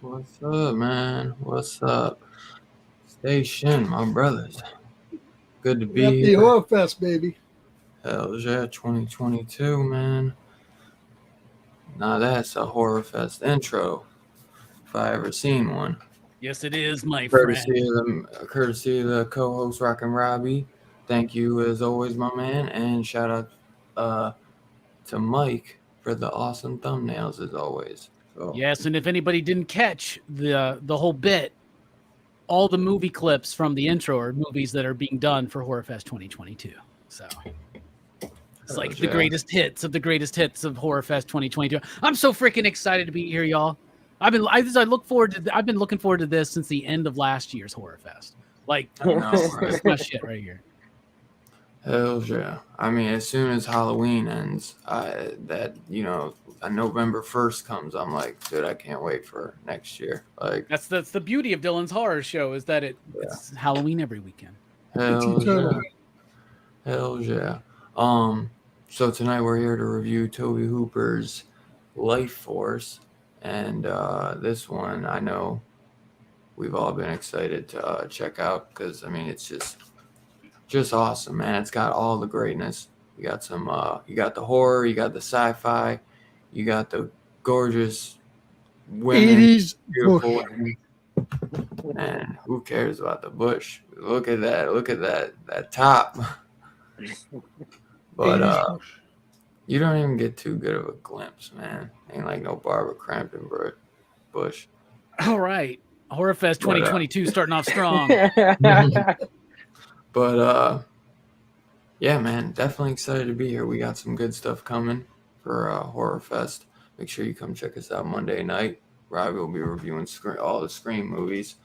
What's up, man? What's up? Station, my brothers. Good to be Happy here. Horror Fest, baby. Hell yeah, 2022, man. Now that's a Horror Fest intro, if I ever seen one. Yes, it is, my friend. Courtesy of the co-host Rockin' Robbie. Thank you as always, my man, and shout out to Mike for the awesome thumbnails as always. So, Yes, and if anybody didn't catch the whole bit, all the movie clips from the intro are movies that are being done for Horror Fest 2022. So it's like the greatest hits of the greatest hits of Horror Fest 2022. I'm so freaking excited to be here, y'all. I've been looking forward to this since the end of last year's Horror Fest. Like, this is my shit right here. Hell yeah. I mean, as soon as Halloween ends, November 1st comes, I'm like, dude, I can't wait for next year. Like, that's the beauty of Dylan's horror show is that it's Halloween every weekend. Hell yeah. Hell yeah. So tonight we're here to review Tobe Hooper's Lifeforce, and this one I know we've all been excited to check out because I mean it's just awesome, man. It's got all the greatness. You got some you got the horror, you got the sci-fi, you got the gorgeous women, 80s beautiful women. And who cares about the bush? Look at that top. But you don't even get too good of a glimpse, man. Ain't like no Barbara Crampton bush. All right. Horror Fest 2022 starting off strong. But yeah, man, definitely excited to be here. We got some good stuff coming for Horror Fest. Make sure you come check us out Monday night. Robbie will be reviewing all the Scream movies.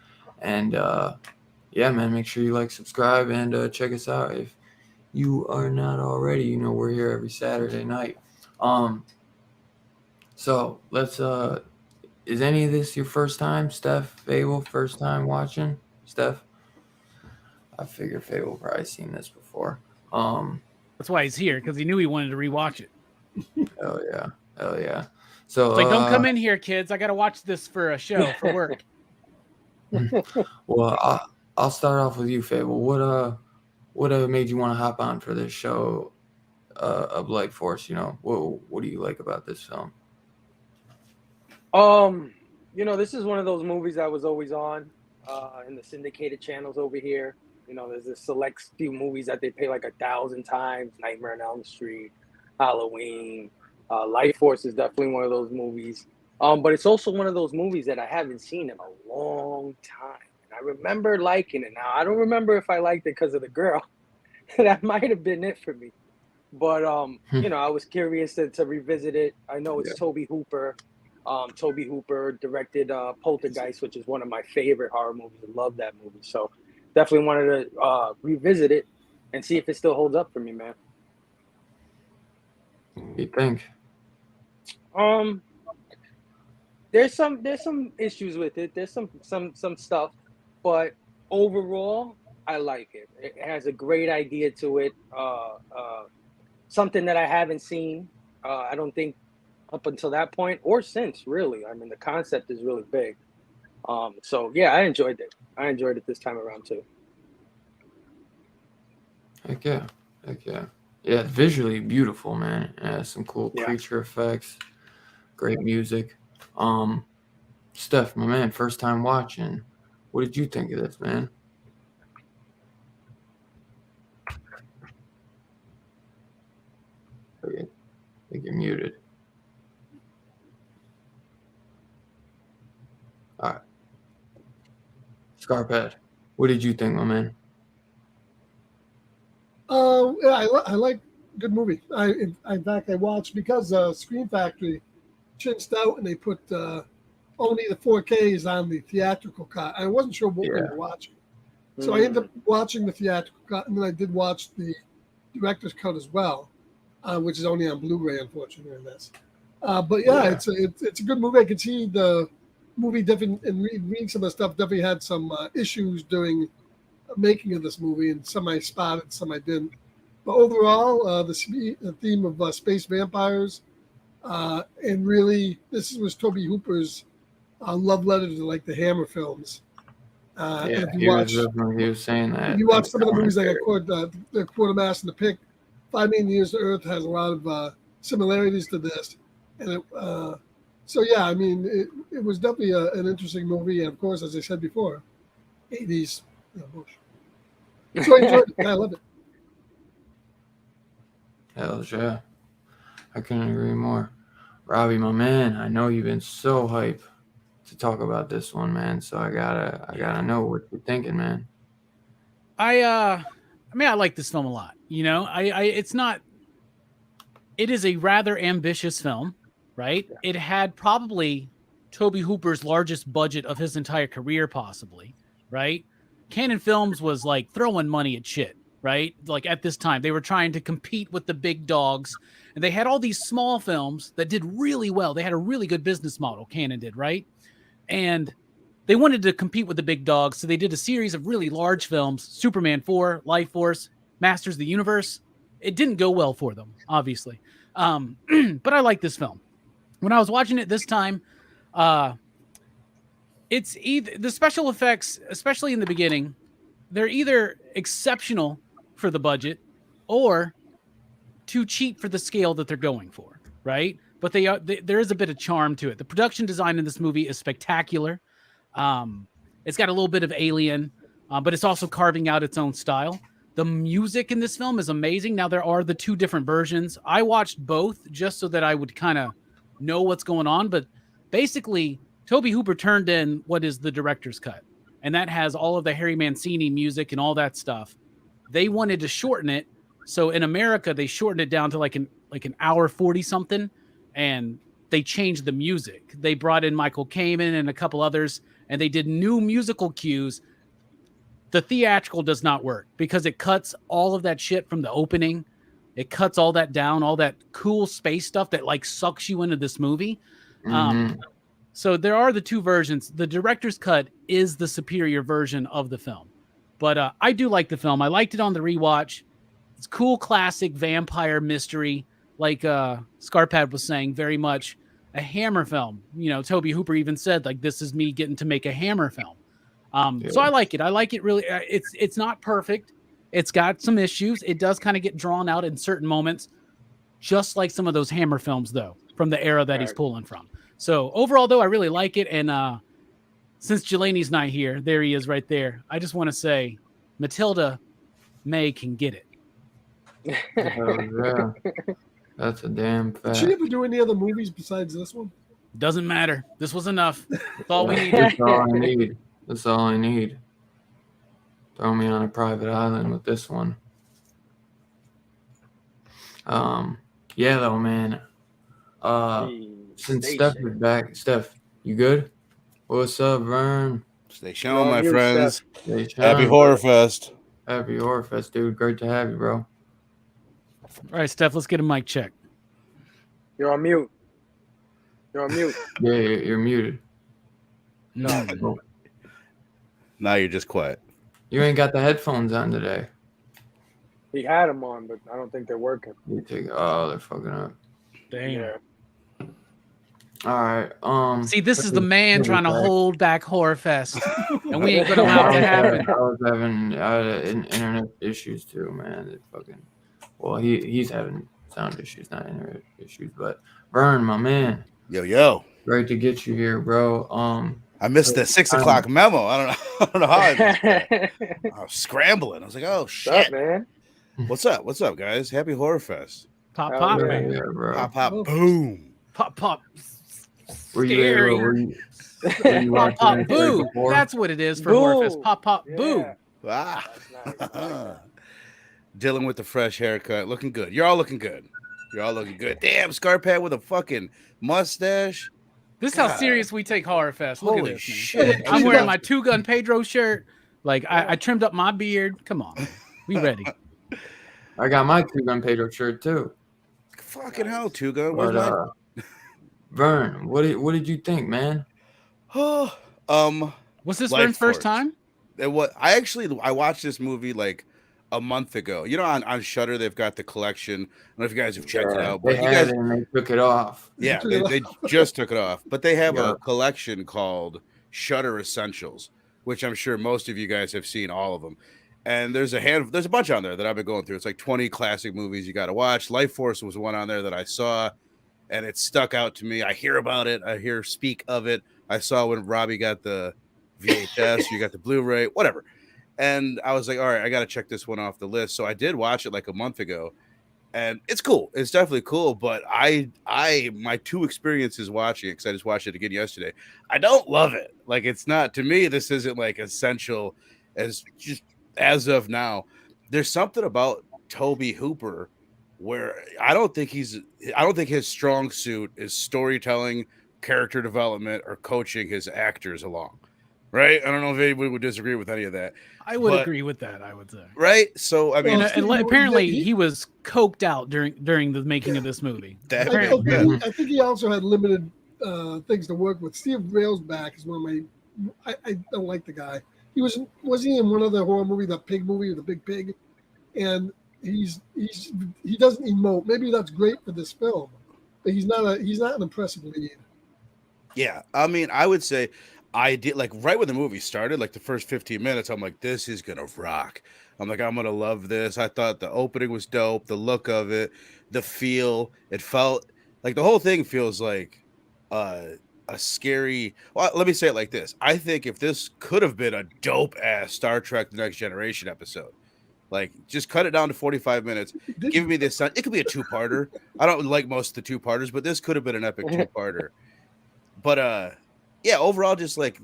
And yeah, man, make sure you like, subscribe, and check us out if you are not already. You know, we're here every Saturday night. So let's is any of this your first time? Steph, Fable, first time watching? Steph? I figure Fable probably seen this before. That's why he's here, because he knew he wanted to rewatch it. Hell yeah. So it's like, don't come in here, kids. I got to watch this for a show, for work. Well, I'll start off with you, Fable. What made you want to hop on for this show of Lifeforce? You know, what do you like about this film? This is one of those movies that was always on in the syndicated channels over here. You know, there's a select few movies that they play like 1,000 times. Nightmare on Elm Street, Halloween, Lifeforce is definitely one of those movies. But it's also one of those movies that I haven't seen in a long time. And I remember liking it. Now, I don't remember if I liked it because of the girl. That might have been it for me. But I was curious to revisit it. I know it's Yeah. Tobe Hooper. Tobe Hooper directed Poltergeist, which is one of my favorite horror movies. I love that movie. So definitely wanted to revisit it and see if it still holds up for me, man. What do you think? Um, there's some issues with it. There's some stuff, but overall, I like it. It has a great idea to it. Something that I haven't seen. I don't think up until that point or since, really. I mean, the concept is really big. So yeah, I enjoyed it. I enjoyed it this time around too. Heck yeah. Yeah, it's visually beautiful, man. It has some cool Yeah. creature effects, great music. Steph, my man, first time watching. What did you think of this, man? Okay, I think you're muted. All right. Scarphead, what did you think, my man? Yeah, I like good movie. In fact, I watched because Screen Factory chinched out and they put only the 4Ks on the theatrical cut. I wasn't sure what we Yeah. were watching, so I ended up watching the theatrical cut, and then I did watch the director's cut as well, which is only on Blu-ray, unfortunately. In this, but yeah, Yeah. it's a good movie. I can see the movie definitely, and reading some of the stuff, definitely had some issues during making of this movie, and some I spotted, some I didn't. But overall, the theme of space vampires, and really, this was Tobe Hooper's love letter to like the Hammer films. Yeah, If he was saying that. if you watch some of the movies like the Quartermass and the Pick, 5 Million Years to Earth has a lot of similarities to this, and so yeah, I mean, it was definitely an interesting movie, and of course, as I said before, 80s. So I enjoyed it. I love it. Hell yeah. I couldn't agree more. Robbie, my man, I know you've been so hype to talk about this one, man. So I gotta know what you're thinking, man. I mean, I like this film a lot. It is a rather ambitious film, right? Yeah. It had probably Tobe Hooper's largest budget of his entire career, possibly, right? Canon Films was like throwing money at shit, right? Like at this time, they were trying to compete with the big dogs, and they had all these small films that did really well. They had a really good business model, Canon did, right? And they wanted to compete with the big dogs, so they did a series of really large films: Superman 4, Lifeforce, Masters of the Universe. It didn't go well for them, obviously. But I like this film. When I was watching it this time, it's either the special effects, especially in the beginning, they're either exceptional for the budget or too cheap for the scale that they're going for, right? But there is a bit of charm to it. The production design in this movie is spectacular. It's got a little bit of Alien, but it's also carving out its own style. The music in this film is amazing. Now, there are the two different versions. I watched both just so that I would kind of know what's going on. But basically, Tobe Hooper turned in what is the director's cut, and that has all of the Harry Mancini music and all that stuff. They wanted to shorten it. So in America, they shortened it down to like an hour 40 something, and they changed the music. They brought in Michael Kamen and a couple others, and they did new musical cues. The theatrical does not work because it cuts all of that shit from the opening. It cuts all that down, all that cool space stuff that like sucks you into this movie. So there are the two versions. The director's cut is the superior version of the film. But I do like the film. I liked it on the rewatch. It's cool, classic vampire mystery. Like Scarpad was saying, very much a Hammer film. Tobe Hooper even said, like, this is me getting to make a Hammer film. So I like it. I like it really. It's not perfect. It's got some issues. It does kind of get drawn out in certain moments, just like some of those Hammer films, though, from the era that he's pulling from. So overall, though, I really like it. And since Jelani's not here, there he is right there. I just want to say, Mathilda May can get it. Yeah. That's a damn fact. Did she ever do any other movies besides this one? Doesn't matter. This was enough. That's all we need. That's all I need. That's all I need. Throw me on a private island with this one. Yeah, though, man. Since Stay Steph safe. is back, Steph, you good? What's up, Vern? Stay You're shown, on my mute, friends. Steph. Hey, Happy Sean. Horror Fest. Happy Horror Fest, dude. Great to have you, bro. All right, Steph, let's get a mic check. You're on mute. You're on mute. Yeah, you're muted. No. Now you're just quiet. You ain't got the headphones on today. He had them on, but I don't think they're working. Oh, they're fucking up. Damn. Yeah. All right. See, this is the man trying to hold back Horror Fest, and we ain't gonna allow it to happen. I was having internet issues too, man. It fucking. Well, he's having sound issues, not internet issues. But Vern, my man, Yo. great to get you here, bro. I missed the 6 o'clock memo. I don't know how I missed that. I was scrambling. I was like, oh What's shit. up, man? What's up, guys? Happy Horror Fest. Pop, Oh, pop, yeah. man. Yeah, bro. Pop, pop, Oh. boom. Pop, pop. Were you Scary. were you Pop, watching pop, it boo. before? That's what it is for Horror Fest. Boo. Pop, pop, Yeah. boo. Ah. That's nice. I like that. Dylan with the fresh haircut. Looking good. You're all looking good. Damn, Scarpad with a fucking mustache. This is how God. serious we take Horror Fest. Look Holy at this, man. shit. I'm wearing my Two Gun Pedro shirt. Like I trimmed up my beard. Come on, we ready. I got my Two Gun Pedro shirt too. Fucking hell, Tuga. Where's But my Vern, what did you think, man? Was this Vern's first Lifeforce. time? I watched this movie like a month ago. You know, on Shudder they've got the collection. I don't know if you guys have checked it out, They but you had guys, it and they took it off. yeah, they just took it off. But they have Yeah. a collection called Shudder Essentials, which I'm sure most of you guys have seen all of them. And there's a bunch on there that I've been going through. It's like 20 classic movies you got to watch. Lifeforce was one on there that I saw, and it stuck out to me. I hear about it. I hear speak of it. I saw when Robbie got the VHS, you got the Blu-ray, whatever. And I was like, all right, I got to check this one off the list. So I did watch it like a month ago, and it's cool. It's definitely cool. But my two experiences watching it, because I just watched it again yesterday, I don't love it. Like, it's not, to me, this isn't like essential as of now. There's something about Tobe Hooper where I don't think his strong suit is storytelling, character development, or coaching his actors along. Right? I don't know if anybody would disagree with any of that. I would But- agree with that. I would say. Right? So I mean, And apparently he was coked out during the making of this movie. that, Apparently. I think he also had limited things to work with. Steve Railsback is one of my. I don't like the guy. Was he in one of the horror movie, the pig movie, the big pig, and he doesn't emote. Maybe that's great for this film, but he's not an impressive lead. yeah. I mean, I would say I did, like, right when the movie started, like the first 15 minutes, I'm like, this is gonna rock. I'm like, I'm gonna love this. I thought the opening was dope, the look of it, the feel. It felt like the whole thing feels like a scary. Well, let me say it like this. I think if this could have been a dope ass Star Trek The Next Generation episode, like, just cut it down to 45 minutes, give me this. It could be a two-parter. I don't like most of the two-parters, but this could have been an epic two-parter. But yeah, overall, just like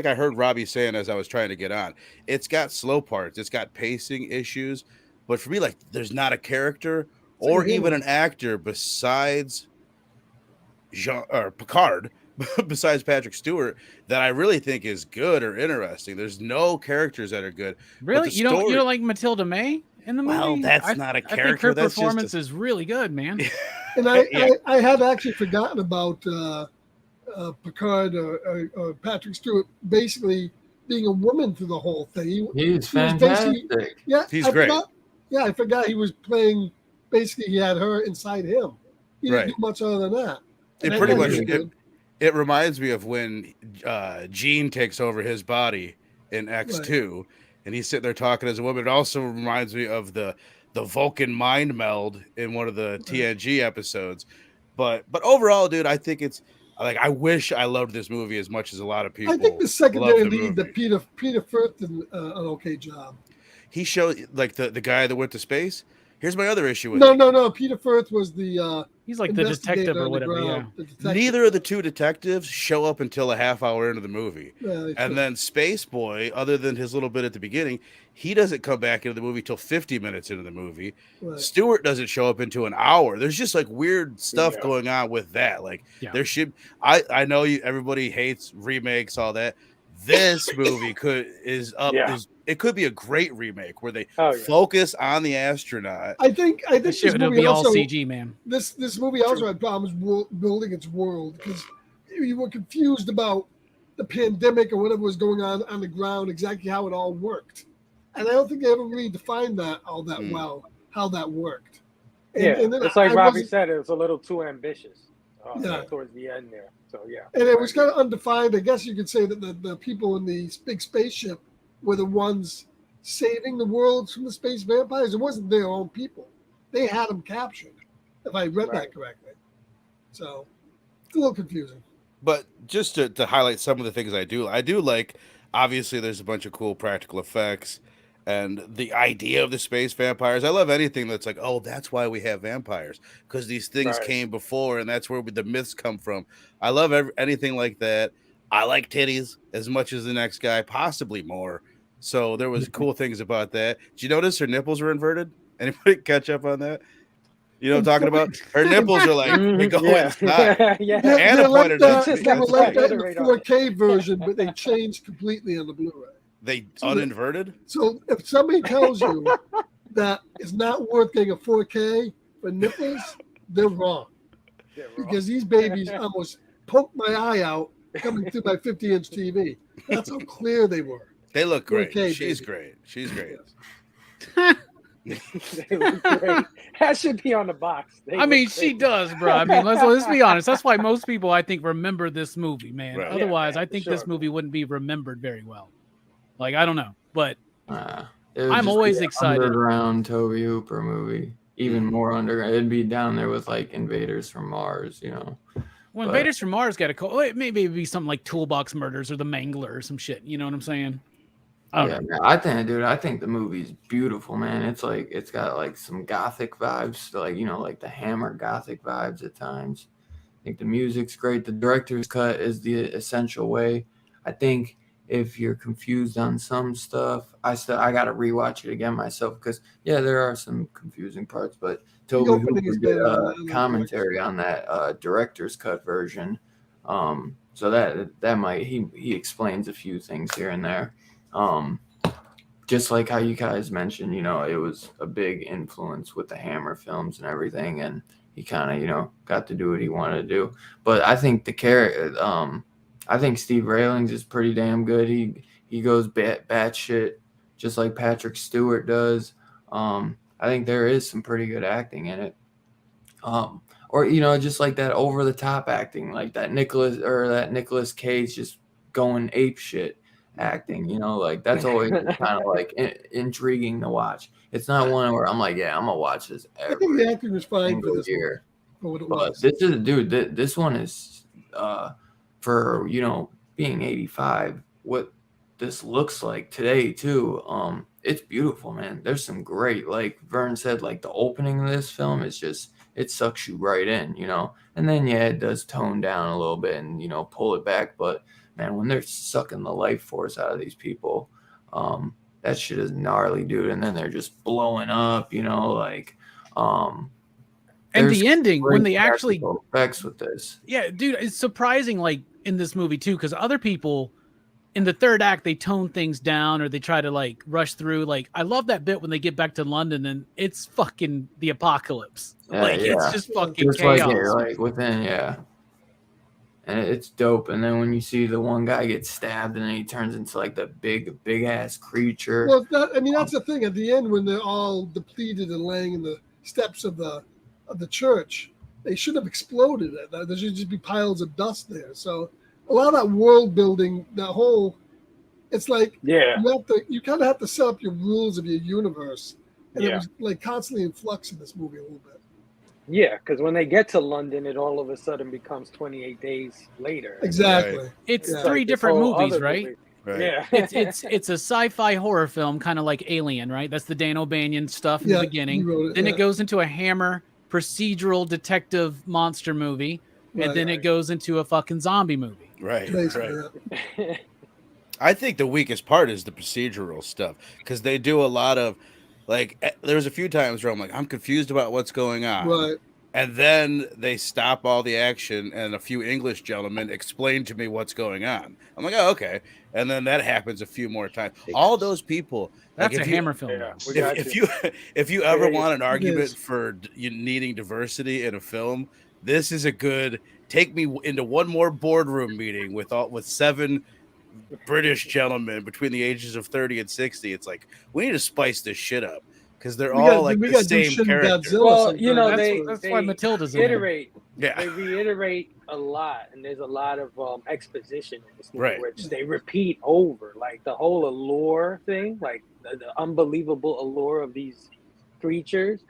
I heard Robbie saying as I was trying to get on, it's got slow parts, it's got pacing issues, but for me, like, there's not a character or even an actor besides Jean or Picard, besides Patrick Stewart, that I really think is good or interesting. There's no characters that are good. Really, the you don't story- like Mathilda May in the movie? Well, that's not a I think character, her that's just a- performance is really good, man. And I had actually forgotten about Picard or Patrick Stewart basically being a woman through the whole thing. He's he was fantastic. Yeah, He's great. I forgot he was playing. Basically, he had her inside him. He didn't Right. do much other than that. It And I pretty thought much he was good. it reminds me of when Gene takes over his body in X2, and he's sitting there talking as a woman. It also reminds me of the Vulcan mind meld in one of the TNG episodes. But overall, dude, I think it's like, I wish I loved this movie as much as a lot of people. I think the secondary love the lead, the movie. Peter Firth, did an okay job. He showed, like, the guy that went to space. Here's my other issue with No, it. no. Peter Firth was the He's like the detective investigator or on the whatever. Yeah. ground, the detective. Neither of the two detectives show up until a half hour into the movie. Yeah, they And should. then Space Boy, other than his little bit at the beginning, he doesn't come back into the movie till 50 minutes into the movie. Right. Stewart doesn't show up into an hour. There's just like weird stuff Yeah. going on with that. Like Yeah. there should I know everybody hates remakes, all that. This movie Yeah. it could be a great remake where they Oh, yeah. focus on the astronaut. I think This this shit would movie be all also CG, man. this movie also had problems building its world because you were confused about the pandemic or whatever was going on the ground, exactly how it all worked. And I don't think they ever really defined that all that well, how that worked. And then it's like Robbie wasn't- said, it was a little too ambitious Yeah. towards the end there. So, yeah. And it was kind of undefined. I guess you could say that the people in the big spaceship were the ones saving the world from the space vampires. It wasn't their own people. They had them captured, if I read that correctly. So it's a little confusing. But just to highlight some of the things I do like, obviously there's a bunch of cool practical effects and the idea of the space vampires. I love anything that's like, oh, that's why we have vampires, because these things came before and that's where the myths come from. I love anything like that. I like titties as much as the next guy, possibly more. So there was cool things about that. Did you notice her nipples were inverted? Anybody catch up on that? You know what I'm talking about? Her nipples are like, they go inside. Yeah. Anna pointed out. They were like that in the 4K version, but they changed completely on the Blu-ray. They uninverted? So if somebody tells you that it's not worth getting a 4K for nipples, they're wrong. Because these babies almost poked my eye out coming through my 50-inch TV. That's how clear they were. They look great. 4K, She's baby. great. She's great. They look great. That should be on the box. I mean, she does, bro. I mean, let's be honest. That's why most people, I think, remember this movie, man. Right. Otherwise, Yeah, I think sure. this movie wouldn't be remembered very well. Like, I don't know, but It would I'm just always be an excited. Underground Tobe Hooper movie, even more underground. It'd be down there with like Invaders from Mars, you know. when But- Invaders from Mars got a call, maybe it'd be something like Toolbox Murders or The Mangler or some shit. You know what I'm saying? I don't know. Man, I think the movie's beautiful, man. It's like it's got like some gothic vibes, like like the Hammer gothic vibes at times. I think the music's great. The director's cut is the essential way. I think if you're confused on some stuff, I got to rewatch it again myself because there are some confusing parts, but Tobe opening Hooper is did better a commentary on that director's cut version. So that might he explains a few things here and there. Just like how you guys mentioned, it was a big influence with the Hammer films and everything, and he kind of, got to do what he wanted to do. But I think I think Steve Railings is pretty damn good. He goes batshit just like Patrick Stewart does. I think there is some pretty good acting in it. Or just like that over the top acting, like that Nicolas Cage just going ape shit acting, like that's always kind of like intriguing to watch. It's not one where I'm like, I'm gonna watch this I think the acting was fine for this year. for what it But was. this is, dude, this one is for being 85, what this looks like today too. It's beautiful, man. There's some great, like Vern said, like the opening of this film is just, it sucks you right in, and then it does tone down a little bit and pull it back, but man, when they're sucking the life force out of these people, that shit is gnarly, dude. And then they're just blowing up, like And there's the ending, when they actually practical effects with this. Yeah, dude, it's surprising, like in this movie too, because other people in the third act they tone things down or they try to like rush through. Like, I love that bit when they get back to London and it's fucking the apocalypse. It's just fucking Just chaos. like within, and it's dope. And then when you see the one guy get stabbed and then he turns into like the big ass creature. Well, that's the thing. At the end, when they're all depleted and laying in the steps of the church, they should have exploded. There should just be piles of dust there. So a lot of that world building, that whole, it's like you kind of have to set up your rules of your universe, and it was like constantly in flux in this movie a little bit. Yeah, because when they get to London, it all of a sudden becomes 28 days later. Exactly. It's It's three like this different whole movies, other right? movie. Right. Yeah. It's a sci-fi horror film, kind of like Alien, right? That's the Dan O'Bannon stuff in the he beginning. wrote it, Then yeah. it goes into a Hammer procedural detective monster movie, and Right. then it goes into a fucking zombie movie. Right. Basically, Right. yeah. I think the weakest part is the procedural stuff because they do a lot of there's a few times where I'm like, I'm confused about what's going on. Right. And then they stop all the action and a few English gentlemen explain to me what's going on. I'm like, oh, okay. And then that happens a few more times. All those people. That's like, a if you- Hammer film, Yeah, though. we got if you. if you ever Yeah, want an argument is. for you needing diversity in a film, this is a good take me into one more boardroom meeting with 7 British gentlemen between the ages of 30 and 60. It's like we need to spice this shit up because they're all like the do same Shin character. Godzilla Well, sometime. you know, That's why Mathilda's in there. reiterate. Yeah. They reiterate a lot, and there's a lot of exposition in this movie, Right. which they repeat over, like the whole allure thing, like the unbelievable allure of these creatures.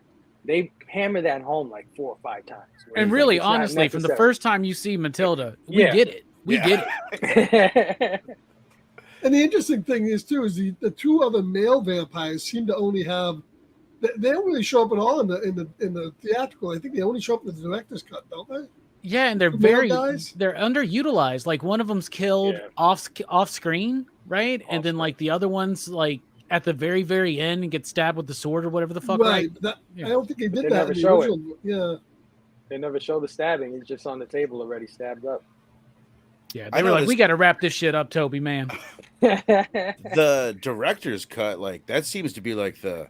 They hammer that home like 4 or 5 times. where And it's really, like, it's not honestly, from the necessary. first time you see Mathilda, we Yeah. get it. We Yeah. get it. And the interesting thing is too is the 2 other male vampires seem to only have they don't really show up at all in the theatrical. I think they only show up in the director's cut, don't they? Yeah, and they're The male very guys? they're underutilized. Like one of them's killed Yeah. off screen, right? And then Off-screen. like the other one's like at the very end and gets stabbed with the sword or whatever the fuck, right? Right. Yeah. I don't think they But did they that never in the show it. original. Yeah. They never show the stabbing. It's just on the table already stabbed up. Yeah, I they were like, noticed- we got to wrap this shit up, Toby, man. The director's cut, like that seems to be like the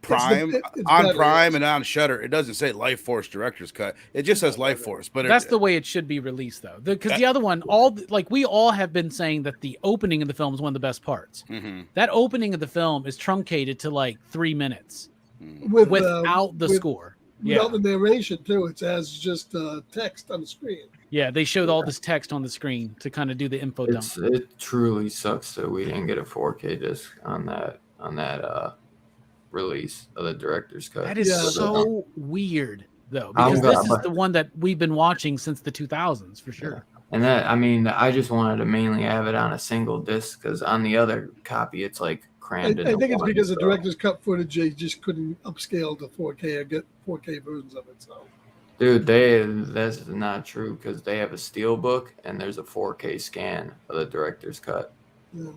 Prime it's on better, Prime yes. and on Shudder. It doesn't say Lifeforce director's cut. It just says Lifeforce. But That's the way it should be released, though, because the other one, we all have been saying that the opening of the film is one of the best parts. Mhm. That opening of the film is truncated to like 3 minutes Without without the score. Yeah, the narration too. It's as just text on the screen. yeah, they showed all this text on the screen to kind of do the info dump. It truly sucks that we didn't get a 4K disc on that release of the director's cut. That is Yeah. so weird, though, I'm because this glad, is but- the one that we've been watching since the 2000s for sure. And that, I mean, I just wanted to mainly have it on a single disc because on the other copy, it's like I crammed in. think it's one, because the so- director's cut footage they just couldn't upscale to 4K or get 4K versions of it. So Dude, that's not true because they have a steel book and there's a 4K scan of the director's cut. yeah.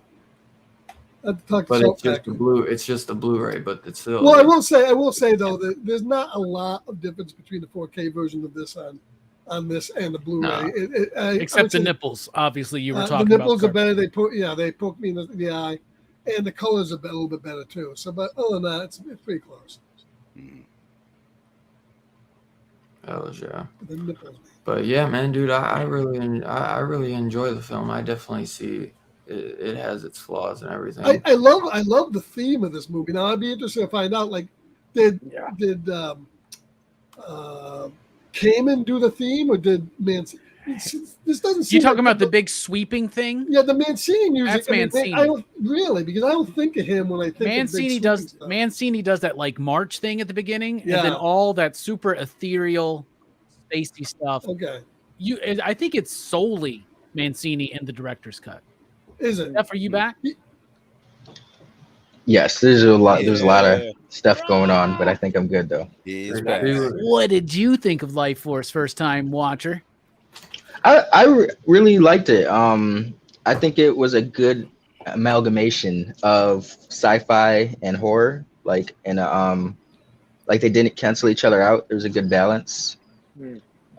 I have to talk to But Salt it's just Factory. it's just the Blu-ray, but it's still. Well, I will say though that there's not a lot of difference between the 4K version of this on this and the Blu-ray. No. I Except would the say, nipples, obviously, you were the talking about. nipples are Carter. better. They poke me in the eye, and the colors are a little bit better too. So, but other than that, it's pretty close. Oh yeah. The nipples. But yeah, man, dude, I really enjoy the film. I definitely see it has its flaws and everything. I love the theme of this movie. Now I'd be interested to find out did Kamen do the theme or did Mancini? This doesn't seem You talking like about the big sweeping thing? yeah, the Mancini music. That's I mean, Mancini. I don't really because I don't think of him when I think Mancini of big does sweeping stuff. Mancini does that like march thing at the beginning, and Yeah. then all that super ethereal, spacey stuff. Okay, I think it's solely Mancini in the director's cut. is it? Jeff, are you back? Yes, there's a lot of Yeah. stuff going on, but I think I'm good though. He's back. What did you think of Lifeforce first time watcher? I really liked it. I think it was a good amalgamation of sci-fi and horror, like they didn't cancel each other out. There was a good balance.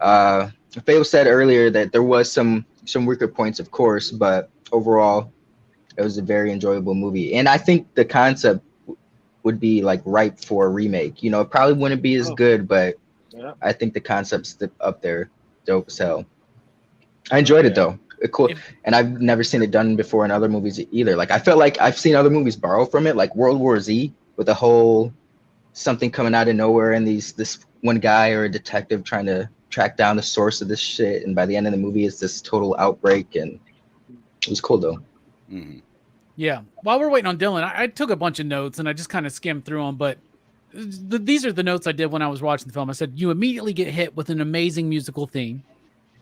Faye said earlier that there was some weaker points, of course, but overall, it was a very enjoyable movie. And I think the concept would be like ripe for a remake. You know, it probably wouldn't be as good, but Yeah. I think the concept's up there, dope as hell. I enjoyed it though. Cool. And I've never seen it done before in other movies either. Like I felt like I've seen other movies borrow from it, like World War Z, with a whole something coming out of nowhere and this one guy or a detective trying to track down the source of this shit. And by the end of the movie, it's this total outbreak, and it was cool though. Mhm. Yeah. While we're waiting on Dylan, I took a bunch of notes and I just kind of skimmed through them, but these are the notes I did when I was watching the film. I said, you immediately get hit with an amazing musical theme.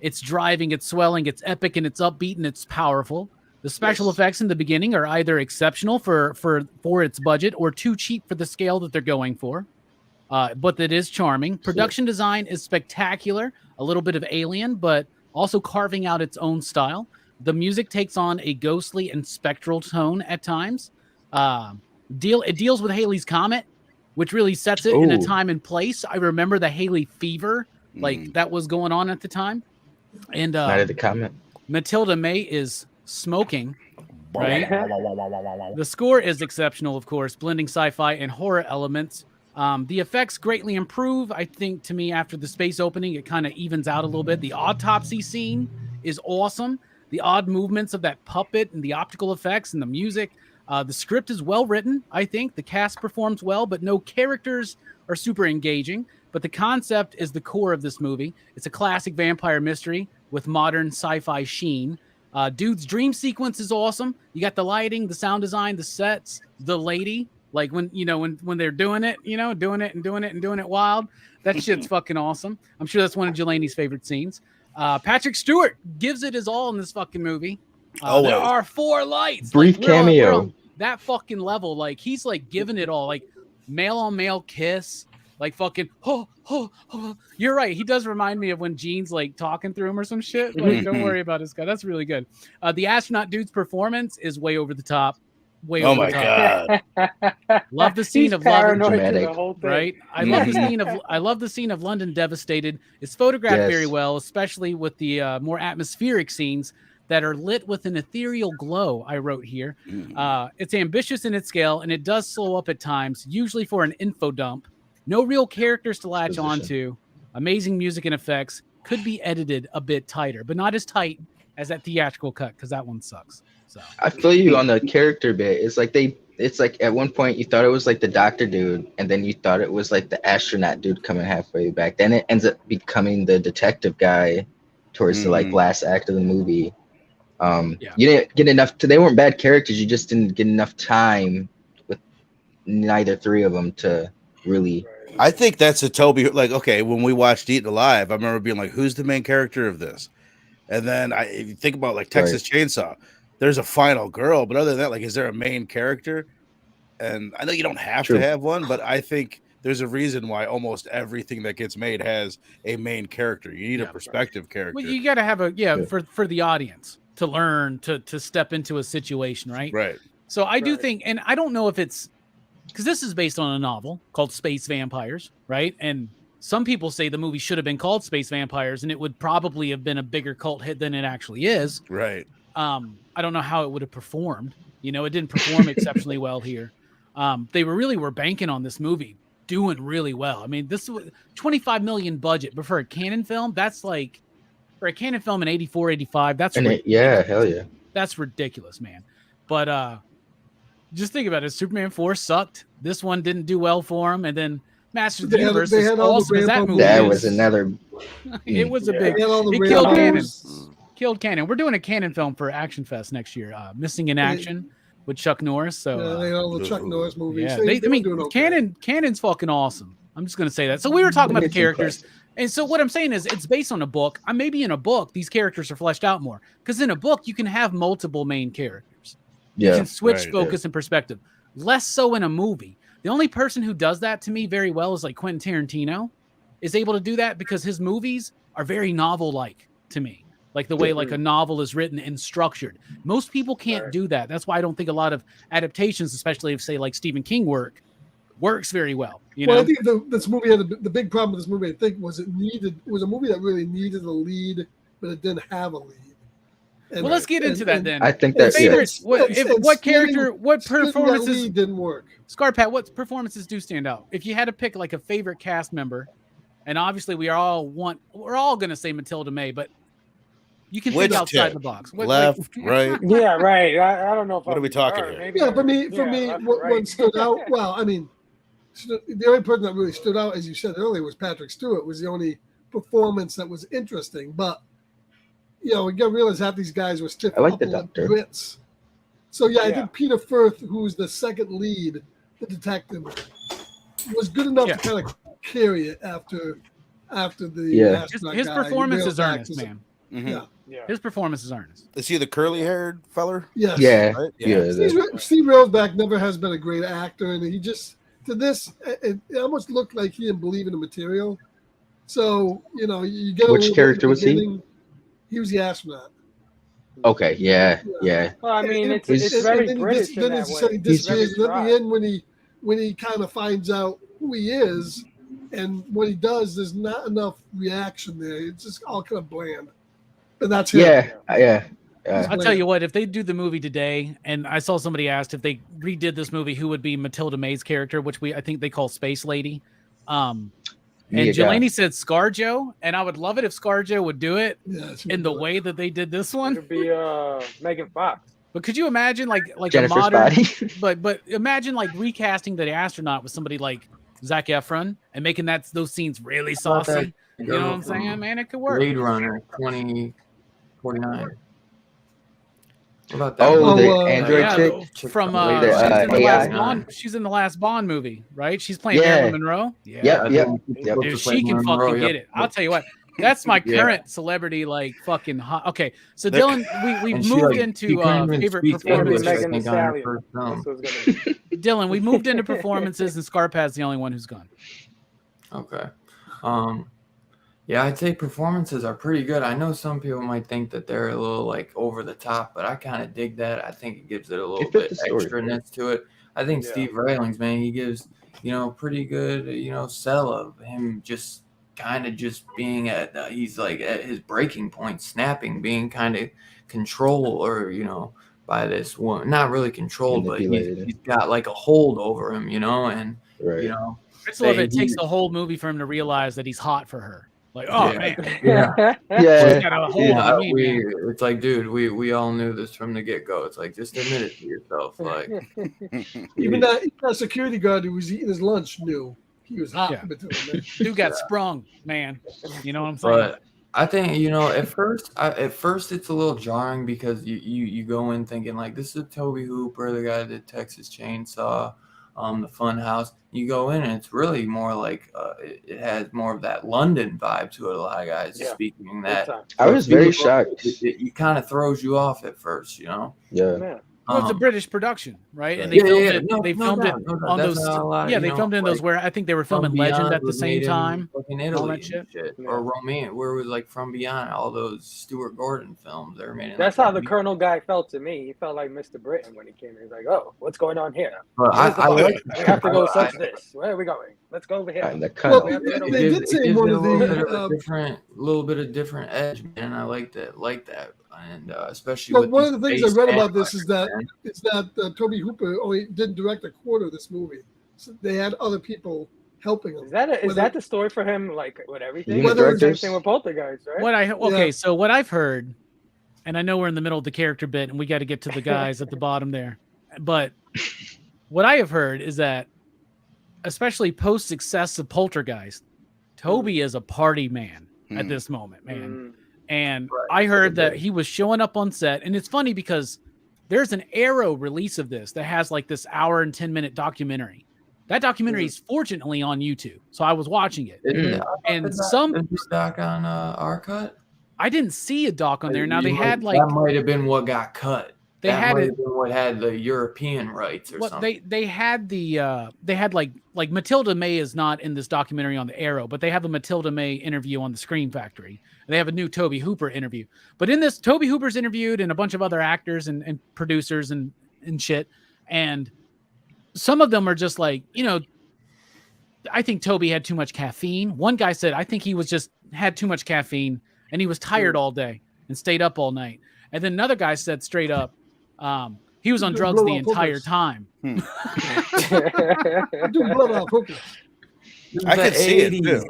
It's driving, it's swelling, it's epic, and it's upbeat, and it's powerful. The special effects in the beginning are either exceptional for its budget or too cheap for the scale that they're going for. But that is charming. Production design is spectacular. A little bit of Alien, but also carving out its own style. The music takes on a ghostly and spectral tone at times. It deals with Halley's Comet, which really sets it in a time and place. I remember the Halley fever, that was going on at the time. And Night of the Comet. Mathilda May is smoking, right? The score is exceptional, of course, blending sci-fi and horror elements. The effects greatly improve. I think, to me, after the space opening, it kind of evens out a little bit. The autopsy scene is awesome. The odd movements of that puppet and the optical effects and the music. The script is well written, I think. The cast performs well, but no characters are super engaging. But the concept is the core of this movie. It's a classic vampire mystery with modern sci-fi sheen. Dude's dream sequence is awesome. You got the lighting, the sound design, the sets, the lady. Like when they're doing it wild. That shit's fucking awesome. I'm sure that's one of Jelani's favorite scenes. Patrick Stewart gives it his all in this fucking movie. There are 4 lights. Brief cameo. We're on that fucking level. Like he's like giving it all. Like male on male kiss. Like fucking You're right. He does remind me of when Gene's like talking through him or some shit. Like, don't worry about this guy. That's really good. The astronaut dude's performance is way over the top. Oh my god! Love the scene of London, right? I love the scene of London devastated. It's photographed very well, especially with the more atmospheric scenes that are lit with an ethereal glow. I wrote here. It's ambitious in its scale, and it does slow up at times, usually for an info dump. No real characters to latch onto. Amazing music and effects. Could be edited a bit tighter, but not as tight as that theatrical cut, because that one sucks. So I feel you on the character bit. It's like at one point you thought it was like the doctor dude, and then you thought it was like the astronaut dude coming halfway back. Then it ends up becoming the detective guy towards the like last act of the movie. You didn't get enough. They weren't bad characters. You just didn't get enough time with neither 3 of them to really. I think that's a Tobe. Like, okay, when we watched Eaten Alive, I remember being like, "Who's the main character of this?" And then if you think about like Texas Chainsaw. There's a final girl, but other than that, like, is there a main character? And I know you don't have to have one, but I think there's a reason why almost everything that gets made has a main character. You need a perspective character. Well, you got to have for the audience to learn to step into a situation, right? Right. So I do think, and I don't know if it's because this is based on a novel called Space Vampires, right? And some people say the movie should have been called Space Vampires, and it would probably have been a bigger cult hit than it actually is. Right. I don't know how it would have performed. It didn't perform exceptionally well here. They were banking on this movie doing really well. I mean, this was $25 million budget, but for a Canon film, that's like for a Canon film in 84, 85. That's hell yeah. That's ridiculous, man. But just think about it. Superman 4 sucked. This one didn't do well for him, and then Masters of the Universe is awesome as that movie. That was another. It was a big. It killed Canon. Killed Canon. We're doing a Canon film for Action Fest next year. Missing in Action with Chuck Norris. So they all the Chuck Norris movies. Yeah, Canon's fucking awesome. I'm just gonna say that. So we were talking about the characters, and so what I'm saying is it's based on a book. Maybe in a book these characters are fleshed out more because in a book you can have multiple main characters. You can switch focus and perspective. Less so in a movie. The only person who does that to me very well is like Quentin Tarantino, is able to do that because his movies are very novel-like to me. Like the way like a novel is written and structured. Most people can't do that. That's why I don't think a lot of adaptations, especially if say like Stephen King works very well. Well, I think this movie had the big problem with this movie. I think was it was a movie that really needed a lead, but it didn't have a lead. Well, let's get into that then. I think that's favorites. What performances didn't work? Scarpat, what performances do stand out? If you had to pick like a favorite cast member, and obviously we're all going to say Mathilda May, but you can think outside the box. Left, right. Yeah, right. I don't know if what are we talking here? Maybe for me, what stood out. Well, I mean, the only person that really stood out, as you said earlier, was Patrick Stewart. Was the only performance that was interesting. But we got to realize half these guys were stiff. I like the doctor. Grits. So I think Peter Firth, who's the second lead, the detective, was good enough to kind of carry it after the his performance is earnest, man. Yeah. Yeah. His performances aren't. Is he the curly-haired feller? Yes. Yeah, Right? yeah. Steve Roseback never has been a great actor, and he just it almost looked like he didn't believe in the material. So you get a Which little character bit in the was he? beginning. He was the astronaut. Okay, yeah. Well, I mean, it's He's- very then British in that way. he He's very disappears, and at dry. the end when he kind of finds out who he is, and what he does, there's not enough reaction there. It's just all kind of bland. But that's him. Yeah. I'll tell you what, if they do the movie today, and I saw somebody asked if they redid this movie, who would be Mathilda May's character, which I think they call Space Lady. And Jelani said ScarJo, and I would love it if ScarJo would do it in the way that they did this one. It would be Megan Fox. But could you imagine like Jennifer a modern, Spotty. but imagine like recasting the astronaut with somebody like Zac Efron and making those scenes really saucy. You know what I'm saying, man? It could work. Blade Runner 2049. What about that? Oh, the android chick from she's in the last Bond movie, right? She's playing Marilyn Monroe. Yep. Dude, she can fucking get it. I'll tell you what. That's my current celebrity, like fucking hot. Okay, so Dylan, we've moved into favorite performances. Dylan, we moved into performances, and Scarpad's the only one who's gone. Okay. Yeah, I'd say performances are pretty good. I know some people might think that they're a little like over the top, but I kind of dig that. I think it gives it a little bit extraness to it. I think Steve Railings, man, he gives, pretty good, sell of him just kind of just being he's like at his breaking point, snapping, being kind of controlled or, by this woman, not really controlled, but he's got like a hold over him, and, It's a little bit, it takes the whole movie for him to realize that he's hot for her. Like, man. It's like, dude, we all knew this from the get-go. It's like, just admit it to yourself. Like, even that security guard who was eating his lunch knew he was hot. Dude got sprung, man. You know what I'm saying? But I think, at first it's a little jarring because you go in thinking like, this is Tobe Hooper, the guy that did Texas Chainsaw, the Fun House. You go in and it's really more like it has more of that London vibe to it. A lot of guys speaking that. I was very shocked. It kind of throws you off at first, Yeah. Well, it's a British production, right? And they filmed it. They filmed it on those. They filmed it in those where I think they were filming Legend at the same time. Fucking Italy shit. Or Romania, where it was like From Beyond, all those Stuart Gordon films they were made. That's how the Colonel guy felt to me. He felt like Mr. Britain when he came in. He's like, "Oh, what's going on here? But we have to go search this. Where are we going? Let's go over here." Well, they did say one of the little bit of different edge, man. I like that. And especially with one of the things I read about this is that Tobe Hooper only didn't direct a quarter of this movie. So they had other people helping him. Is that the story for him? Like with everything, same thing with Poltergeist, right? So what I've heard, and I know we're in the middle of the character bit, and we got to get to the guys at the bottom there, but what I have heard is that, especially post success of Poltergeist, Tobe is a party man at this moment, man. And I heard that he was showing up on set, and it's funny because there's an Arrow release of this that has like this hour and 10-minute documentary. That documentary is fortunately on YouTube, so I was watching it. And some doc on our cut. I didn't see a doc on there. Now they had like that might have been what got cut. They had what had the European rights or something. They had like Mathilda May is not in this documentary on the Arrow, but they have a Mathilda May interview on the Screen Factory. They have a new Tobe Hooper interview. But in this, Tobe Hooper's interviewed and a bunch of other actors and producers and shit. And some of them are just like, I think Tobe had too much caffeine. One guy said, I think he had too much caffeine and he was tired all day and stayed up all night. And then another guy said straight up, he was on drugs the entire time. I can see it too.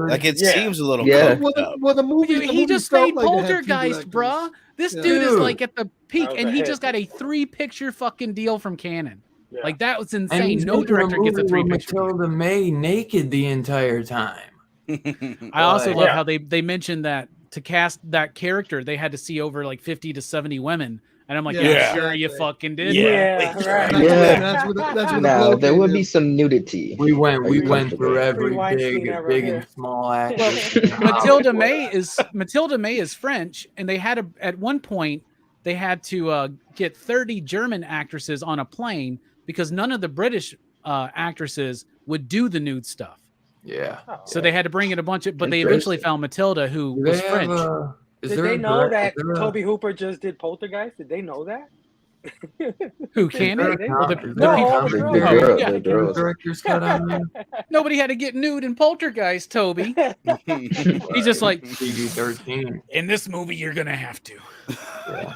Like it seems a little. Well, the movie. He just stayed Poltergeist, bruh. This dude is like at the peak, and he just got a 3-picture fucking deal from Canon. Yeah. Like that was insane. No director gets a 3-picture. Mathilda May naked the entire time. I also love how they mentioned that to cast that character, they had to see over like 50 to 70 women And I'm like, Yeah. sure you fucking did. Yeah, bro." right. Yeah. That's where the Now blow there came would in. be some nudity. We went Are you through comfortable? every Free Weinstein era big here. and small Well, actress. in Mathilda Hollywood. May is French, and they had at one point they had to get 30 German actresses on a plane because none of the British actresses would do the nude stuff. Yeah. So they had to bring in a bunch of, but they eventually found Mathilda, who Do was they have French. is Did there they a know direct- that is there a- Tobe Hooper just did Poltergeist? Did they know that? Who is can there it? a Well, com- the is there a No, all the commentary girls. The girl- yeah. the girls. director's cut on there? Nobody had to get nude in Poltergeist, Toby. He's just like, PG-13. in this movie, you're gonna have to. Yeah.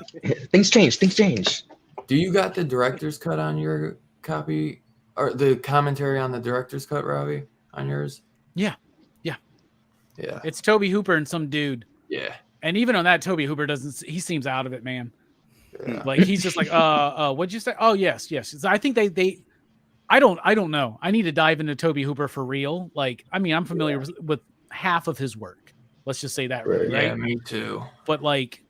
Things change. Things change. Do you got the director's cut on your copy, or the commentary on the director's cut, Robbie, on yours? Yeah. Yeah. It's Tobe Hooper and some dude. Yeah. And even on that, Tobe Hooper he seems out of it, man. Yeah. Like he's just like, what'd you say? Oh, yes. I think they I don't know. I need to dive into Tobe Hooper for real. Like, I mean, I'm familiar with half of his work. Let's just say that, Right. right? Yeah, me too. But like,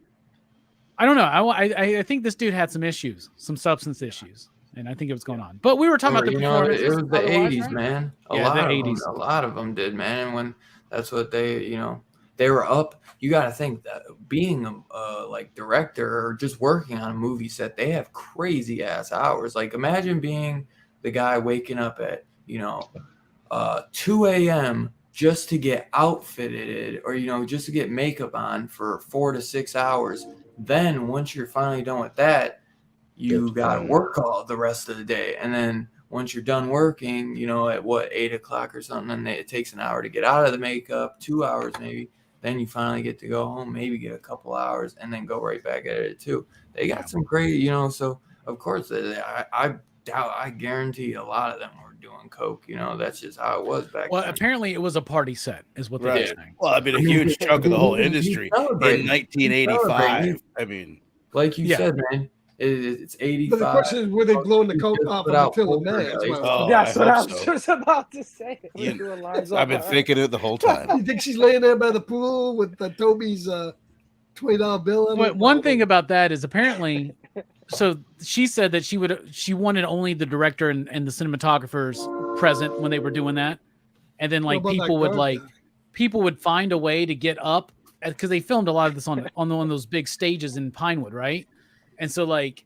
I don't know. I think this dude had some issues, some substance issues, and I think it was going on. But we were talking about the You know, performance. it was the otherwise, 80s, right? man. Yeah, the 80s. 80s. A lot of them did, man. And when that's what they were up. You got to think that being a like director or just working on a movie set, they have crazy ass hours. Like imagine being the guy waking up at 2 a.m. just to get outfitted or just to get makeup on for 4 to 6 hours. Then once you're finally done with that, you got to work all the rest of the day. And then once you're done working, at 8 o'clock or something, and it takes an hour to get out of the makeup, 2 hours maybe. Then you finally get to go home, maybe get a couple hours, and then go right back at it too. They got some great, so of course I guarantee a lot of them were doing coke. That's just how it was back Well, then. apparently it was a party set, is what they were Right. saying. Well, I mean, a huge chunk of the whole You industry in celebrate. 1985. I mean, Like you Yeah. said, man, it's 85. But the question is, were they blowing the coke Just off put of out Mathilda May? Poltergeist. That's what Oh, I'm That's I what I hope was so. just about to say. You- We're doing lines I've been off. thinking it the whole time. You think she's laying there by the pool with Toby's $20 bill on it? One thing about that is apparently, so she said that she wanted only the director and the cinematographers present when they were doing that, and then like What about that guard? people would find a way to get up because they filmed a lot of this on one of those big stages in Pinewood, right? And so like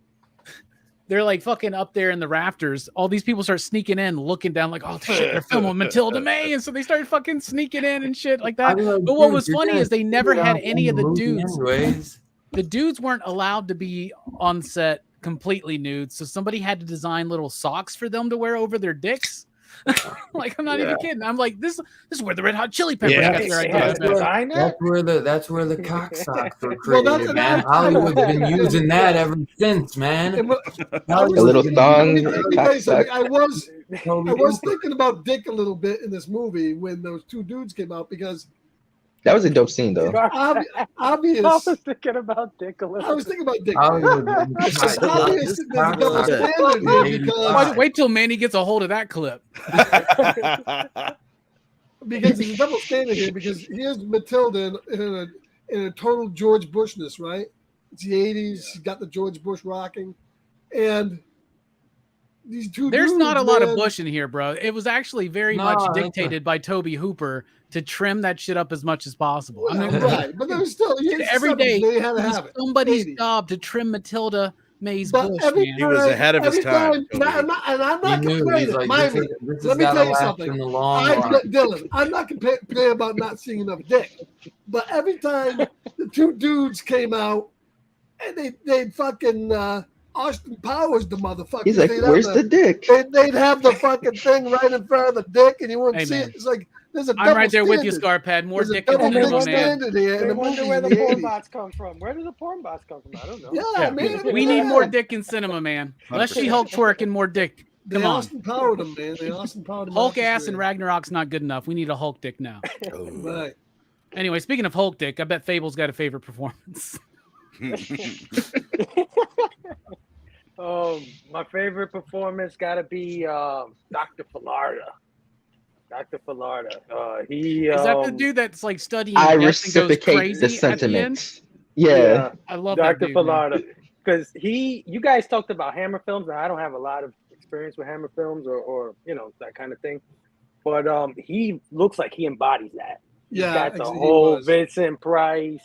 they're like fucking up there in the rafters. All these people start sneaking in, looking down, like, oh shit, they're filming Mathilda May, and so they started fucking sneaking in and shit like that. But what was funny is they never had any of the dudes. Anyways. The dudes weren't allowed to be on set completely nude, so somebody had to design little socks for them to wear over their dicks. Like, I'm not even kidding. I'm like, this is where the Red Hot Chili Peppers Yeah. got their They ideas. had a man. designer? That's where the cock socks were Well, created, that's man. what Hollywood's been using that ever since, man. And what- A little thong, Let me tell you something. I Toby was thinking about Dick a little bit in this movie when those two dudes came out because That was a dope scene though. obvious. I was thinking about Dick a little. I was thinking about Dick. Hollywood. It's obvious that there's a double standard here because Wait till Manny gets a hold of that clip. there's a double standard here because here's Mathilda in a total George Bushness, right? It's the 80s. She's got the George Bush rocking. And these two There's dudes, not a lot of man, Bush in here, bro. It was actually very No, much that's dictated by Tobe Hooper to trim that shit up as much as possible. I mean, right. But there was still every day they had to it was have it. somebody's 80s. job to trim Mathilda May's But bush, every man. He was ahead of his every time, and I'm not He knew. complaining. He's like, Mind this me, has let me gotta tell you last something. in the long run. Dylan, I'm not complaining about not seeing enough dick, but every time the two dudes came out and they'd fucking Austin Powers the motherfucker. He's like, "Where's the dick?" They'd have the fucking thing right in front of the dick, and you wouldn't Hey, see man. it. It's like there's a I'm double right there with you, standard. Scarpad. More There's a dick in double cinema, man. standard here in They the wonder movie where in the the porn 80s. bots come from. Where do the porn bots come from? I don't know. Yeah, man. We need more dick in cinema, man. Less She-Hulk twerking, more dick. They Come on. Austin Powered them, man. They Austin Powered them. Hulk ass and Ragnarok's not good enough. We need a Hulk dick now. Right. Anyway, speaking of Hulk dick, I bet Fable's got a favorite performance. My favorite performance got to be Dr. Falarda. Dr. Falarda. He Is that the dude that's like studying I death and goes reciprocate crazy the at the end? sentiment. Yeah. I love that Dr. dude, man. Falarda. because you guys talked about Hammer films, and I don't have a lot of experience with Hammer films or that kind of thing. But he looks like he embodies that. He's got the whole Vincent Price.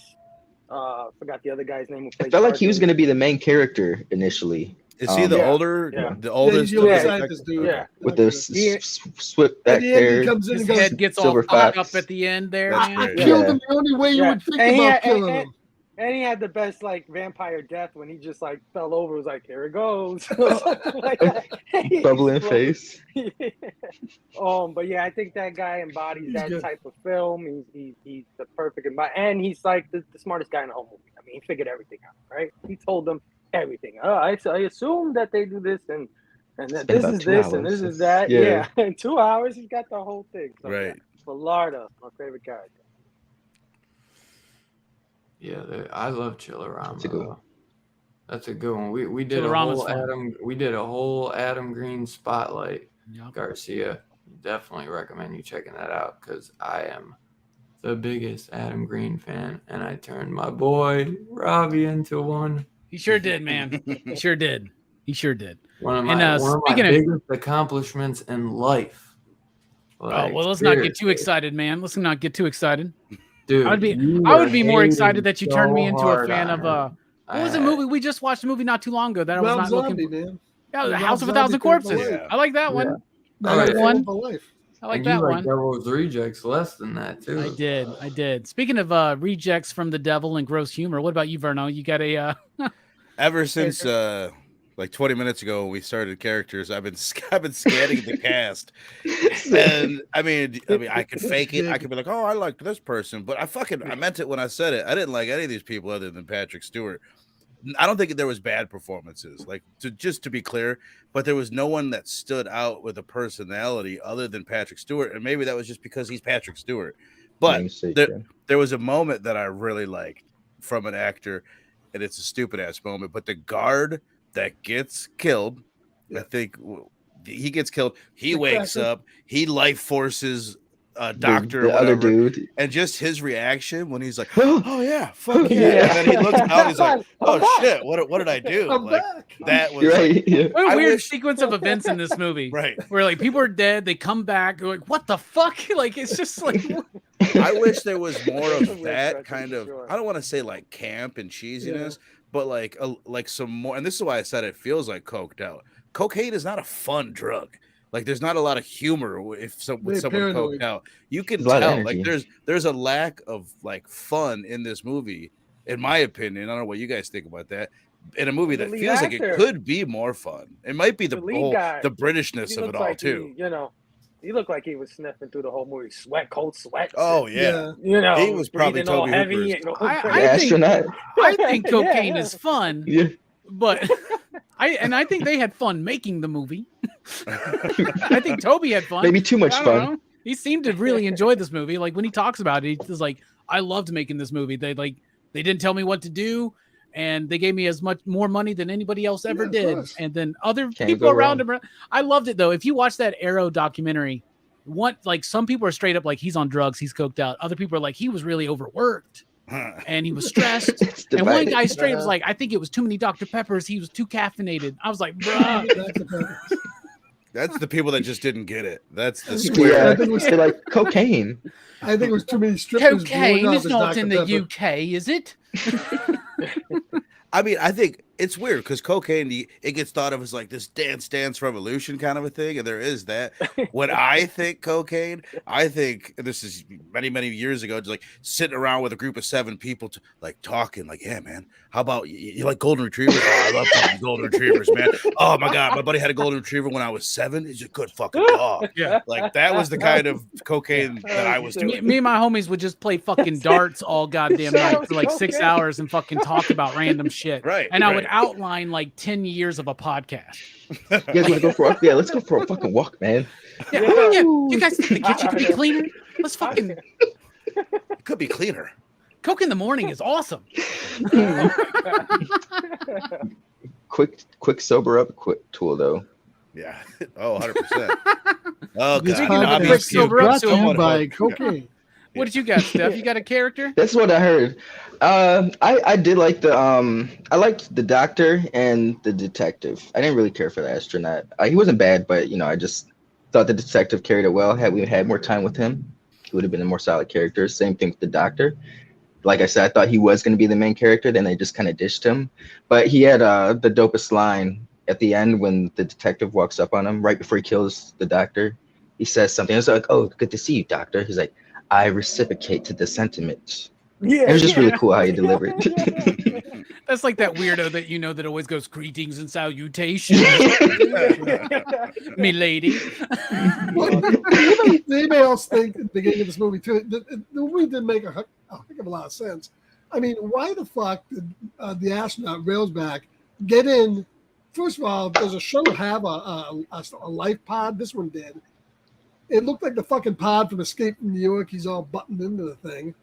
Forgot the other guy's name. Who played I felt like he was going to be the main character initially. Is he the older, the oldest? He's the scientist dude. Yeah. With the swift back hair. His head gets all fucked up at the end there. I killed him the only way you would think about killing him. And he had the best vampire death when he just fell over. It was like, here it goes. Bubbling face. But yeah, I think that guy embodies that type of film. He's the perfect and he's like the smartest guy in the whole movie. I mean, he figured everything out, right? He told them everything. I assume that they do this and that this is this and this is that. Yeah. In 2 hours, he's got the whole thing. So, right. Villarda, my favorite character. Yeah, I love Chillerama. That's a good one. We did a whole Adam Green spotlight. Yep. Garcia, definitely recommend you checking that out because I am the biggest Adam Green fan, and I turned my boy Robbie into one. He sure did, man. He sure did. One of my biggest accomplishments in life. Let's not get too excited, man. Let's not get too excited. Dude, I would be more excited that you turned me into a fan of what was the movie we just watched? A movie not too long ago that I was not looking for. Man. Yeah, The House of a Thousand Corpses. Yeah. I like that one. I like one. I like that one. Devil's Rejects less than that too. I did. Speaking of rejects from the devil and gross humor, what about you, Verno? You got a ever since 20 minutes ago when we started characters, I've been scanning the cast, and I mean, I could fake it. I could be like, oh, I like this person, but I meant it when I said it. I didn't like any of these people other than Patrick Stewart. I don't think there was bad performances, just to be clear, but there was no one that stood out with a personality other than Patrick Stewart, and maybe that was just because he's Patrick Stewart. But there was a moment that I really liked from an actor, and it's a stupid ass moment, but the guard that gets killed, I think he gets killed. He wakes up. He life forces a doctor, the other dude, and just his reaction when he's like, "Oh yeah, fuck yeah!" And then he looks out. He's like, "Oh shit, what did I do?" That was right. What a weird sequence of events in this movie, right? Where people are dead, they come back, they're like, "What the fuck?" It's just like. I wish there was more of that kind of. I don't want to say camp and cheesiness. But like some more, and this is why I said it feels like coked out. Cocaine is not a fun drug. There's not a lot of humor with someone coked out. You can tell there's a lack of fun in this movie, in my opinion. I don't know what you guys think about that. In a movie that feels like it could be more fun. It might be the Britishness of it all too. He looked like he was sniffing through the whole movie, cold sweat. Oh yeah. He was probably Tobe heavy. I think cocaine is fun. Yeah. But I think they had fun making the movie. I think Tobe had fun. Maybe too much fun. He seemed to really enjoy this movie. When he talks about it, he's like, I loved making this movie. They didn't tell me what to do. And they gave me as much more money than anybody else ever did. And then other people around him. I loved it though. If you watch that Arrow documentary, some people are straight up he's on drugs, he's coked out. Other people are he was really overworked and he was stressed. And one guy straight up was I think it was too many Dr. Peppers. He was too caffeinated. I was like, bruh. That's the people that just didn't get it. That's the square. Yeah, I think it was cocaine. I think it was too many strippers. Cocaine is not in the UK, is it? I mean, I think it's weird because cocaine, it gets thought of as this dance revolution kind of a thing, and there is that. When I think cocaine, I think, and this is many years ago, just sitting around with a group of 7 people talking, yeah, man, how about you like golden retrievers? Oh, I love fucking golden retrievers, man. Oh my god, my buddy had a golden retriever when I was 7. He's a good fucking dog. Yeah, that was the kind of cocaine that I was doing. Me and my homies would just play fucking darts all goddamn night for 6 hours and fucking talk about random shit. Right. And I would outline 10 years of a podcast. You guys want to go for a Yeah, let's go for a fucking walk, man. Yeah, you guys think the kitchen could be cleaner? Let's fucking. It could be cleaner. Coke in the morning is awesome. quick sober up tool though. Yeah. Oh, 100%. Oh, God. Quick sober up by cocaine. What did you got, Steph? You got a character? That's what I heard. I did like I liked the doctor and the detective. I didn't really care for the astronaut. He wasn't bad, but I just thought the detective carried it well. Had we had more time with him, he would have been a more solid character. Same thing with the doctor. Like I said, I thought he was going to be the main character. Then they just kind of dished him. But he had the dopest line at the end when the detective walks up on him right before he kills the doctor. He says something. It's like, "Oh, good to see you, doctor." He's like, "I reciprocate to the sentiment." Yeah, It was just really cool how he delivered. That's like that weirdo that always goes greetings and salutations, me lady. Well, anybody else think at the beginning of this movie too? The movie didn't make a heck of a lot of sense. I mean, why the fuck did the astronaut Railsback get in? First of all, does a shuttle have a life pod? This one did. It looked like the fucking pod from Escape from New York. He's all buttoned into the thing.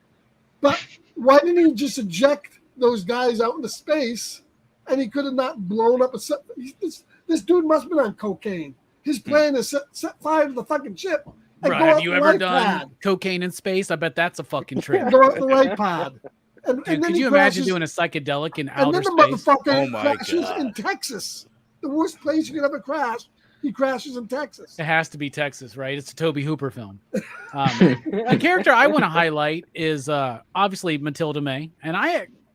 But why didn't he just eject those guys out into space and he could have not blown up this dude must have been on cocaine. His plan is set fire to the fucking ship. Bro, have you ever done cocaine in space? I bet that's a fucking trip. Go out the right pod. And could you imagine doing a psychedelic in outer space? And then the motherfucker my crashes God. in Texas. The worst place you could ever crash. He crashes in Texas. It has to be Texas, right? It's a Tobe Hooper film. The character I want to highlight is obviously Mathilda May. And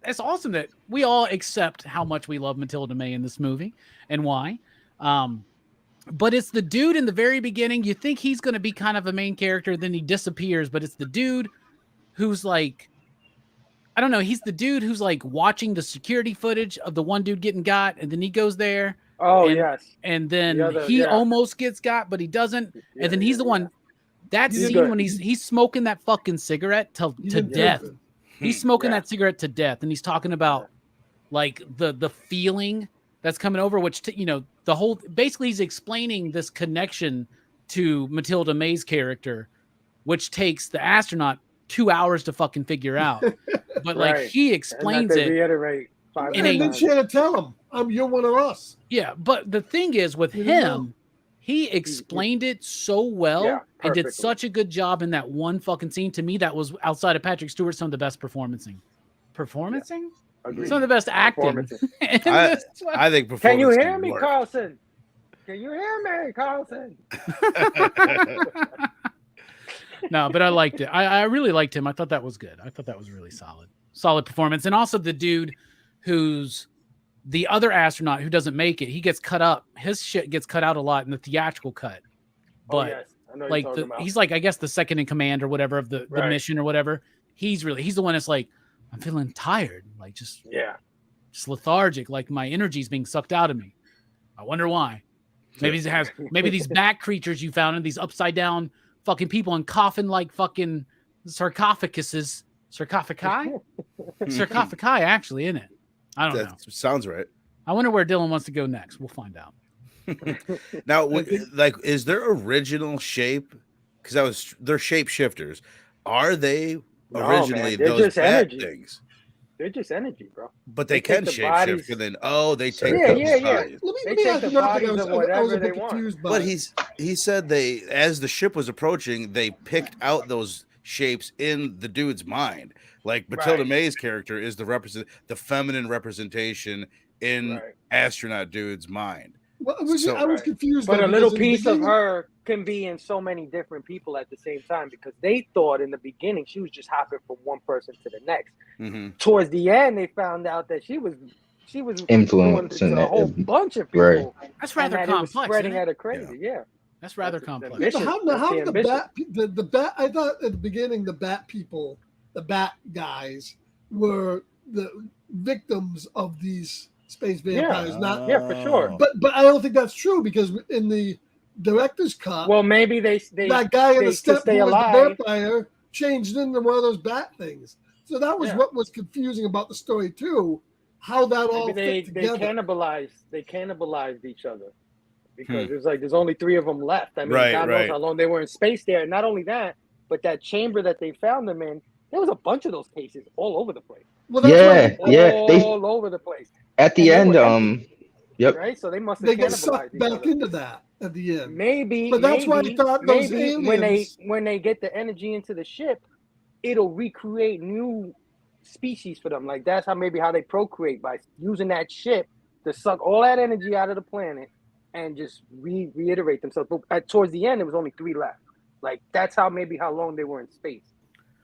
it's awesome that we all accept how much we love Mathilda May in this movie and why. But it's the dude in the very beginning. You think he's going to be kind of a main character, then he disappears. But it's the dude who's like, I don't know. He's the dude who's like watching the security footage of the one dude getting got. And then he goes there. Oh, and, yes. And then he almost gets got, but he doesn't. Yeah, and then he's the one. That He's scene good. when he's smoking that fucking cigarette to death. He's smoking that cigarette to death, and he's talking about like the feeling that's coming over, which the whole basically he's explaining this connection to Mathilda May's character, which takes the astronaut 2 hours to fucking figure out. But like he explains it. Reiterate and then she had to tell him, "You're one of us." Yeah, but the thing is with him, he explained it so well and did such a good job in that one fucking scene. To me, that was outside of Patrick Stewart, some of the best performing. Agreed. Some of the best acting. I think performance. Can you hear me, work. Carlson? Can you hear me, Carlson? No, but I liked it. I really liked him. I thought that was good. I thought that was really solid performance. And also the dude who's the other astronaut who doesn't make it, he gets cut up. His shit gets cut out a lot in the theatrical cut. But like he's like, I guess the second in command or whatever of the mission or whatever. He's the one that's like, I'm feeling tired, like just lethargic, like my energy's being sucked out of me. I wonder why. Maybe these bat creatures you found in these upside down fucking people in coffin like fucking sarcophaguses. Sarcophagi, actually, isn't it? I don't know. Sounds right. I wonder where Dylan wants to go next. We'll find out. Now, like, is their original shape? Because they're shapeshifters. Are they originally those bad things? They're just energy, bro. But they can shapeshift, and then they take yeah. Let me ask you another thing. I was a bit confused by. But he said as the ship was approaching, they picked out those shapes in the dude's mind. Like Mathilda May's character is the feminine representation in astronaut dude's mind. Well, I was confused. But a little piece of her can be in so many different people at the same time, because they thought in the beginning she was just hopping from one person to the next. Mm-hmm. Towards the end, they found out that she was influencing a whole bunch of people. Right. That's rather complex. Spreading at a crazy, That's rather complex. How the bat? I thought at the beginning the bat people, the bat guys, were the victims of these space vampires. For sure. But I don't think that's true, because in the director's cut, well, maybe that guy in the step who was the vampire changed into one of those bat things. So that was what was confusing about the story too. How that all fit together. They cannibalized each other, because it's like there's only 3 of them left. I mean, God knows how long they were in space there. And not only that, but that chamber that they found them in, there was a bunch of those cases all over the place. Well, that's all over the place. At the end, Right, so they must have get sucked back into that at the end. Maybe, but that's why I thought those aliens, when they get the energy into the ship, it'll recreate new species for them. Like that's how they procreate, by using that ship to suck all that energy out of the planet and just reiterate themselves. But towards the end, it was only 3 left. Like that's how long they were in space.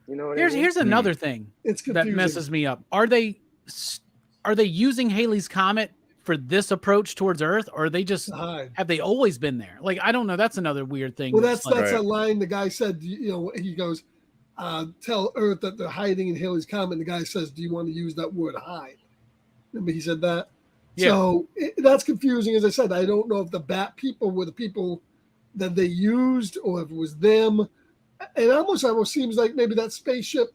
You know what I mean? Here's another thing It's that confusing. messes me up. Are they using Halley's Comet for this approach towards Earth, or are they just have they always been there? Like, I don't know. That's another weird thing. Well, that's a line the guy said. You know, he goes, "Tell Earth that they're hiding in Halley's Comet." The guy says, "Do you want to use that word hide?" Remember he said that. Yeah. So that's confusing. As I said, I don't know if the Bat people were the people that they used, or if it was them. It almost seems like maybe that spaceship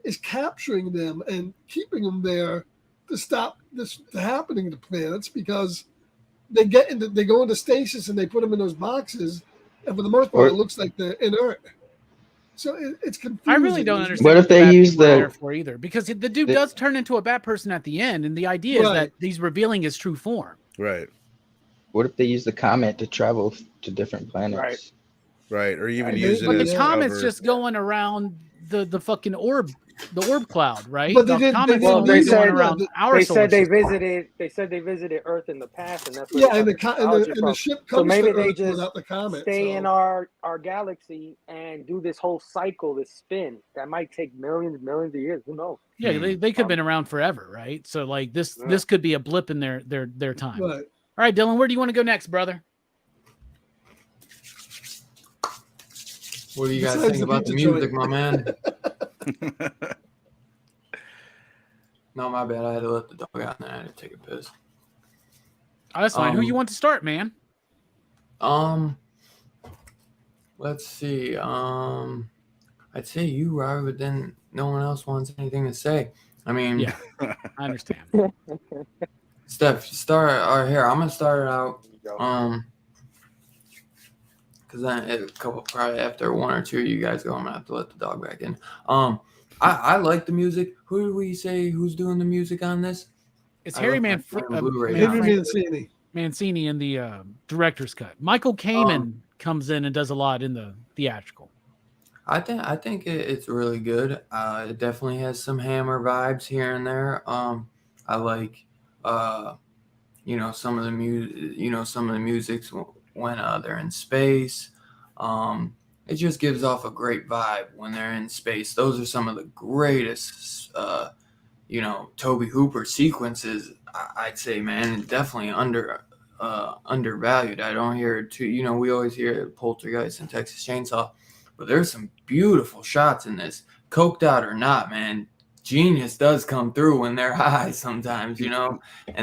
is capturing them and keeping them there to stop this happening to planets, because they go into stasis and they put them in those boxes, and for the most part, it looks like they're inert. So it's confusing. I really don't understand. What if they use the for either? Because the dude does turn into a bat person at the end, and the idea is that he's revealing his true form. Right. What if they use the comet to travel to different planets? Right. Or even use it. But as the comet's cover. just going around the fucking orb. The orb cloud, right? But They said around our they said they system. visited Earth in the past, and that's and the ship comes so maybe to they Earth just without the comet. Stay in our galaxy and do this whole cycle, this spin that might take millions of years. Who knows? Yeah, they could have been around forever, right? So like this could be a blip in their time. Right. All right, Dylan, where do you want to go next, brother? What do you guys think about the music, my man? No, my bad. I had to let the dog out and then I had to take a piss. Oh, that's fine. Who you want to start, man? Let's see. I'd say you, Robbie, but then no one else wants anything to say. I mean, yeah, I understand. Steph, start. Or here, I'm gonna start it out. Because then probably after 1 or 2 of you guys go, I'm gonna have to let the dog back in. I like the music. Who do we say who's doing the music on this? It's Harry Mancini in the director's cut. Michael Kamen comes in and does a lot in the theatrical. I think it's really good. It definitely has some Hammer vibes here and there. I like some of the music. Some of the music's when they're in space. It just gives off a great vibe when they're in space. Those are some of the greatest, Tobe Hooper sequences, I'd say, man. Definitely undervalued. I don't hear it too. We always hear Poltergeist and Texas Chainsaw, but there's some beautiful shots in this. Coked out or not, man, genius does come through when they're high sometimes, and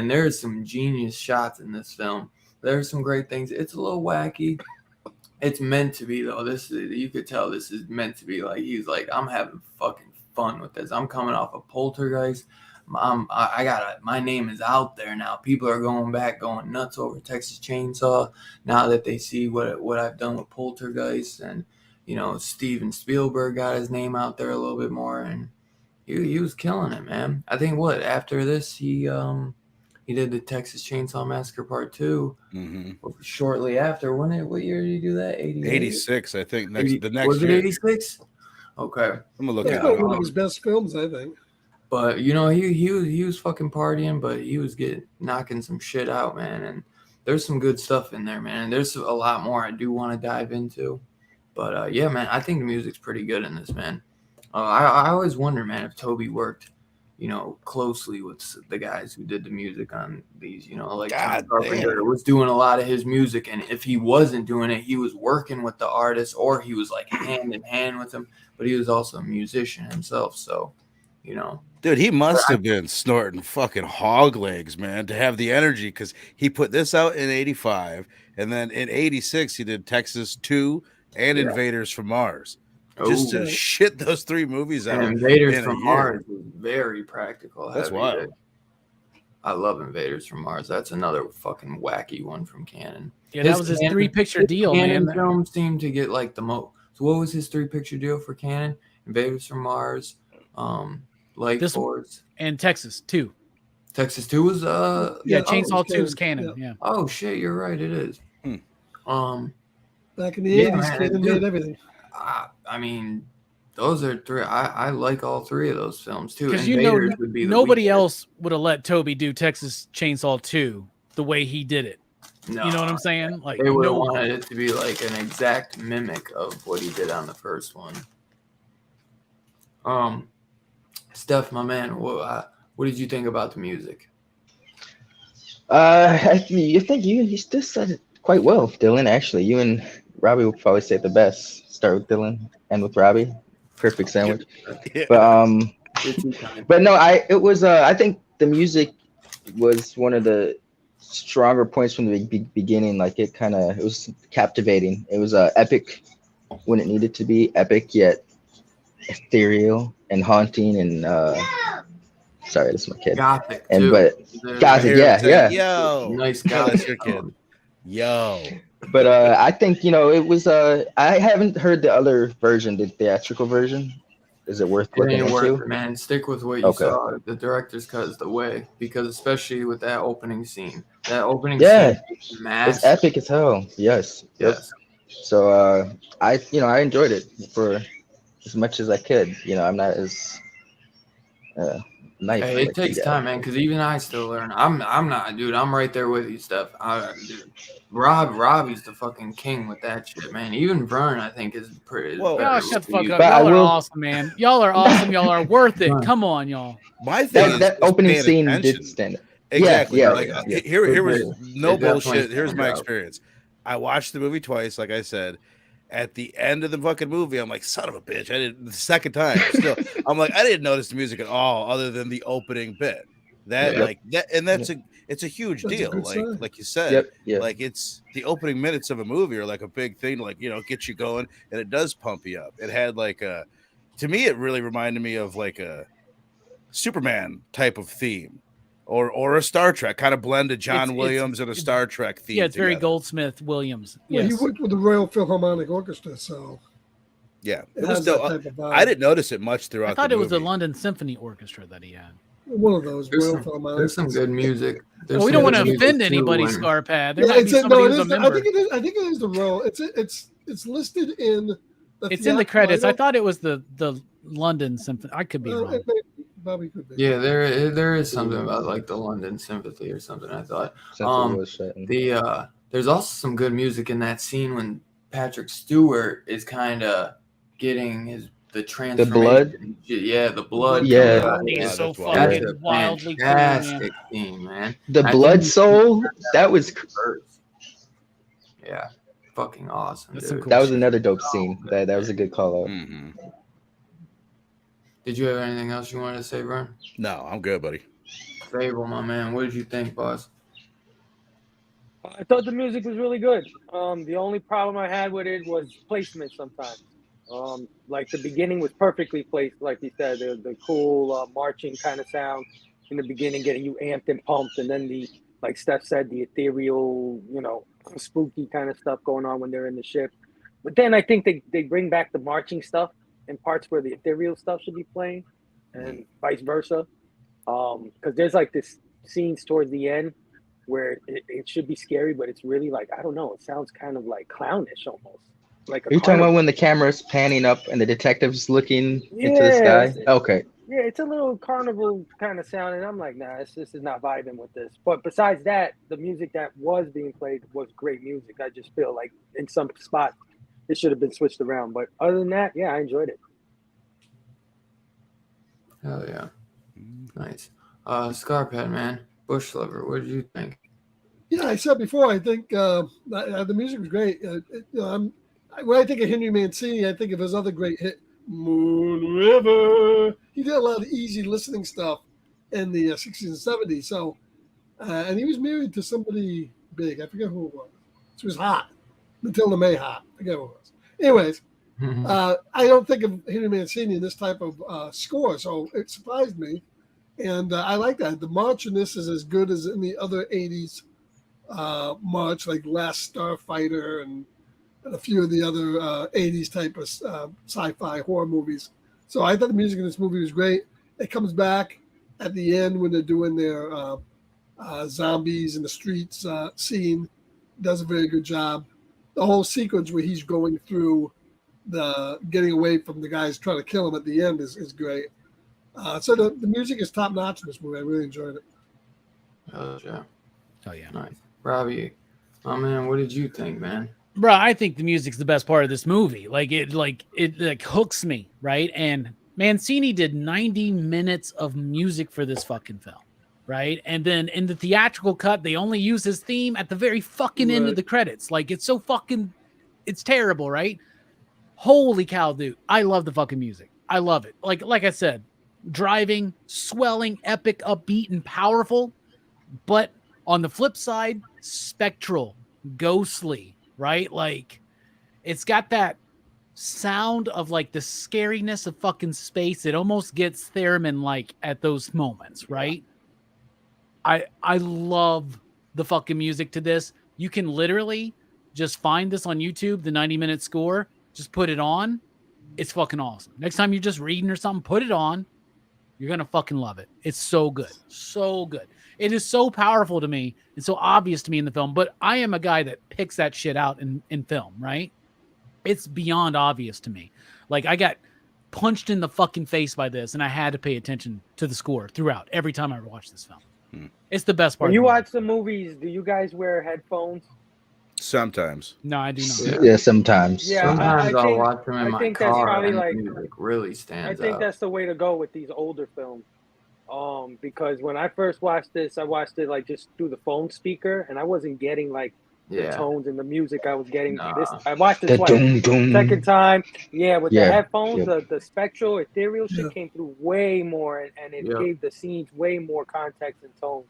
there's some genius shots in this film. There's some great things. It's a little wacky. It's meant to be, though. You could tell this is meant to be. Like, he's like, I'm having fucking fun with this. I'm coming off of Poltergeist. My name is out there now. People are going nuts over Texas Chainsaw now that they see what I've done with Poltergeist, and Steven Spielberg got his name out there a little bit more, and he was killing it, man. I think after this he did the Texas Chainsaw Massacre Part 2 shortly after. What year did he do that? 86, I think. The next was year. it 86? Okay. I'm gonna look at one of his best films, I think. But he was fucking partying, but he was knocking some shit out, man. And there's some good stuff in there, man. There's a lot more I do want to dive into. But yeah, man, I think the music's pretty good in this, man. I always wonder, man, if Tobe worked closely with the guys who did the music on these, like John Carpenter was doing a lot of his music, and if he wasn't doing it, he was working with the artist, or he was like hand in hand with them, but he was also a musician himself, so dude, he must have been snorting fucking hog legs, man, to have the energy, because he put this out in 85, and then in 86 he did Texas 2 and Invaders from Mars. Just to shit those 3 movies out. And Invaders from Mars is very practical. That's wild. I love Invaders from Mars. That's another fucking wacky one from Cannon. Yeah, that was his 3-picture deal, Cannon man. films seem to get like the most. So what was his 3-picture deal for Cannon? Invaders from Mars, Lifeforce, and Texas 2. Texas 2 was Chainsaw 2 is Cannon. Yeah. Oh shit, you're right. It is. Back in the 80s, Cannon made everything. I mean, those are three. I like all three of those films too. Because you know, Invaders would be the nobody weakest. else would have let Toby do Texas Chainsaw 2 the way he did it. No, You know what I'm saying? Like, they would have no, wanted it to be like an exact mimic of what he did on the first one. Steph, my man, what did you think about the music? I think you still said it quite well, Dylan. Actually, you and Robbie would probably say it the best. Start with Dylan, end with Robbie. Perfect sandwich. Yeah. But no, I think the music was one of the stronger points from the beginning. Like it was captivating. It was epic when it needed to be, epic yet ethereal and haunting and sorry, that's my kid. Gothic And too. but Gothic, yeah. Yo, Nice yeah, gothic. that's your kid. Yo, But I think it was. I haven't heard the other version, the theatrical version. Is it worth It looking ain't into? worth it, man. Stick with what you Okay. saw. The director's cut is the way, because especially with that opening scene. That opening Yeah, scene is it's massive. epic as hell. Yes. Yep. Yes. So I enjoyed it for as much as I could. I'm not as nice. Hey, it takes time, man, because even I still learn. I'm not, dude. I'm right there with you, Steph. Dude, Robbie's the fucking king with that shit, man. Even Vern, I think, is pretty. Whoa. y'all better shut the with fuck you. up. But I Y'all are will- awesome, man. Y'all are awesome. Y'all are worth it. Come on, y'all. my thing That is opening paying scene attention. did stand. Exactly. Yeah, like yeah. here was no It definitely bullshit. Here's stands my out. experience. I watched the movie twice, like I said. At the end of the fucking movie, I'm like, son of a bitch. I didn't the second time. Still, I'm like, I didn't notice the music at all, other than the opening bit. That Yep. like that, and it's a huge That's a deal. good sign. Like you said, Yep. Yeah. like it's the opening minutes of a movie are like a big thing, like get you going, and it does pump you up. It had like to me, it really reminded me of like a Superman type of theme. Or a Star Trek kind of blended John Williams and a Star Trek theme. Yeah, it's very together. Goldsmith Williams. Well, Yes. he worked with the Royal Philharmonic Orchestra, so Yeah, it it was has that still. type of vibe. I didn't notice it much throughout. I thought the it was the movie. London Symphony Orchestra that he had. One of those There's Royal some, Philharmonic. there's some good music. There's Well, we some don't want to good music, offend too, anybody, when- Scarpad. There Yeah, might be somebody who's a I member. think it is. I think it is the Royal. It's listed in. It's in the theatrical credits. I item. thought it was the London Symphony. I could be wrong. It may- probably could be. Yeah, there is something about like the London Symphony or something. I thought. Something was shut in. There's also some good music in that scene when Patrick Stewart is kind of getting the transformation. blood? Yeah, the blood. Yeah. coming out. He's so that's wild. That's fucking a wildly cool, man. fantastic scene, man. The I Blood think- Soul. That was Yeah, fucking awesome, That's some dude. cool that was shit. another dope scene. That was a good call out. Mhm. Did you have anything else you wanted to say, Vern? No, I'm good, buddy. Fable, my man. What did you think, boss? I thought the music was really good. The only problem I had with it was placement sometimes. Like the beginning was perfectly placed, like you said, the cool marching kind of sound in the beginning, getting you amped and pumped, and then like Steph said, the ethereal, spooky kind of stuff going on when they're in the ship. But then I think they bring back the marching stuff in parts where the ethereal stuff should be playing, and vice versa. Because there's like this scenes towards the end where it should be scary, but it's really like, I don't know, it sounds kind of like clownish almost. Like Are you talking about when the camera's panning up and the detective's looking into the sky? Okay. Yeah, it's a little carnival kind of sound, and I'm like, nah, this is not vibing with this. But besides that, the music that was being played was great music. I just feel like in some spot it should have been switched around. But other than that, yeah, I enjoyed it. Hell yeah. Nice. Scarpad, man. Bush Lover, what did you think? Yeah, I said before, I think the music was great. When I think of Henry Mancini, I think of his other great hit, Moon River. He did a lot of easy listening stuff in the 60s and 70s. So, and he was married to somebody big. I forget who it was. She was hot. Mathilda May hot. I forget who it was. Anyways, I don't think of Henry Mancini in this type of score, so it surprised me. And I like that. The march in this is as good as in the other 80s march, like Last Starfighter and a few of the other 80s type of sci-fi horror movies. So I thought the music in this movie was great. It comes back at the end when they're doing their zombies in the streets scene. Does a very good job. The whole sequence where he's going through the getting away from the guys trying to kill him at the end is great. So the music is top notch in this movie. I really enjoyed it. Oh yeah. Oh yeah. Nice. Robbie, oh man, what did you think, man? Bro, I think the music's the best part of this movie. It hooks me, right? And Mancini did 90 minutes of music for this fucking film, right? And then in the theatrical cut, they only use his theme at the very fucking end of the credits. Like, it's so fucking, it's terrible, right? Holy cow, dude. I love the fucking music. I love it. Like I said, driving, swelling, epic, upbeat, and powerful. But on the flip side, spectral, ghostly, right? Like, it's got that sound of like the scariness of fucking space. It almost gets theremin like at those moments, right? I love the fucking music to this. You can literally just find this on YouTube, the 90-minute score, just put it on. It's fucking awesome. Next time you're just reading or something, put it on. You're gonna fucking love it. It's so good. So good. It is so powerful to me. It's so obvious to me in the film, but I am a guy that picks that shit out in film, right? It's beyond obvious to me. Like, I got punched in the fucking face by this, and I had to pay attention to the score throughout every time I watch this film. It's the best part. When you watch the movies, do you guys wear headphones? Sometimes. No, I do not. Yeah, sometimes. Yeah, Sometimes I I'll think- watch them in I my think that's car, probably and like- the music really I stands think out. that's the way to go with these older films. Because when I first watched this, I watched it like just through the phone speaker, and I wasn't getting like the Yeah. tones and the music I was getting. Nah. This I watched it The twice. doom doom. Second time, with the Yeah, headphones, yeah. the spectral, ethereal shit Yeah. came through way more, and it Yeah. gave the scenes way more context and tone.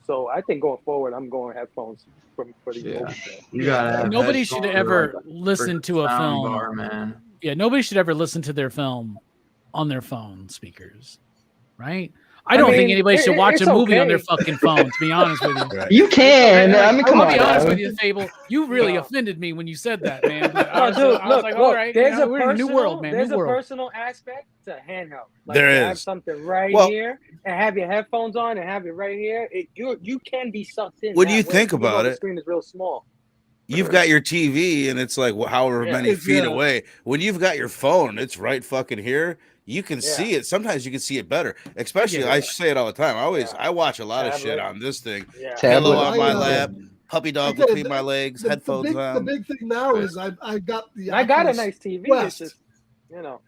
So I think going forward, I'm going headphones for these Yeah. movies. You gotta have Nobody should headphones or ever like a listen to a freaking sound film. bar, man. Yeah, nobody should ever listen to their film on their phone speakers, right? I don't think mean, anybody should watch it's a movie on okay. their fucking phone, to be honest with you. Right. You can. I mean, come I'll on. be honest now. with you, Fable. You really No. offended me when you said that, man. But No, dude, I was look, like, all look, right, there's a we're in a new world, man. There's New a world. personal aspect to handheld. Like, There to have is. something right Well- here and have your headphones on and have it right here. You can be sucked in. When that you way, think even though about the it- screen is real small. You've got your TV and it's like however Yeah. many feet Yeah. away. When you've got your phone, it's right fucking here. You can Yeah. see it. Sometimes you can see it better. Especially, Yeah. I say it all the time. I watch a lot of shit Tablet. on this thing. Yeah. Tablet. Pillow on my I, lap, puppy dog Okay, between my legs, headphones the on. big thing now is I got the I got a Oculus nice TV. Quest. It's just,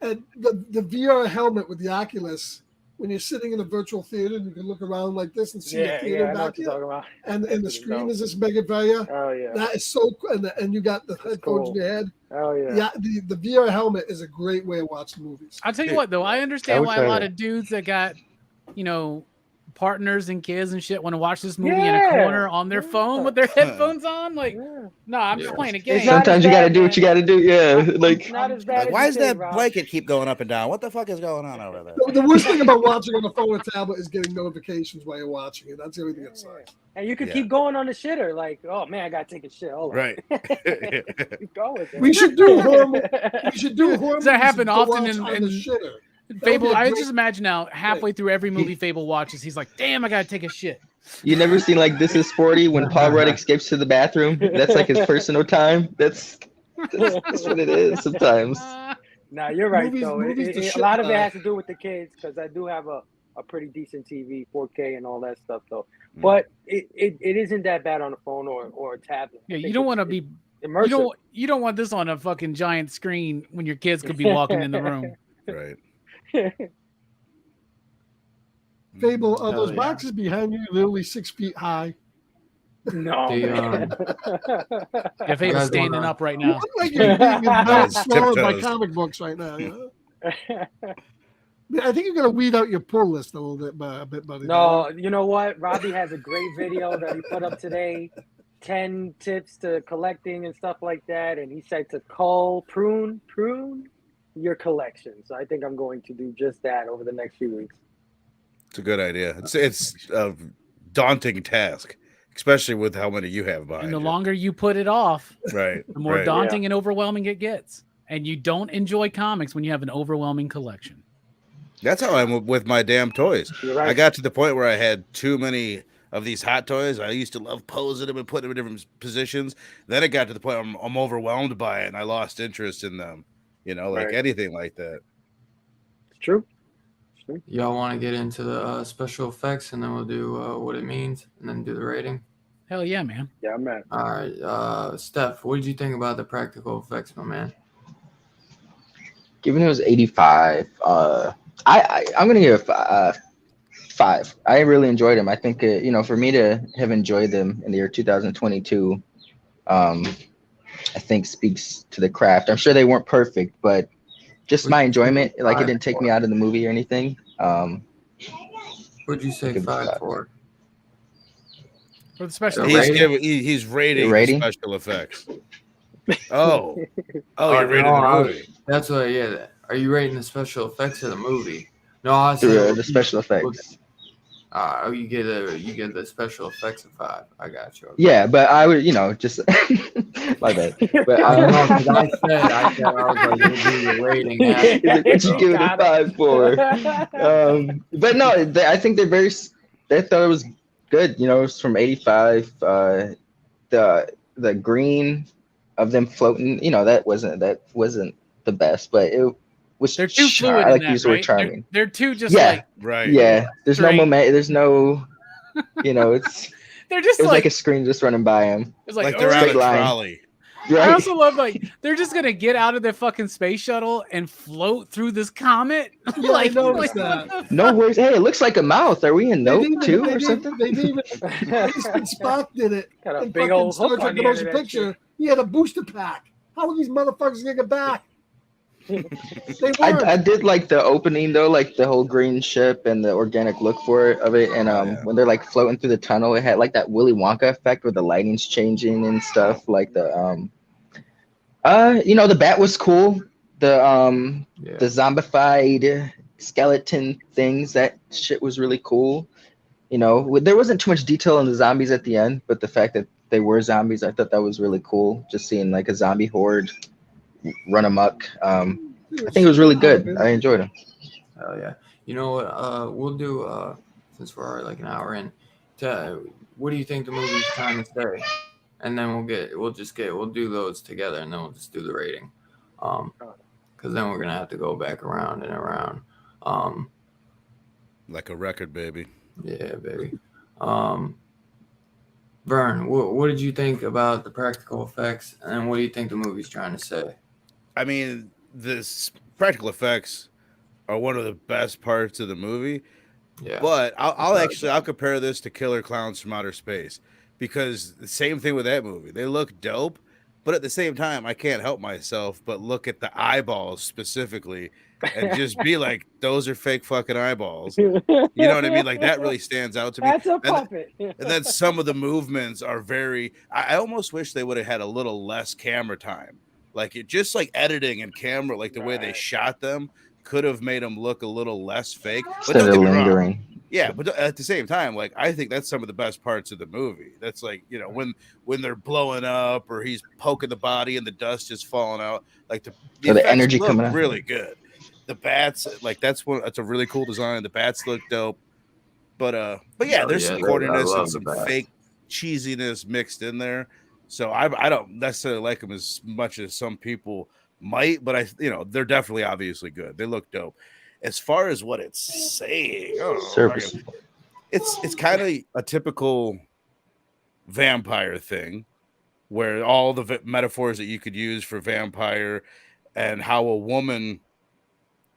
And the VR helmet with the Oculus, when you're sitting in a virtual theater and you can look around like this and see the yeah, theater I know back what you're here, talking about. and the That's screen dope. is this mega value. Oh yeah. That is so cool. And you got the headphones cool. in your head. Oh yeah. Yeah, the VR helmet is a great way of watching movies. I'll tell you Dude, what, though, I I understand would why try a lot that. of dudes that got, partners and kids and shit want to watch this movie in a Yeah. corner on their phone with their headphones on. Like, Yeah. no, I'm just Yeah. playing a game. It's not Sometimes as you got to bad, do what you man. got to do. Yeah, It's like not as bad. Like, as why you does think, that Rob. blanket keep going up and down? What the fuck is going on over there? The worst thing about watching on a phone or tablet is getting notifications while you're watching it. That's the only thing that sucks. And you could Yeah. keep going on the shitter, like, oh man, I gotta take a shit. Hold on. Right. Keep going. We should do horror. We should do horror. Does that movies happen to often watch in- on in- the shitter? Fable, be a I great- just imagine now, halfway through every movie Fable watches, he's like, damn, I gotta take a shit. you never seen like This Is Sporty when Paul Rudd escapes to the bathroom. That's like his personal time. That's what it is sometimes. Nah, you're right Movies- though. movies to A shit lot of it by. has to do with the kids because I do have a pretty decent TV, 4K and all that stuff though. Mm. But it isn't that bad on a phone or a tablet. Yeah, I you think don't want to it's be, immersive. you don't want this on a fucking giant screen when your kids could be walking in the room. Right. Fable, are Hell those yeah. boxes behind you literally 6 feet high? No. The, man. Yeah, Fable's guys standing wanna- up right You now. look like you're being Guys, swallowed by tiptoes. comic books right now. You know? I think you're gonna weed out your pull list a little bit, buddy. No, you know what? Robbie has a great video that he put up today. 10 tips to collecting and stuff like that. And he said to prune your collection. So I think I'm going to do just that over the next few weeks. It's a good idea. It's a daunting task, especially with how many you have behind And the you. longer you put it off, Right. the more right. daunting and overwhelming it gets. And you don't enjoy comics when you have an overwhelming collection. That's how I'm with my damn toys. You're right. I got to the point where I had too many of these hot toys. I used to love posing them and putting them in different positions. Then it got to the point I'm overwhelmed by it and I lost interest in them. like Right. anything like that. It's true. Y'all want to get into the special effects, and then we'll do what it means, and then do the rating. Hell yeah, man. Yeah, man. All right, Steph, what did you think about the practical effects, my man? Given it was 85, I'm gonna give it 5. I really enjoyed them. I think for me to have enjoyed them in the year 2022, I think speaks to the craft. I'm sure they weren't perfect, but just my enjoyment, like it didn't take me out of the movie or anything. What'd you say 5 for? For the special The effects. rating? He's rating rating? special effects. Oh, Oh, you're rating no, the movie. That's what. Yeah. Are you rating the special effects of the movie? No, I was Through saying the special effects. you get the special effects of 5. I got you. Okay. Yeah, but I would, just my bad. But I don't know, 'cause I said I was like, we'll do the rating after. He's like, what you give it a 5 for? But no, I think they're very. They thought it was good. It was from 85. The green of them floating, that wasn't the best, but it was. They're too fluid. I like in to use that, the word right? charming. They're too just Yeah. like Right. Yeah, there's no Straight. moment. There's no. It's. they're just It was like like a screen just running by him. it's Like like they're on a straight line. trolley. I Right? also love they're just gonna get out of their fucking space shuttle and float through this comet. Yeah, I noticed what that. the No worries. Hey, it looks like a mouth. Are we in They Note didn't 2 even- or something? They didn't even. Spock did it. Got a In big fucking old Star hook Trek: on The the end Motion of that Picture. shit. He had a booster pack. How are these motherfuckers gonna get back? They weren't. I did like the opening though, like the whole green ship and the organic look for it of it, and yeah. when they're like floating through the tunnel, it had like that Willy Wonka effect where the lighting's changing and stuff. Like the the bat was cool. The Yeah. the zombified skeleton things, that shit was really cool. There wasn't too much detail on the zombies at the end, but the fact that they were zombies, I thought that was really cool. Just seeing like a zombie horde run amok. I think it was really good. I enjoyed it. Hell yeah. You know what? We'll do since we're already like an hour in. What do you think the movie's trying to say? And then we'll do those together, and then we'll just do the rating. Because then we're gonna have to go back around and around. Like a record, baby. Yeah, baby. Vern, what did you think about the practical effects, and what do you think the movie's trying to say? I mean, this practical effects are one of the best parts of the movie. Yeah. But I'll compare this to Killer Clowns from Outer Space, because the same thing with that movie. They look dope, but at the same time, I can't help myself but look at the eyeballs specifically and just be like, those are fake fucking eyeballs. You know what I mean? Like, that really stands out to me. That's a puppet. And then some of the movements are very. I almost wish they would have had a little less camera time. Like, it just like editing and camera, like the way they shot them could have made them look a little less fake. But Instead don't of get me wrong. lingering. Yeah, but at the same time, like, I think that's some of the best parts of the movie. That's like, when they're blowing up or he's poking the body and the dust is falling out, like the the effects energy look coming out. really good. The bats, like, that's a really cool design. The bats look dope. But yeah, there's some corniness and some fake cheesiness mixed in there. So I don't necessarily like them as much as some people might, but they're definitely obviously good. They look dope. As far as what it's saying, it's kind of a typical vampire thing, where all the metaphors that you could use for vampire and how a woman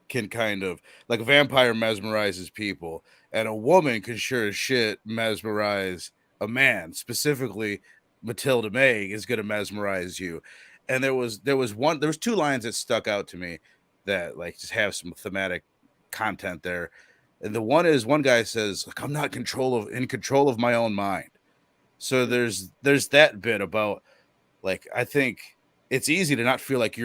can kind of, like, a vampire mesmerizes people, and a woman can sure as shit mesmerize a man. Specifically, Mathilda May is going to mesmerize you. And there was two lines that stuck out to me that, like, just have some thematic content there. And the one guy says, like, I'm not in control of my own mind. So there's that bit about, like, I think it's easy to not feel like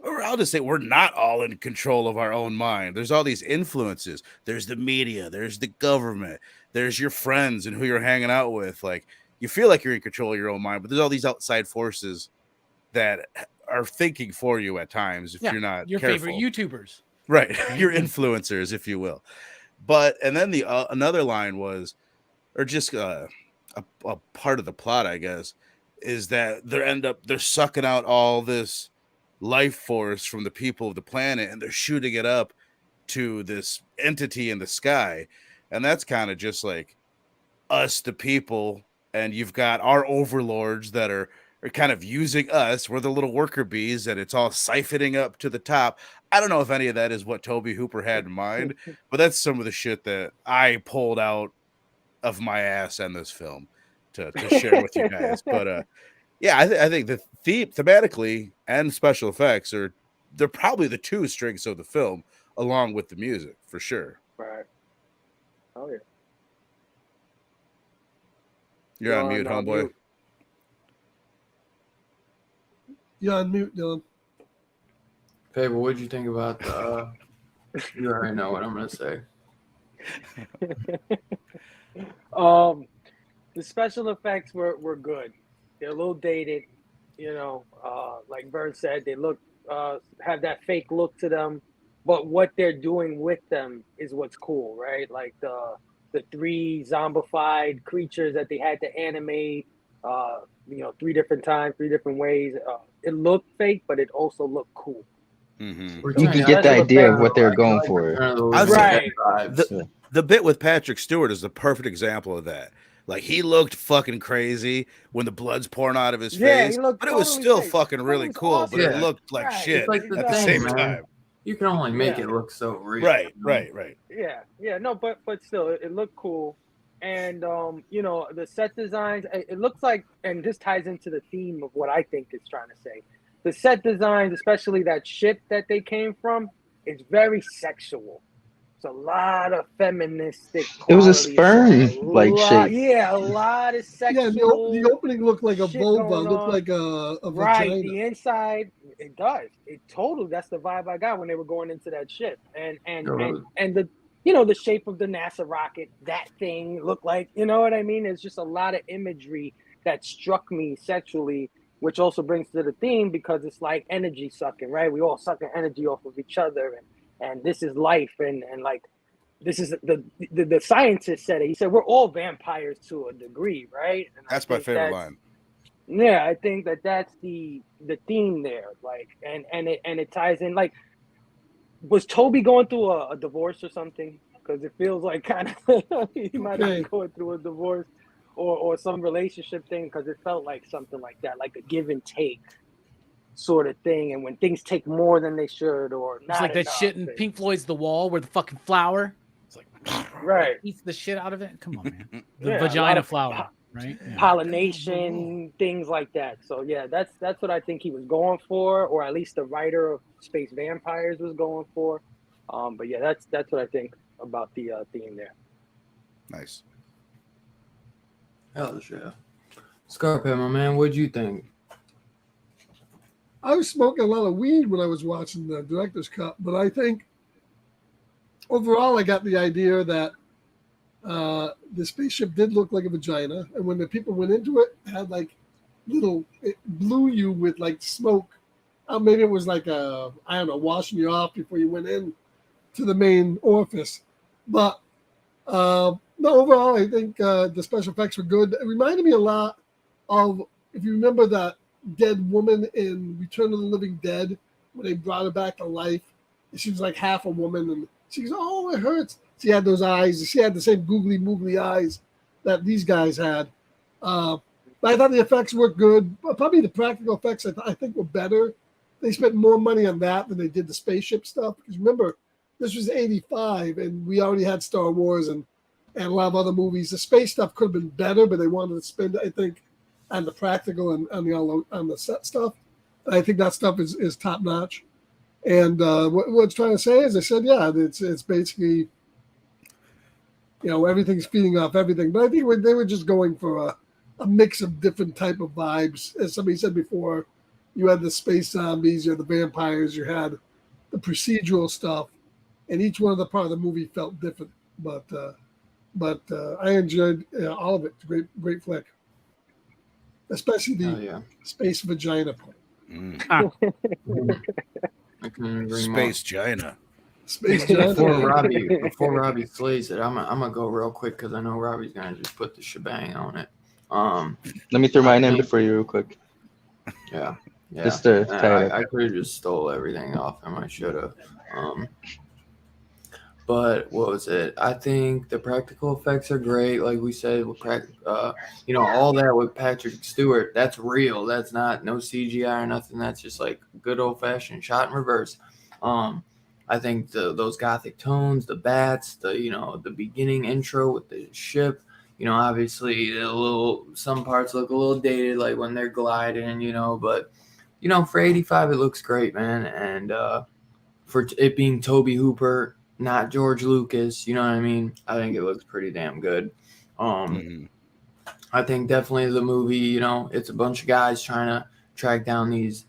or I'll just say we're not all in control of our own mind. There's all these influences. There's the media, there's the government, there's your friends and who you're hanging out with. Like, you feel like you're in control of your own mind, but there's all these outside forces that are thinking for you at times if you're not your careful. favorite YouTubers. Right. Your influencers, if you will. But, and then the another line was, or just a part of the plot, I guess, is that they're sucking out all this life force from the people of the planet, and they're shooting it up to this entity in the sky. And that's kind of just like us, the people, and you've got our overlords that are kind of using us. We're the little worker bees, and it's all siphoning up to the top. I don't know if any of that is what Tobe Hooper had in mind, but that's some of the shit that I pulled out of my ass in this film to share with you guys. But yeah, I think the thematically and special effects they're probably the two strengths of the film, along with the music for sure. Right. Oh yeah. You're on mute, homeboy. Mute. You're on mute, Dylan. Fable, what'd you think about the? You already know what I'm gonna say. The special effects were good. They're a little dated, you know. Like Vern said, they look have that fake look to them, but what they're doing with them is what's cool, right? Like the 3 zombified creatures that they had to animate, you know, 3 different times, 3 different ways. It looked fake, but it also looked cool. Mm-hmm. You can get the idea of what they're going for. Right. The bit with Patrick Stewart is the perfect example of that. Like, he looked fucking crazy when the blood's pouring out of his face, but it was still fucking really cool. Awesome. But it looked like shit it's like at the same time. You can only make it look so real. Right. Yeah. No, but still, it looked cool. And you know, the set designs, it looks like, and this ties into the theme of what I think it's trying to say. The set designs, especially that ship that they came from, is very sexual. It's a lot of feministic. It was a sperm like shape. Yeah, a lot of sexual. Yeah, the opening looked like a vulva, looked like a right, vagina. the inside, it does. It totally, that's the vibe I got when they were going into that ship. And the, you know, the shape of the NASA rocket, that thing looked like, you know what I mean? It's just a lot of imagery that struck me sexually, which also brings to the theme, because it's like energy sucking, right? We all sucking energy off of each other, and this is life, and like, this is the scientist said it. He said we're all vampires to a degree, right? And that's my favorite line. Yeah, I think that's the theme there, like, and it ties in. Like, was Tobe going through a divorce or something? Because it feels like kind of he might be going through a divorce or some relationship thing, because it felt like something like that, like a give and take sort of thing. And when things take more than they should, or not, it's like that shit in Pink Floyd's The Wall, where the fucking flower, it's like right, eats the shit out of it. Come on, man. The vagina flower, right? Pollination, things like that. So yeah, that's what I think he was going for, or at least the writer of Space Vampires was going for. But yeah, that's what I think about the theme there. Nice. Hell yeah. Scarpet, my man, what'd you think? I was smoking a lot of weed when I was watching the director's cut, but I think overall I got the idea that the spaceship did look like a vagina, and when the people went into it, had like it blew you with like smoke. Maybe it was like washing you off before you went in to the main orifice. But no, overall I think the special effects were good. It reminded me a lot of, if you remember that dead woman in Return of the Living Dead, when they brought her back to life. She was like half a woman, and she goes, "Oh, it hurts." She had those eyes. She had the same googly moogly eyes that these guys had. But I thought the effects were good. Probably the practical effects I think were better. They spent more money on that than they did the spaceship stuff. Because remember, this was '85, and we already had Star Wars and a lot of other movies. The space stuff could have been better, but they wanted to spend, I think, on the practical and on the set stuff. And I think that stuff is top notch. And what it's trying to say is, I said, yeah, it's basically, everything's feeding off everything. But I think they were just going for a mix of different type of vibes. As somebody said before, you had the space zombies, you had the vampires, you had the procedural stuff, and each one of the part of the movie felt different. But I enjoyed all of it. It's a great flick. Especially the space vagina part. I couldn't agree Space Gina. Space Gina. Before Robbie slays it, I'm gonna go real quick because I know Robbie's gonna just put the shebang on it. Let me throw mine in before you real quick. Yeah. Yeah, Just to and tie it up. I could have just stole everything off him. I should have. But what was it? I think the practical effects are great. Like we said, with all that with Patrick Stewart, that's real. That's not no CGI or nothing. That's just like good old fashioned shot in reverse. I think those gothic tones, the bats, the beginning intro with the ship. Obviously some parts look a little dated, like when they're gliding. But for 85, it looks great, man. And for it being Tobe Hooper, not George Lucas, you know what I mean? I think it looks pretty damn good. I think definitely the movie, it's a bunch of guys trying to track down these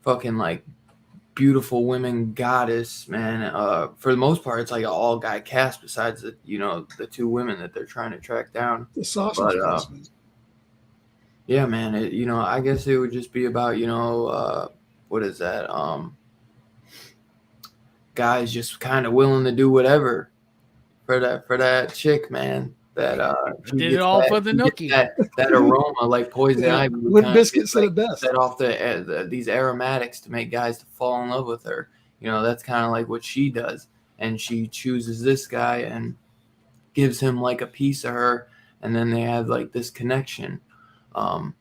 fucking like beautiful women goddess, man. For the most part, it's like an all guy cast besides the two women that they're trying to track down. The sausage fest, man. Yeah, man. I guess it would just be about, what is that? Guys just kind of willing to do whatever for that chick, man. That she Did it gets all that, for the she gets nookie. that aroma like poison ivy. Limp Bizkit said it best. Set off these aromatics to make guys to fall in love with her. That's kind of like what she does, and she chooses this guy and gives him like a piece of her, and then they have like this connection. Well,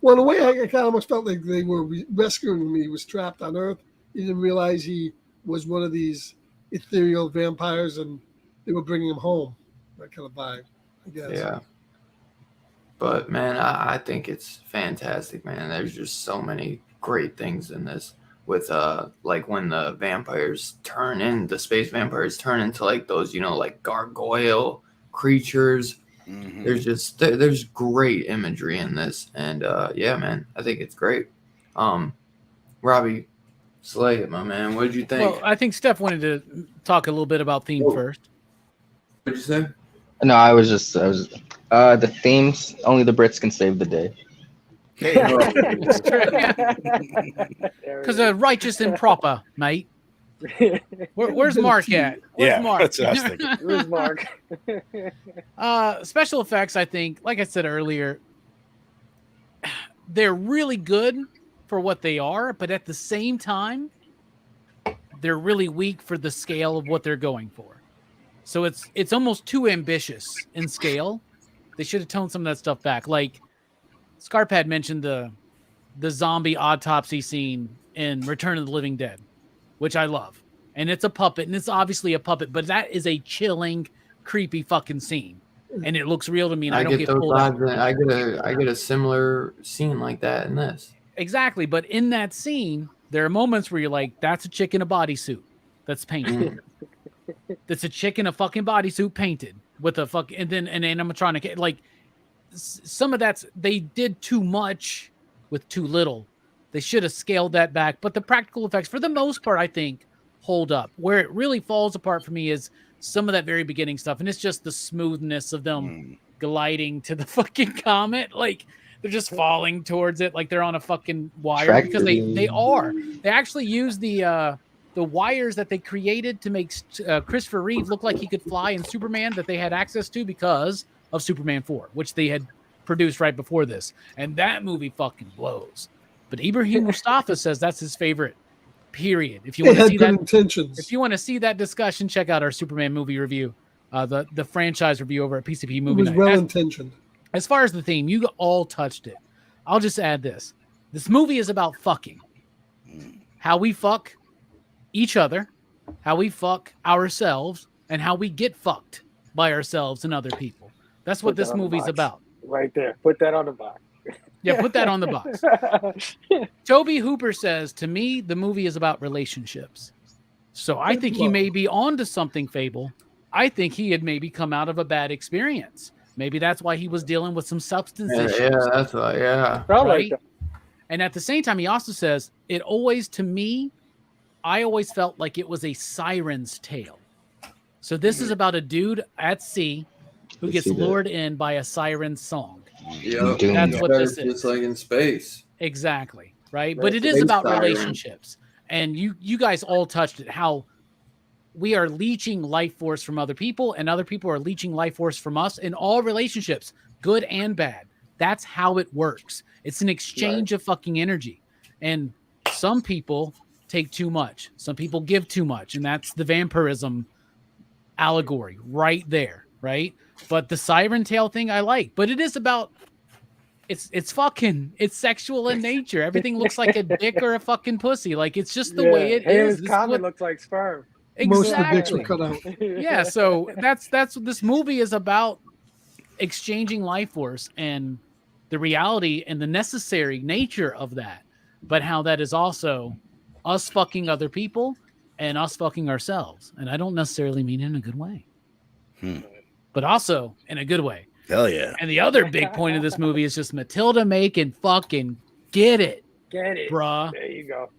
in a way, I kind of almost felt like they were rescuing him. He was trapped on Earth. He didn't realize he was one of these ethereal vampires, and they were bringing him home. That kind of vibe, I guess. Yeah. But, man, I think it's fantastic, man. There's just so many great things in this with, like, when the space vampires turn into, like, those, like, gargoyle creatures. Mm-hmm. There's great imagery in this. And, yeah, man, I think it's great. Robbie, slay it, my man. What did you think? Well, I think Steph wanted to talk a little bit about theme first. What did you say? No, I was the themes, only the Brits can save the day. Because righteous and proper, mate. Where's Mark at? Where's Mark? That's what I was thinking. Where's Mark? Special effects, I think, like I said earlier, they're really good for what they are, but at the same time, they're really weak for the scale of what they're going for. So it's almost too ambitious in scale. They should have toned some of that stuff back. Like Scarpad mentioned the zombie autopsy scene in Return of the Living Dead, which I love. And it's a puppet, and it's obviously a puppet, but that is a chilling, creepy fucking scene. And it looks real to me, and I don't get pulled out. I get a similar scene like that in this. Exactly, but in that scene, there are moments where you're like, that's a chick in a bodysuit that's painted. That's a chick in a fucking bodysuit painted with a fucking and then an animatronic. Like some of they did too much with too little. They should have scaled that back. But the practical effects, for the most part, I think hold up. Where it really falls apart for me is some of that very beginning stuff, and it's just the smoothness of them gliding to the fucking comet. Like they're just falling towards it, like they're on a fucking wire because they are. They actually use the wires that they created to make Christopher Reeve look like he could fly in Superman that they had access to because of Superman 4, which they had produced right before this. And that movie fucking blows. But Ibrahim Mustafa says that's his favorite, period. If you want to see that, if you want to see that discussion, check out our Superman movie review, the franchise review over at PCP Movie Night. It was well-intentioned. As far as the theme, you all touched it. I'll just add this. This movie is about fucking. How we fuck each other, how we fuck ourselves, and how we get fucked by ourselves and other people. That's what this movie's about. Right there. Put that on the box. Yeah, put that on the box. Tobe Hooper says, to me, the movie is about relationships. So I think he may be onto something, Fable. I think he had maybe come out of a bad experience. Maybe that's why he was dealing with some substance issues. Yeah, that's why, yeah. Right? And at the same time, he also says, it always, to me, I always felt like it was a siren's tale. So this is about a dude at sea who gets lured in by a siren's song. Yeah, that's what this is. Just like in space. Exactly, right? But it is about relationships. And you guys all touched it, how we are leeching life force from other people, and other people are leeching life force from us in all relationships, good and bad. That's how it works. It's an exchange of fucking energy. And some people take too much. Some people give too much. And that's the vampirism allegory right there, right? But the siren tail thing I like. But it is about it's sexual in nature. Everything looks like a dick or a fucking pussy. Like it's just the way it is. His comment looks like sperm. Most of the dicks Exactly. were cut out. Yeah, so that's what this movie is about, exchanging life force and the reality and the necessary nature of that, but how that is also us fucking other people and us fucking ourselves. And I don't necessarily mean in a good way, but also in a good way. Hell yeah. And the other big point of this movie is just Mathilda making fucking get it, bruh. There you go.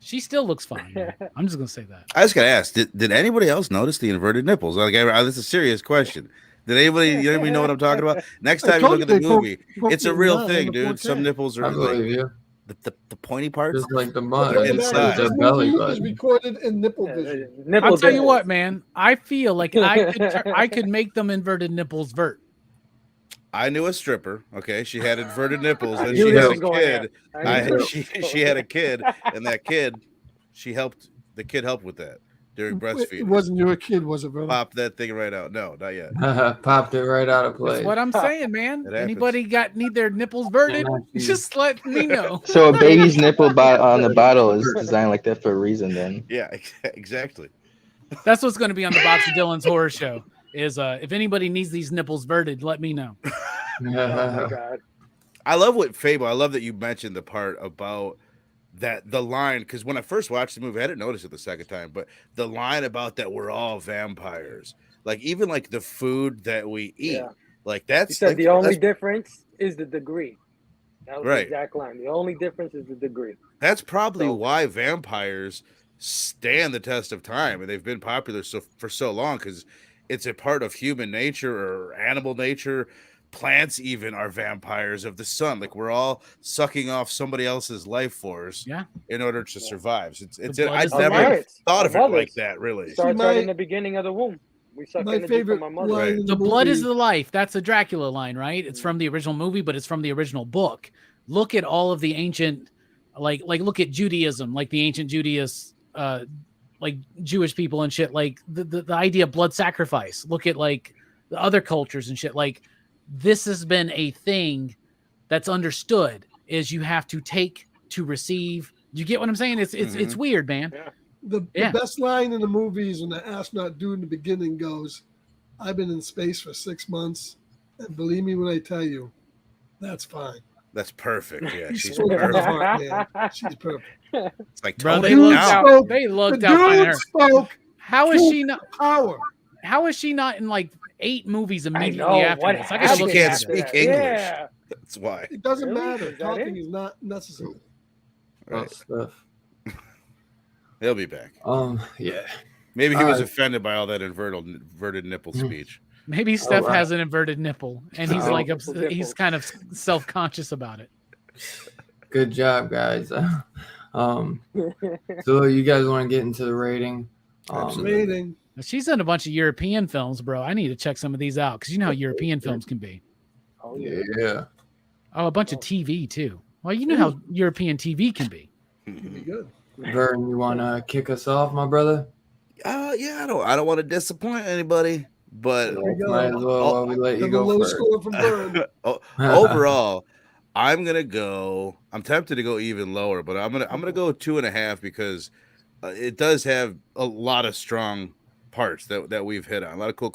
She still looks fine, man. I'm just gonna say that. I just gotta ask: Did anybody else notice the inverted nipples? Like, this is a serious question. Did anybody know what I'm talking about? Next time you look at the movie, it's a real thing, dude. Some nipples are I believe you. the pointy parts. Just like the mud Inside. the belly was button. recorded in nipple vision. I'll tell you what, man. I feel like I could make them inverted nipples vert. I knew a stripper. Okay, she had inverted nipples, and knew she this had was a going kid. there. She had a kid, and that kid, the kid helped with that during It breastfeeding. wasn't your kid, was it, brother? Pop that thing right out. No, not yet. Popped it right out of place. That's what I'm saying, man. It happens. Anybody need their nipples verted? Just let me know. So a baby's nipple on the bottle is designed like that for a reason. Then Yeah, exactly. That's what's going to be on the box of Dylan's horror show. Is if anybody needs these nipples verted, let me know. Oh my God. I love what Fable. I love that you mentioned the part about that the line, because when I first watched the movie, I didn't notice it the second time, but the line about that we're all vampires, like even like the food that we eat, Yeah. like that's He said like, the only that's, difference is the degree. That was Right. the exact line. The only difference is the degree. that's probably So- why vampires stand the test of time, and they've been popular for so long, because it's a part of human nature or animal nature. Plants even are vampires of the sun. Like we're all sucking off somebody else's life force in order to survive. So it's blood I is the never life. thought of Our it like mothers. that, really. Starts my- right in the beginning of the womb. We suck My energy favorite from our mother. line in The blood is movie- the life. That's a Dracula line, right? It's from the original movie, but it's from the original book. Look at all of the ancient, like look at Judaism, like the ancient Judaist, like Jewish people and shit. Like the idea of blood sacrifice. Look at like the other cultures and shit. Like this has been a thing that's understood. Is you have to take to receive. You get what I'm saying? It's weird, man. Yeah. The best line in the movie is when the astronaut dude in the beginning goes, "I've been in space for 6 months, and believe me when I tell you, that's fine." That's perfect. Yeah, He she's spoke from the perfect. heart, man. She's perfect. It's like Bro, tone they it looked down. out. They looked The out on dude her. spoke How is truth she not? power. How is she not in like 8 movies I immediately know after what this? I happened gotta She look can't at after it. speak that. English. Yeah. That's why. It doesn't Really? matter. Is that Talking it? is not necessary. Right. Stuff. He'll be back. Yeah. Maybe he was Uh, offended by all that inverted nipple speech. Maybe Steph wow. has an inverted nipple, and he's Oh. like Nipple he's dimples. kind of self-conscious about it. Good job, guys. So you guys want to get into the rating? Absolutely. Rating. She's in a bunch of European films, bro. I need to check some of these out because you know how European films can be. Oh, yeah. Yeah. Oh, a bunch of TV too. Well, you know how European TV can be. Pretty good. Vern, you want to kick us off, my brother? Yeah, I don't want to disappoint anybody, but There we go. Might as well while we let you Another go low first. score from Vern. overall, I'm gonna go. I'm tempted to go even lower, but I'm gonna go 2.5 because it does have a lot of strong parts that we've hit on. A lot of cool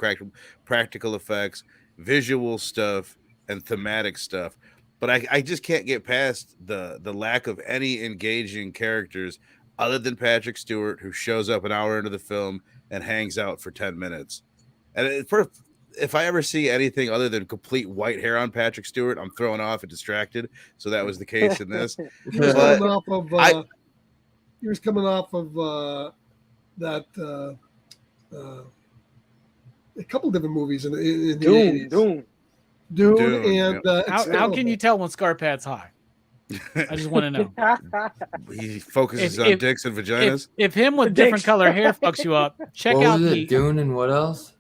practical effects, visual stuff, and thematic stuff. But I just can't get past the lack of any engaging characters other than Patrick Stewart, who shows up an hour into the film and hangs out for 10 minutes. And if I ever see anything other than complete white hair on Patrick Stewart, I'm thrown off and distracted. So that was the case in this. He was But coming off of. I- He was coming off of that. A couple different movies in the 80s. Doom. Dune and How can you tell when Scarpad's high? I just want to know. He focuses If- on if- dicks and vaginas. If him with different color hair fucks you up, check What out was the it? Dune and what else?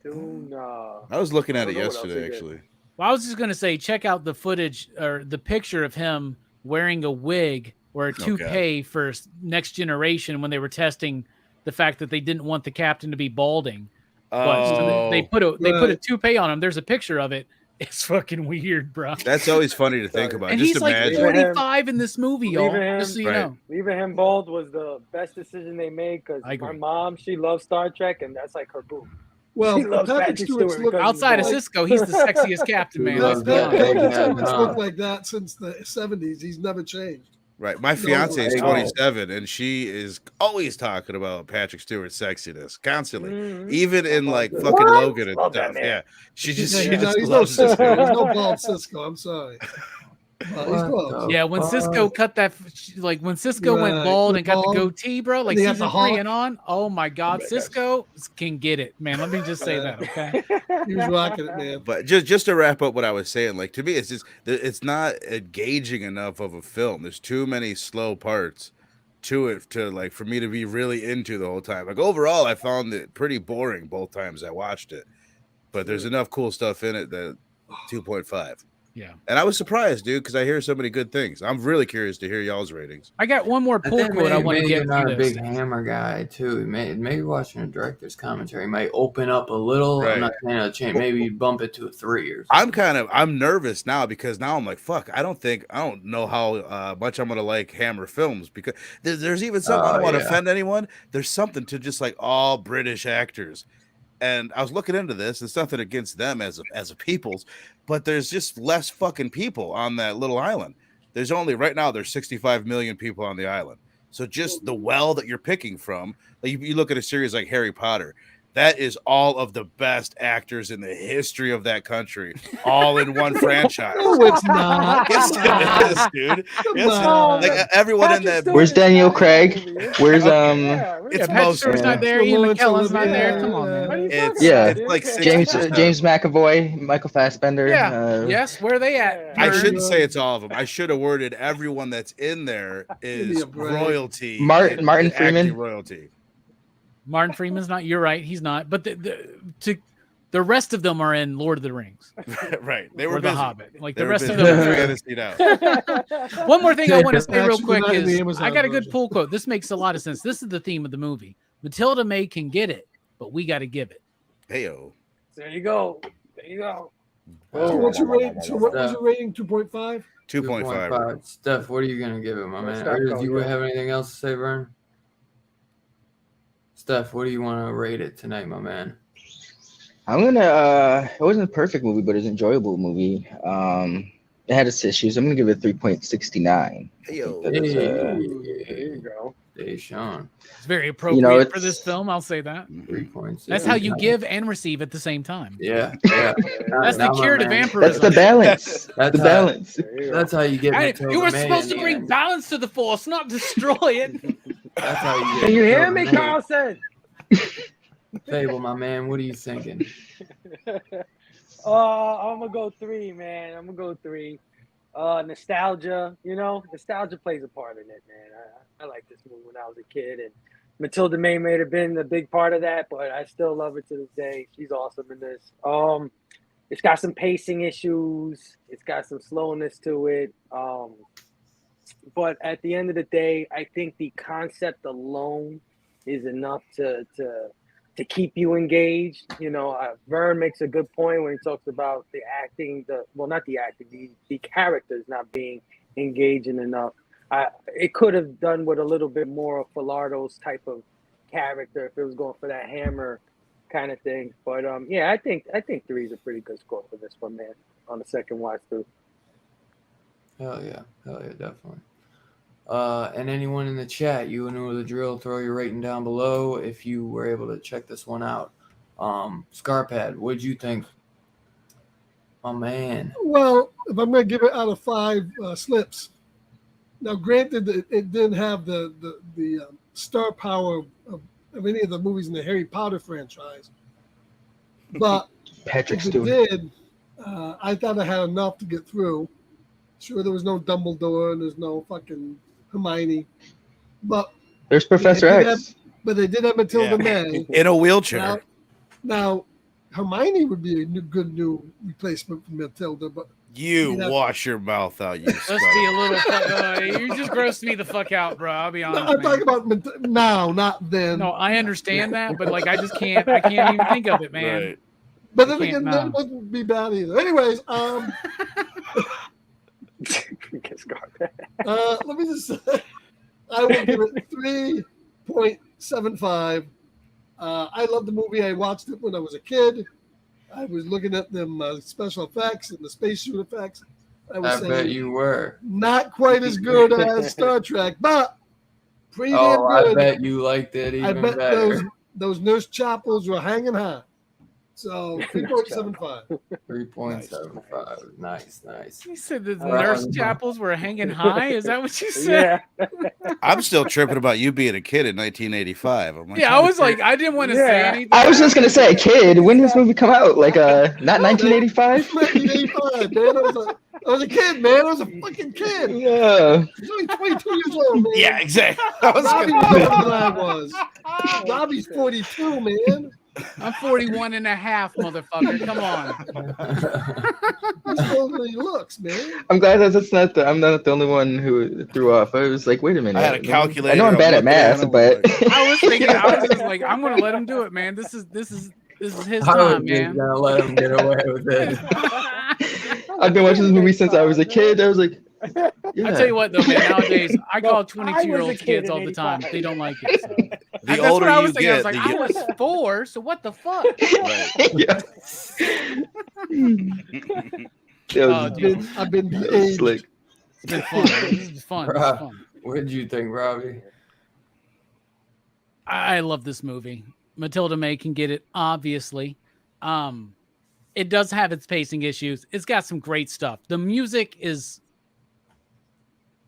Doom. I was looking at I it don't know what else yesterday, he did. actually. Well, I was just gonna say, check out the footage or the picture of him wearing a wig or a toupee for Next Generation when they were testing the fact that they didn't want the captain to be balding. But so they put a toupee on him. There's a picture of it. It's fucking weird, bro. That's always funny to think about. And Just he's like imagine. 45 in this movie, y'all. Leaving him- Just so you Right. know. Leaving him bald was the best decision they made because I agree. my mom, she loves Star Trek, and that's like her boo. Well, He loves Patrick Patrick Stewart's Stewart look because Outside of Like- Cisco, he's the sexiest captain, man. Let's Love be that. honest. Patrick Yeah, Stewart's huh. looked like that since the 70s. He's never changed. Right. My fiance is I go. 27, and she is always talking about Patrick Stewart's sexiness constantly, Mhm. even in like What? fucking Logan and Love that stuff. man. Yeah, she just Yeah, she he's just no loves this Cisco. guy. He's no bald Cisco. I'm sorry. He's What close. the Yeah, when Cisco cut that, like when Cisco went Right, bald went and got bald. the goatee, bro, like And he had season the 3 hawk. and on. Oh my God, my Cisco can get it, man. Let me just say that, okay? He was rocking it, man. But just to wrap up what I was saying, like to me, it's just it's not engaging enough of a film. There's too many slow parts to it to like for me to be really into the whole time. Like overall, I found it pretty boring both times I watched it. But there's enough cool stuff in it that 2.5. Yeah. And I was surprised, dude, because I hear so many good things. I'm really curious to hear y'all's ratings. I got one more I pull think quote I want to maybe get you're not to a this. big Hammer guy too. Maybe watching a director's commentary might open up a little. Right. I'm not saying it'll change. Maybe bump it to a 3 or something. I'm nervous now because now I'm like, fuck, I don't know how much I'm gonna like Hammer films because there's even something I don't want to yeah. offend anyone. There's something to just like all British actors. And I was looking into this. It's nothing against them as a peoples, but there's just less fucking people on that little island. There's only right now there's 65 million people on the island. So just the well that you're picking from, like you look at a series like Harry Potter, that is all of the best actors in the history of that country, all in one franchise. No, it's not. Yes, it is, dude. Yes, on. like everyone in that. Where's Daniel Craig? Where's It's Patrick most. Stewart's not there. Still Ian Lawrence McKellen's not Olivier, there. Come on, yeah. man. It's Yeah. it's like James 60%. James McAvoy, Michael Fassbender. Yeah. Yes. Where are they at? I Very shouldn't good. say it's all of them. I should have worded everyone that's in there Give me is a break. royalty. Martin acting Freeman. royalty. Martin Freeman's not. You're right. He's not. But the rest of them are in Lord of the Rings Right. They were or The busy. Hobbit. Like They the were rest of busy. them. They Are got to see now. One more thing I want to say real Actually, quick not in the is Amazon I got a good version. pull quote. This makes a lot of sense. This is the theme of the movie. Mathilda May can get it, but we got to give it. Heyo. There you go. There you go. So what's your rating? So what was your rating? 2.5? 2.5. Steph, what are you gonna give it, my Let's man? start Or going, do you yeah. have anything else to say, Vern? Steph, what do you want to rate it tonight, my man? I'm gonna. It wasn't a perfect movie, but it was an enjoyable movie. It had its issues. I'm gonna give it 3.69. Heyo. That is, There you go. Hey, Sean, It's very appropriate for it's- this film. I'll say that. 3 points. That's how you give and receive at the same time. Yeah, yeah. That's the Now, my cure to man, That's vampirism. the balance. That's the how- balance. There you go. That's how you get. Hey, Matilda you were May supposed in to the bring end. balance to the force, not destroy it. That's how you get. Can you hear Matilda me, May. Carlson? Fable, my man, what are you thinking? I'm gonna go 3, man. I'm gonna go 3. Nostalgia, nostalgia plays a part in it, man. I like this movie when I was a kid, and Matilda May may have been a big part of that, but I still love her to this day. She's awesome in this. It's got some pacing issues. It's got some slowness to it. But at the end of the day, I think the concept alone is enough to keep you engaged. Vern makes a good point when he talks about the acting, not the acting, the characters not being engaging enough. It could have done with a little bit more of Filardo's type of character if it was going for that Hammer kind of thing. But yeah, I think 3 is a pretty good score for this one, man, on the second watch through. Hell yeah, definitely. And anyone in the chat, you know the drill. Throw your rating down below if you were able to check this one out. Scarpad, what'd you think? Oh man. Well, if I'm going to give it out of 5 slips. Now, granted, it didn't have the star power of any of the movies in the Harry Potter franchise, but Patrick if it Stewart. did, I thought I had enough to get through. Sure, there was no Dumbledore and there's no fucking Hermione, but There's Professor they did X. But they did have Matilda Yeah. May. In a wheelchair. Now, Hermione would be a good new replacement for Mathilda, but You Yeah. wash your mouth out, you Let's be a little. You just grossed me the fuck out, bro. I'll be honest. I'm man. talking about now, not then. No, I understand that, but like I just can't. I can't even think of it, man. Right. But I then again, can't, that no. wouldn't be bad either. Anyways, let me just say, I will give it 3.75. I love the movie. I watched it when I was a kid. I was looking at them special effects and the spacesuit effects. I was I saying, bet you were. not quite as good as Star Trek, but pretty damn Oh, I good. bet you liked it I even bet better. those nurse chapels were hanging high. So 3.75. 3.75. Nice. You said the Right. nurse chapels were hanging high. Is that what you said? Yeah. I'm still tripping about you being a kid in 1985. I'm like, Yeah, I was like, I didn't want to say Yeah. anything. I was just gonna say, kid. When did this movie come out? Like, not 1985. 1985, man. I was a kid, man. I was a fucking kid. Yeah. I was only 22 years old, man. yeah, exactly. I was Robbie gonna- was older than I was. Robbie's 42, man. I'm 41 and a half, motherfucker. Come on. He's older than he looks, man. I'm glad that I'm not the only one who threw off. I was like, wait a minute. I had a calculator. I know I'm bad at looking at math, him, but I was thinking, I was just like, I'm gonna let him do it, man. This is his I was time, just man. gonna let him get away with it. I've been watching this movie since I was a kid. I was like, yeah. I tell you what, though, man. Nowadays, I No, call I 22-year-olds was a kid kids in all the time. 85. They don't like it. So. The That's older what I you was thinking. I was get, like, I was 4, so what the fuck? Yeah. Oh, dude. I've been That was aged. slick. It's been fun. This is fun. This is fun. What did you think, Robbie? I love this movie. Mathilda May can get it, obviously. It does have its pacing issues. It's got some great stuff. The music is...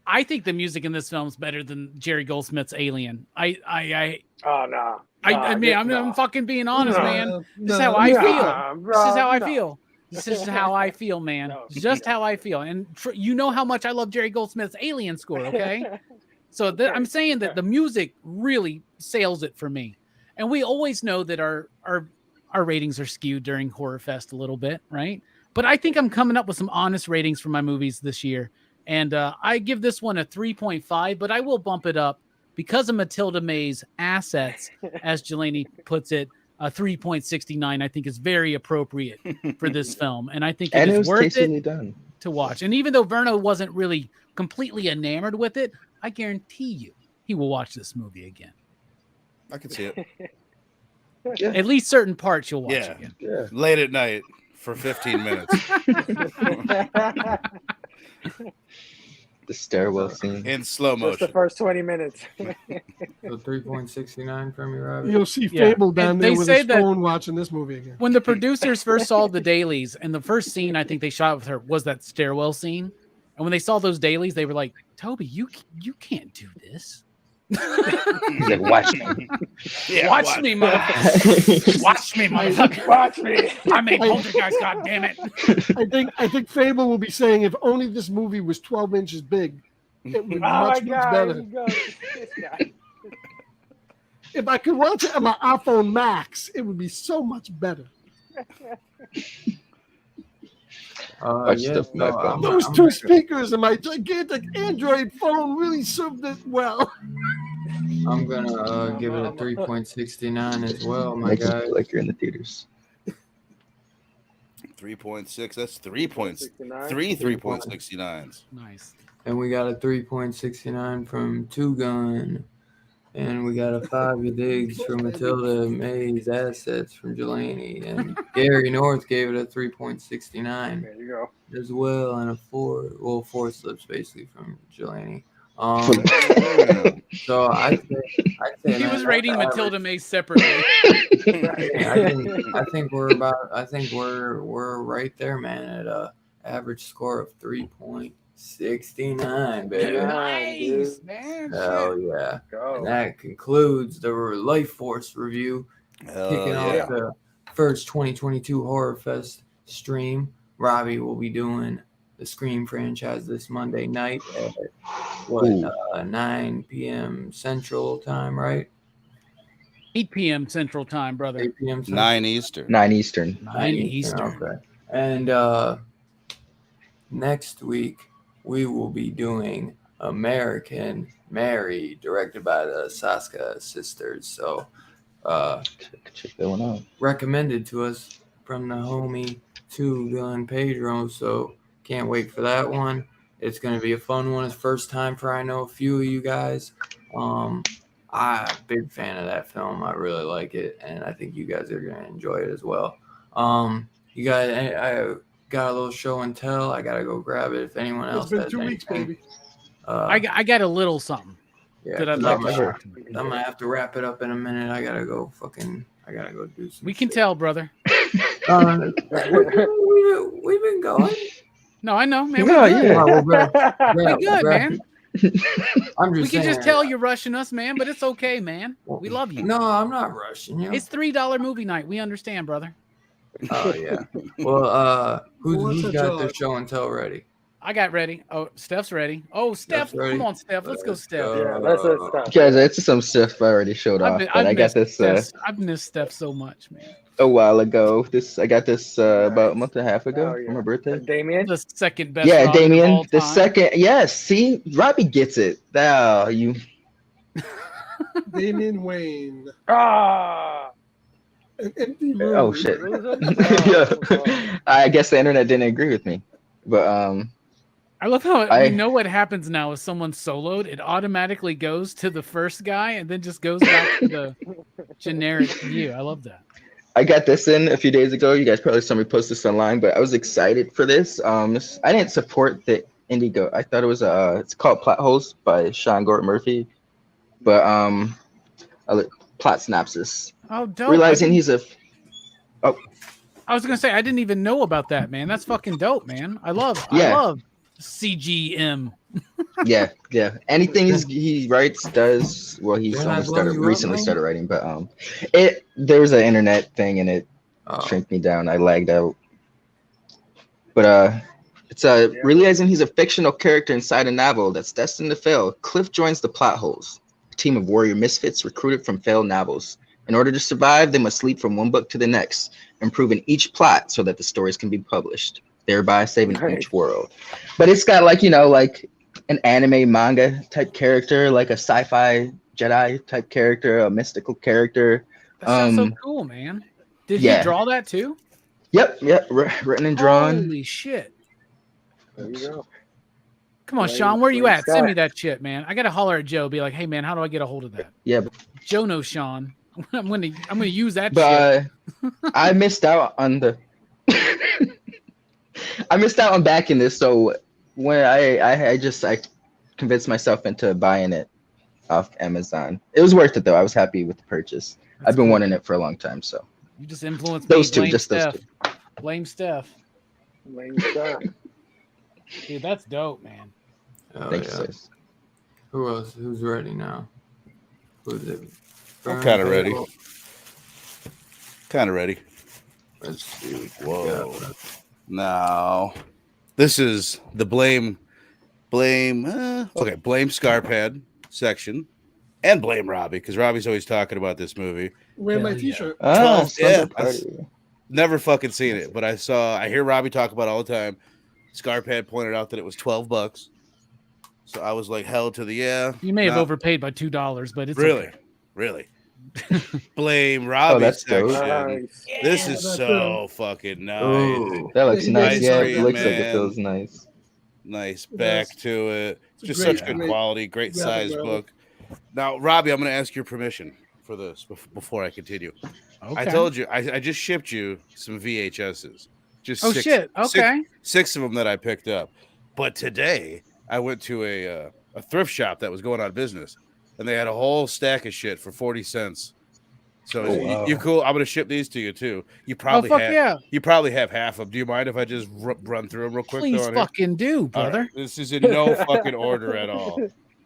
I think the music in this film is better than Jerry Goldsmith's Alien. Oh no. I mean, I'm fucking being honest, man. This is how No, I no, feel. bro, This is how I no. feel. This is how I feel, man. No. Just how I feel. And you know how much I love Jerry Goldsmith's Alien score, okay? So I'm saying that the music really sails it for me. And we always know that our ratings are skewed during Horror Fest a little bit, right? But I think I'm coming up with some honest ratings for my movies this year. And I give this one a 3.5, but I will bump it up because of Mathilda May's assets, as Jelani puts it. A 3.69, I think, is very appropriate for this film, and I think And it it is was worth tastefully it done. to watch. And even though Verno wasn't really completely enamored with it, I guarantee you he will watch this movie again. I can see it. At least certain parts you'll watch Yeah. again. Yeah. Late at night for 15 minutes The stairwell scene. in slow Just the motion. first 20 minutes. So 3.69 from you, Robbie? You'll see Yeah. Fable down And there they with say his that- phone watching this movie again. When the producers first saw the dailies, and the first scene I think they shot with her was that stairwell scene, and when they saw those dailies, they were like, "Toby, you can't do this. He's like, watch me. Yeah, Watch me, motherfucker. Watch me, motherfucker. Watch me. I made Poltergeist, God damn it." I think Fable will be saying if only this movie was 12 inches big, it would be Oh my much God. better. Here he goes. This guy. If I could watch it on my iPhone Max, it would be so much better. Watch Yeah, the no, phone. Those two speakers in my gigantic Android phone really served it well. I'm gonna give it a 3.69 as well, my Makes you guy. feel like you're in the theaters. 3.6. That's 3 points. 69. 3.69s. Nice. And we got a 3.69 from Two Gun. And we got a 5 you digs from Mathilda May's assets from Jelani. And Gary North gave it a 3.69 There you go. as well, and a 4 slips basically from Jelani. So I'd say He man, was rating that's Mathilda May separately. I think we're right there, man, at a average score of 3.69, baby. Nice, man. Hell yeah. Go. And that concludes the Lifeforce review, kicking off the first 2022 Horror Fest stream. Robbie will be doing the Scream franchise this Monday night at 9 p.m. Central Time, right? 8 p.m. Central Time, brother. 8 p.m. 9 Eastern. 9 Eastern. 9 Eastern. Okay. And next week we will be doing American Mary, directed by the Saska sisters. So Check that one out. recommended to us from the homie Two Gun Pedro. So can't wait for that one. It's going to be a fun one. It's first time for I know a few of you guys. I'm a big fan of that film. I really like it, and I think you guys are going to enjoy it as well. You guys, I got a little show and tell. I got to go grab it. If anyone else It's been has 2 weeks, anything. baby. I got a little something Yeah, that I'd 'cause like I'm to gonna- share. I'm gonna have to wrap it up in a minute. I gotta go do some. We can shit. tell, brother. We've been going. No, I know, man. Yeah, We're good. yeah. We good, man. I'm We just can saying, just tell you're rushing us, man, but it's okay, man. We love you. No, I'm not rushing you. It's $3 movie night. We understand, brother. Oh yeah. Well, What's who's that got job? their show and tell ready? I got ready. Oh, Steph's ready. Oh, Steph, Steph's ready. come on, Steph. Let's go, Let's Steph. go. Yeah, that's it. Stuff. Guys, it's some stuff I already showed off, but I got this I've missed Steph so much, man. a while ago. I got this about a month and a half ago Oh, yeah. for my birthday. Damien. The second best. Yeah, Robbie of Damien, all the time. second. Yes, see, Robbie gets it. Now you. Damian Wayne. Ah. An empty room. Oh shit. Loser? Yeah. I guess the internet didn't agree with me, but I love how I- we know what happens now if someone's soloed. It automatically goes to the first guy and then just goes back to the generic view. I love that. I got this in a few days ago. You guys probably saw me post this online, but I was excited for this. I didn't support the Indigo. I thought it was it's called Plot Holes by Sean Gordon Murphy, but plot synopsis. Oh, dope. Realizing he's a I was gonna say I didn't even know about that, man. That's fucking dope, man. I love CGM. yeah. Anything he writes does well. He's Didn't I only blow you up, recently man? started writing, but there was an internet thing and it Oh, shrinked me down. I lagged out. But it's realizing he's a fictional character inside a novel that's destined to fail. Cliff joins the Plot Holes, a team of warrior misfits recruited from failed novels. In order to survive, they must leap from one book to the next, improving each plot so that the stories can be published, thereby saving Right. each world. But it's got like an anime manga type character, like a sci-fi Jedi type character, a mystical character. That sounds so Um, cool, man. Did yeah. he draw that too? Yep, written and drawn. Holy shit. There you go. Come on, Right, Sean, where you right, at? Send me Scott. that shit, man. I gotta holler at Joe. Be like, hey, man, how do I get a hold of that? Yeah, but Joe knows Sean. I'm gonna use that shit. But I missed out on the I missed out on backing this, so when I convinced myself into buying it off Amazon. It was worth it though. I was happy with the purchase. That's I've been cool. wanting it for a long time, so You just influenced those me. two, Blame just Steph. those two. Blame Steph. Lame stuff. Dude, that's dope, man. oh, Thanks, yeah. sis. Who else? Who's ready now? Who's it? I'm kinda ready. Burn? Kind of ready. Let's see what you Whoa. got. Now, this is the blame Scarpad section, and blame Robbie because Robbie's always talking about this movie. Wear my Hell yeah. T-shirt. Ah, yeah, Sunday party. Never fucking seen it, but I hear Robbie talk about it all the time. Scarpad pointed out that it was $12, so I was like, hell to the yeah. You may have Nah. overpaid by $2, but it's Really, okay. really. Blame Robbie that's section. dope. Nice. This Yeah, is that's so fucking nice. Oh, That looks Yeah, nice. nice Yeah, cream, it looks like man. it feels nice. Nice It back does. to it. It's a Just great- such good great quality, great graphic size novel. book. Now, Robbie, I'm going to ask your permission for this before I continue. Okay. I told you, I just shipped you some VHSs. Just Oh six, shit. Okay. six of them that I picked up. But today, I went to a thrift shop that was going out of business, and they had a whole stack of shit for 40 cents. So Oh, wow. you cool? I'm going to ship these to you too. You Oh probably fuck have. yeah. You probably have half of them. Do you mind if I just run through them real quick? Please though, on here? fucking do, All brother. right. This is in no fucking order at all.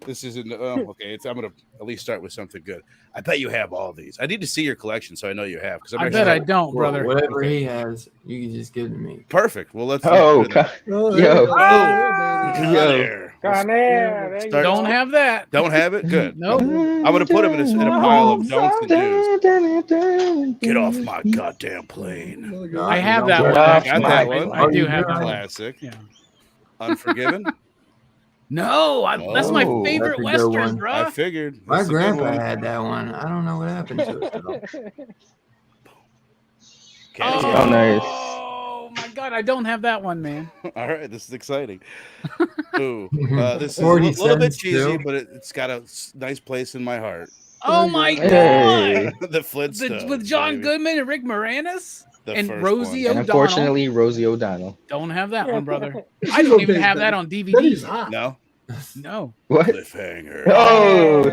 This isn't. Okay. I'm gonna at least start with something good. I bet you have all these. I need to see your collection so I know you have. Because I bet I don't, well, brother. whatever he has, you can just give to me. Perfect. Well, let's. Oh, do that. Oh, Yo. yeah, Get baby. out of Yo. there. There you Start- Don't go. have that. Don't have it? Good. Nope. I'm gonna put him in a pile of don'ts and do's. Get off my goddamn plane. Another good No, one. I have don't that get one. off Actually. my I, plane. I do Oh, have you that one. Classic. Yeah. Unforgiven. No, that's my Oh, favorite that's a good Western, one. bro. I figured. My That's a good grandpa one. had that one. I don't know what happened to it though. Catch Oh, it. nice. Oh my God, I don't have that one, man. All right, this is exciting. Ooh, this is a 40 little bit cents, cheesy, too. but it's got a nice place in my heart. Oh my Hey. God. The Flintstones. With John baby. Goodman and Rick Moranis The and first Rosie one. And O'Donnell. unfortunately, Rosie O'Donnell. Don't have that one, brother. She's I don't even okay, have that Betty. on DVD. Betty's hot. No. No. What? Cliffhanger. Oh,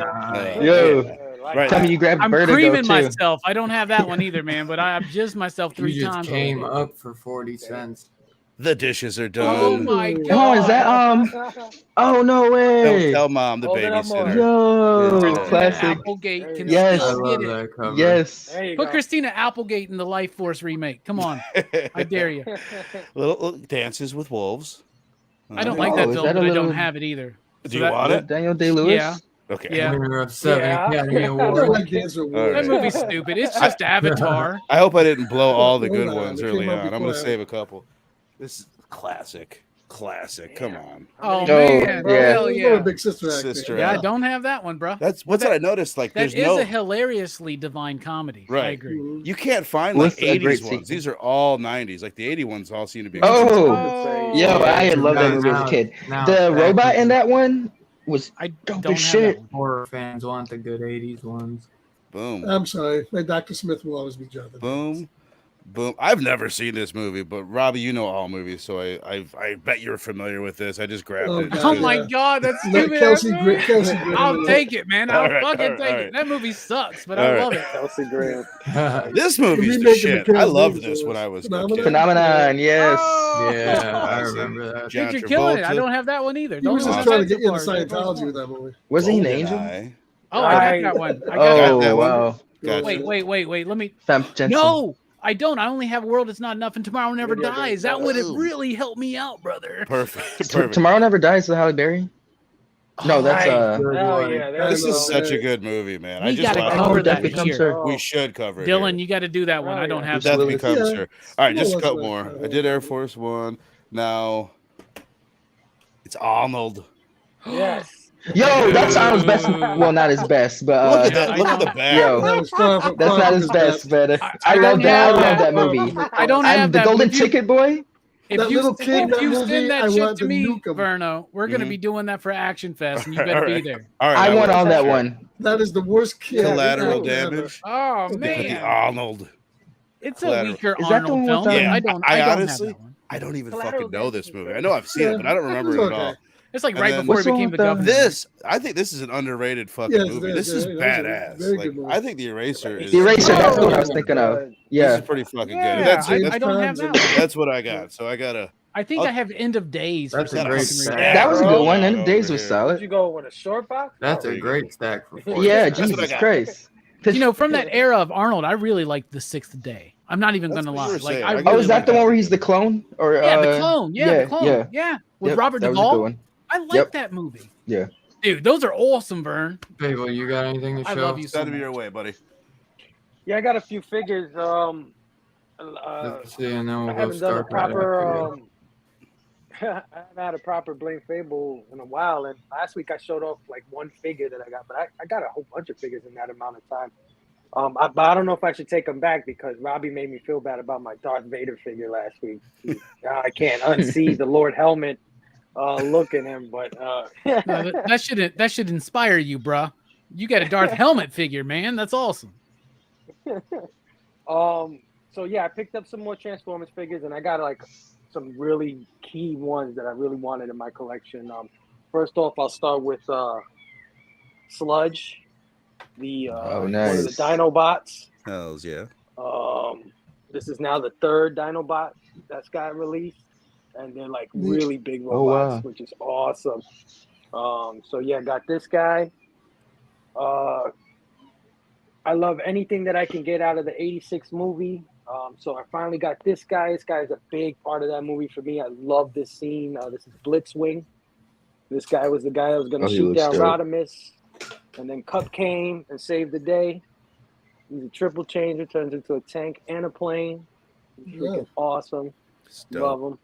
Yo. yo. Right. Tell me you grabbed I'm Vertigo creaming too. myself. I don't have that one either, man, but I've jizzed myself 3 You just times. came already. up for 40 cents. The dishes are Oh done. my Ooh. God. Oh, is that Oh no Don't way! tell mom the Hold it up more. babysitter. Yo, Christina classic. Applegate can Yes. I still love get it. that cover. Yes. There you Put go. Christina Applegate in the Lifeforce remake. Come on. I dare you. little dances with wolves. I don't like that is film, that a but I don't little- have it either. Do you want Is it? that Daniel Day-Lewis? Yeah. Okay. Yeah. Winner of 7 Yeah. Academy I Awards. don't like Dancer All Awards. right. That movie's stupid. It's just Avatar. I hope I didn't blow all the Hold good on, ones it early came out on. I'm going to before. save a couple. This is classic. Classic. Come on. Oh, No, man. yeah. Hell There's yeah. no Big Sister Act. Sister Yeah, I Act. don't have that one, bro. That's Well, what I noticed. Like, That there's is no. a hilariously divine comedy. I Right. agree. You can't find What's like a great 80s ones. sequel? These are all 90s. Like the 80 ones all seem to be. Oh, yo, I love that movie as a kid. The robot in that one was I dope don't as have shit. that one. Horror fans want the good 80s ones. Boom. I'm sorry. My Dr. Smith will always be Jonathan. Boom. Boom. I've never seen this movie, but Robbie, you know all movies, so I bet you're familiar with this. I just grabbed Oh, it. Oh Yeah. my God, that's Let stupid. Kelsey ass Grin- movie. Kelsey Grin- I'll take it, man. I'll All right, fucking all right, take all it. right. That movie sucks, but All I right. love it. Kelsey Graham. This movie's the remake of shit. the I Kills loved Movies this when was I was a Phenomenon. kid. Phenomenon, yes. Oh, Yeah, I Classic. remember that. John Dude, you're killing it. I Travolta. don't have that one either. He Don't was know just how trying to that get you into so far. Scientology with that movie. Was he an angel? GoldenEye. Oh, I got Right. that one. I got Got Oh, that one? wow. Gotcha. Wait. Let me. Fem Jensen. No, I don't. I only have World Is Not Enough and Tomorrow Never Video Game Dies. That would have Brothers. really helped me out, brother. Perfect. Perfect. Tomorrow Never Dies with Halle Berry? No, that's Right. Good Hell one. yeah. There This you is go. such a good movie, man. We I just gotta watched cover it. that Death Becomes here. Her. We should cover it. Dylan, here. you got to do that one. Oh, I don't yeah. have Bruce that. Willis. Becomes Yeah. Her. All right, just a Well, couple that's more. right. I did Air Force One. Now it's Arnold. Yes. Yo, that's Arnold's best. Well, not his best, but Look at yeah, that! I Look at know. the back. Yo. That was far from that's far not from his best, but I I love don't that. I have love that. that movie. I don't I'm have the that. Golden If you- Ticket Boy. If That you, little kid in if that you movie, send I that shit want to to me, nuke him. Verno, we're gonna Mhm. be doing that for Action Fest, and you All better be right. there. All right, I will want on for that sure. one. That is the worst kid. Collateral ever. Damage. Oh With the man, Arnold. it's a Collateral. weaker Is that the Arnold one with, film. Yeah, I don't. I don't honestly- have that one. I don't even Collateral fucking know Damage this is movie. good. I know I've seen it, but I don't remember it It's at all. okay. It's like And right then- before What's he the became one the with governor. This, I think this is an underrated fucking Yes, it movie. is. This is It is. badass. Very Like, good movie. I think The Eraser is. The Eraser. That's the one I was Oh, thinking of. This Yeah. is pretty fucking Yeah, good. That's I don't have that one. that's what I got. So I gotta. I think I'll- I have End of Days. for That's a some great fucking reason. stack. That was a good one. Bro. End of Days was Over here. Did solid. you go with a short box? That's There a you great go. stack for 40 Yeah, That's what I Jesus got. Christ. You know, from that era of Arnold, I really liked The Sixth Day. I'm not even That's gonna what you lie. were Like, saying. I I really Oh, is that liked the one where he's the clone? Or Yeah, the clone. Yeah, the clone. Yeah. Yeah, with Yep, Robert that was a good Duvall. one. I like Yep. that movie. Yeah. Dude, those are awesome, Vern. Fable, you got anything to show? I love you so Send me much. your way, buddy. Yeah, I got a few figures. Let's see, and then I we'll go haven't done a start right after proper. I haven't had a proper Blame Fable in a while, and last week I showed off like one figure that I got, but I got a whole bunch of figures in that amount of time. But I don't know if I should take them back because Robbie made me feel bad about my Darth Vader figure last week. I can't unsee the Lord Helmet look at him, but No, that should inspire you, bruh. You got a Darth Helmet figure, man. That's awesome. so yeah, I picked up some more Transformers figures, and I got like some really key ones that I really wanted in my collection. First off, I'll start with Sludge, the one of the nice. Dinobots. Hells yeah. This is now the third Dinobot that's got released, and they're like really big Oh, robots, wow. which is awesome. So yeah, got this guy. I love anything that I can get out of the '86 movie. So I finally got this guy. This guy is a big part of that movie for me. I love this scene. This is Blitzwing. This guy was the guy that was going to he shoot looks down dope. Rodimus, and then Cup came and saved the day. He's a triple changer, turns into a tank and a plane. He's freaking awesome. It's dope. Love him.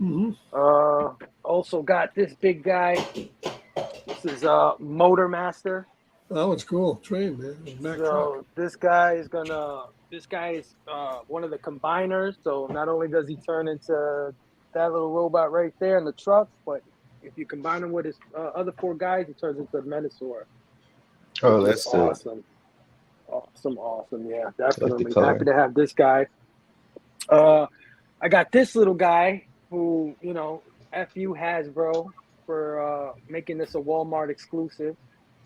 Mm-hmm. Also got this big guy. This is Motor Master. That one's cool. Train, man. Mack truck. So this guy is one of the combiners. So not only does he turn into that little robot right there in the truck, but if you combine him with his other 4 guys, he turns into a Metasaur. Oh, that's dope. awesome. Awesome. Yeah, definitely color. happy to have this guy. I got this little guy who, F you Hasbro for making this a Walmart exclusive.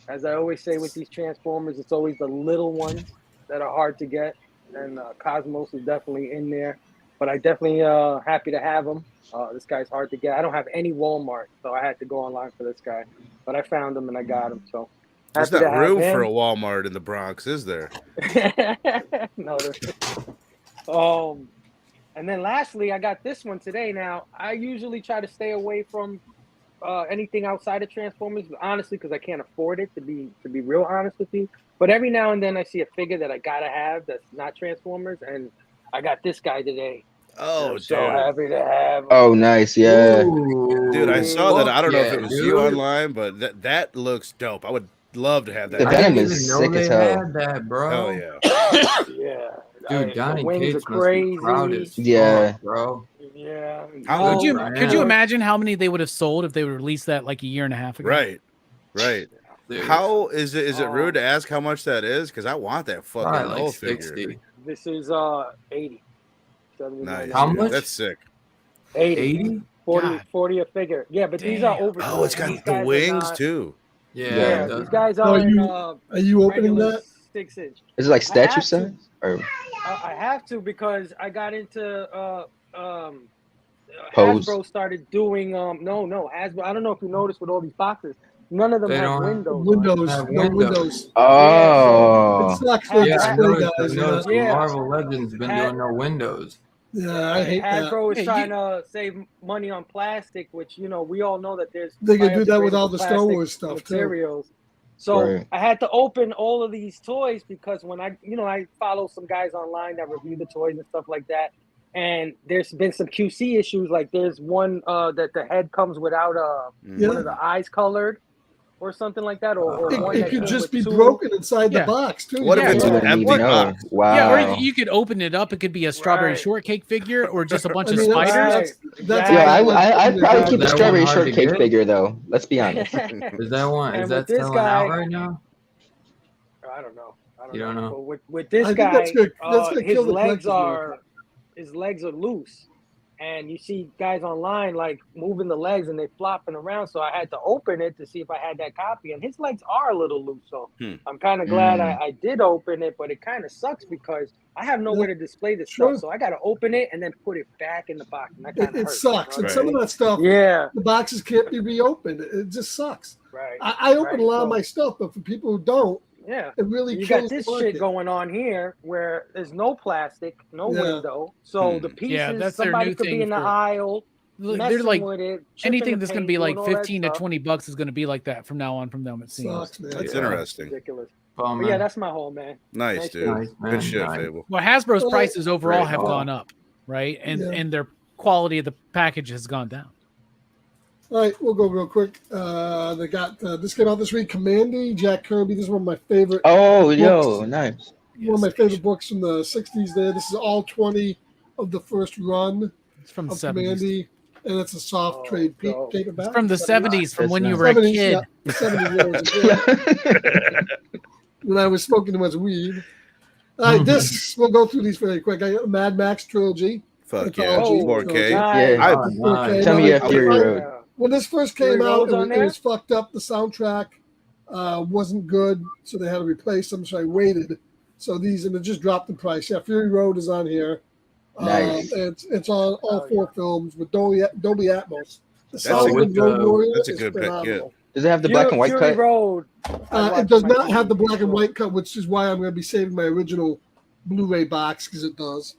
As I always say with these Transformers, it's always the little ones that are hard to get, and Cosmos is definitely in there. But I definitely happy to have him. This guy's hard to get. I don't have any Walmart, so I had to go online for this guy. But I found him and I got him. So there's happy not to have room him. for a Walmart in the Bronx, is there? No. And then lastly, I got this one today. Now, I usually try to stay away from anything outside of Transformers, honestly, because I can't afford it, to be real honest with you. But every now and then I see a figure that I gotta have that's not Transformers, and I got this guy today. Oh, I'm so dude. happy to have him. Oh, nice. Yeah. Ooh, Dude, I saw that. I don't know if yeah, it was dude. you online, but that looks dope. I would love to have that. The I Venom didn't is even know sick as they hell. had that, bro. Hell yeah. Yeah. Dude, the Donnie wings Cates are must be crazy. proud as Yeah. fuck, bro. Yeah. How Could you Oh, could you man. imagine how many they would have sold if they would released that like a year and a half ago? Right. Dude, How is it? Is it rude to ask how much that is? Because I want that fucking probably like whole 60. figure. This is 80. Nice. How dude. much? That's sick. 80? 40 a figure. Yeah, but these are Damn. over. Oh, it's got the wings too. Yeah. Yeah. it does. These guys So are are you opening regular that? 6-inch. Is it like I statue have to. size? Or I have to because I got into Pose? Hasbro started doing no Hasbro. I don't know if you noticed with all these boxes, none of them They have don't have windows. on it. Windows. Have No windows. windows. Oh. It sucks for Yeah, I display noticed. I guys. noticed Yeah. Marvel Legends been doing no windows. Yeah, I hate that. Hasbro is Yeah, trying to save money on plastic, which we all know that there's They can do that with biodegradable all the Star plastic Wars stuff too. materials. So Right. I had to open all of these toys because when I follow some guys online that review the toys and stuff like that, and there's been some QC issues. Like there's one that the head comes without Yeah. one of the eyes colored or something like that, or one It that could came just with be 2. broken inside Yeah. the box too. What Yeah, if it's You an wouldn't empty even know. box? Wow. Yeah, or you could open it up. It could be a strawberry Right. shortcake figure or just a bunch I of mean, spiders. that's Yeah, Exactly. I'd probably keep Is a that strawberry one hard to shortcake get? figure though. Let's be honest. Is that one? And Is with that this selling guy- out right now? I don't know. You don't know? But with this I think guy, that's gonna his kill the legs collector's market. are loose, and you see guys online like moving the legs and they flopping around. So I had to open it to see if I had that copy, and his legs are a little loose. So I'm kind of glad I did open it, but it kind of sucks because I have nowhere to display this Sure. stuff. So I got to open it and then put it back in the box. And that It, kind of it hurts. sucks. You know And what some I of that stuff, mean? Yeah, the boxes can't be reopened. It just sucks. right. I open Right. a lot of So- my stuff, but for people who don't, Yeah. it really You kills got this the market. shit going on here where there's no plastic, no Yeah. window. So the pieces, Yeah, that's their somebody new could be thing in the for- aisle, They're messing like with it. chipping anything the that's going to paint, be like doing all that 15 to stuff. 20 bucks is going to be like that from now on from them, it seems. Sucks, man. That's Yeah. interesting. Ridiculous. Bummer. But yeah, that's my whole man. Nice, Nice dude. Nice, man. Good shit, Nice. Fable. Well, Hasbro's Well, prices overall great have haul. gone up, right? And Yeah. and their quality of the package has gone down. All right, we'll go real quick. They got this came out this week. Commandy, Jack Kirby. This is one of my favorite. Oh, yo, books. nice. One of my favorite books from the '60s. There, this is all 20 of the first run It's from the of 70s. Commandy, and it's a soft Oh, trade dope. paperback. It's from the 70s, from That's when you nice. were a 70s, kid. yeah, 70s when I was a kid. When I was smoking too much weed. All right, we'll go through these very quick. I got a Mad Max trilogy. Fuck Anthology. yeah. 4K. Yeah. I- Oh, nice. Okay, Tell me now, you have Fury I- Road. When this first came Fury out, Road's on it there? was fucked up. The soundtrack wasn't good, so they had to replace them. So I waited. So these, and it just dropped in price. Yeah, Fury Road is on here. Nice. It's on all 4 films with Dolby Atmos. The That's sound a with good- Road Warrior that's a is good pick, phenomenal. Does it have the black and white Fury cut? Road. It does not have the black and white cut, which is why I'm going to be saving my original Blu-ray box because it does.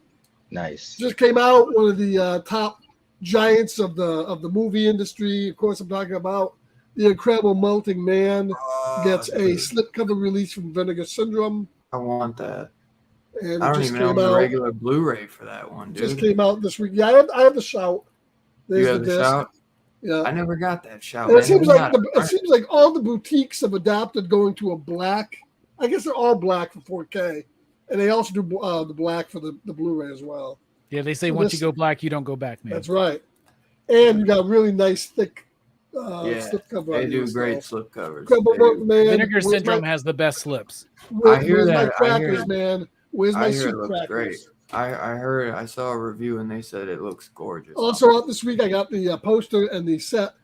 Nice. Just came out, one of the top giants of the movie industry. Of course, I'm talking about The Incredible Melting Man gets a dude, slipcover release from Vinegar Syndrome, I want that. and I it don't just even own came the out. regular Blu-ray for that one, dude. Just came out this week. Yeah, I have the Shout. There's You have the disc. shout? Yeah. I never got that shout, And man. it seems like all the boutiques have adapted going to a black. I guess they're all black for 4K, and they also do the black for the Blu-ray as well. Yeah, they say So once this- you go black, you don't go back, man. That's right. And you got really nice thick Yeah, slipcover. they on do these, great so. slip covers. Incredible They do. Melting Man. Vinegar Where's Syndrome my- has the best slips. I hear where's my that- I hear crackers, that. man? Where's my I hear it soup looks crackers? great. I saw a review and they said it looks gorgeous. Also out this week, I got the poster and the set.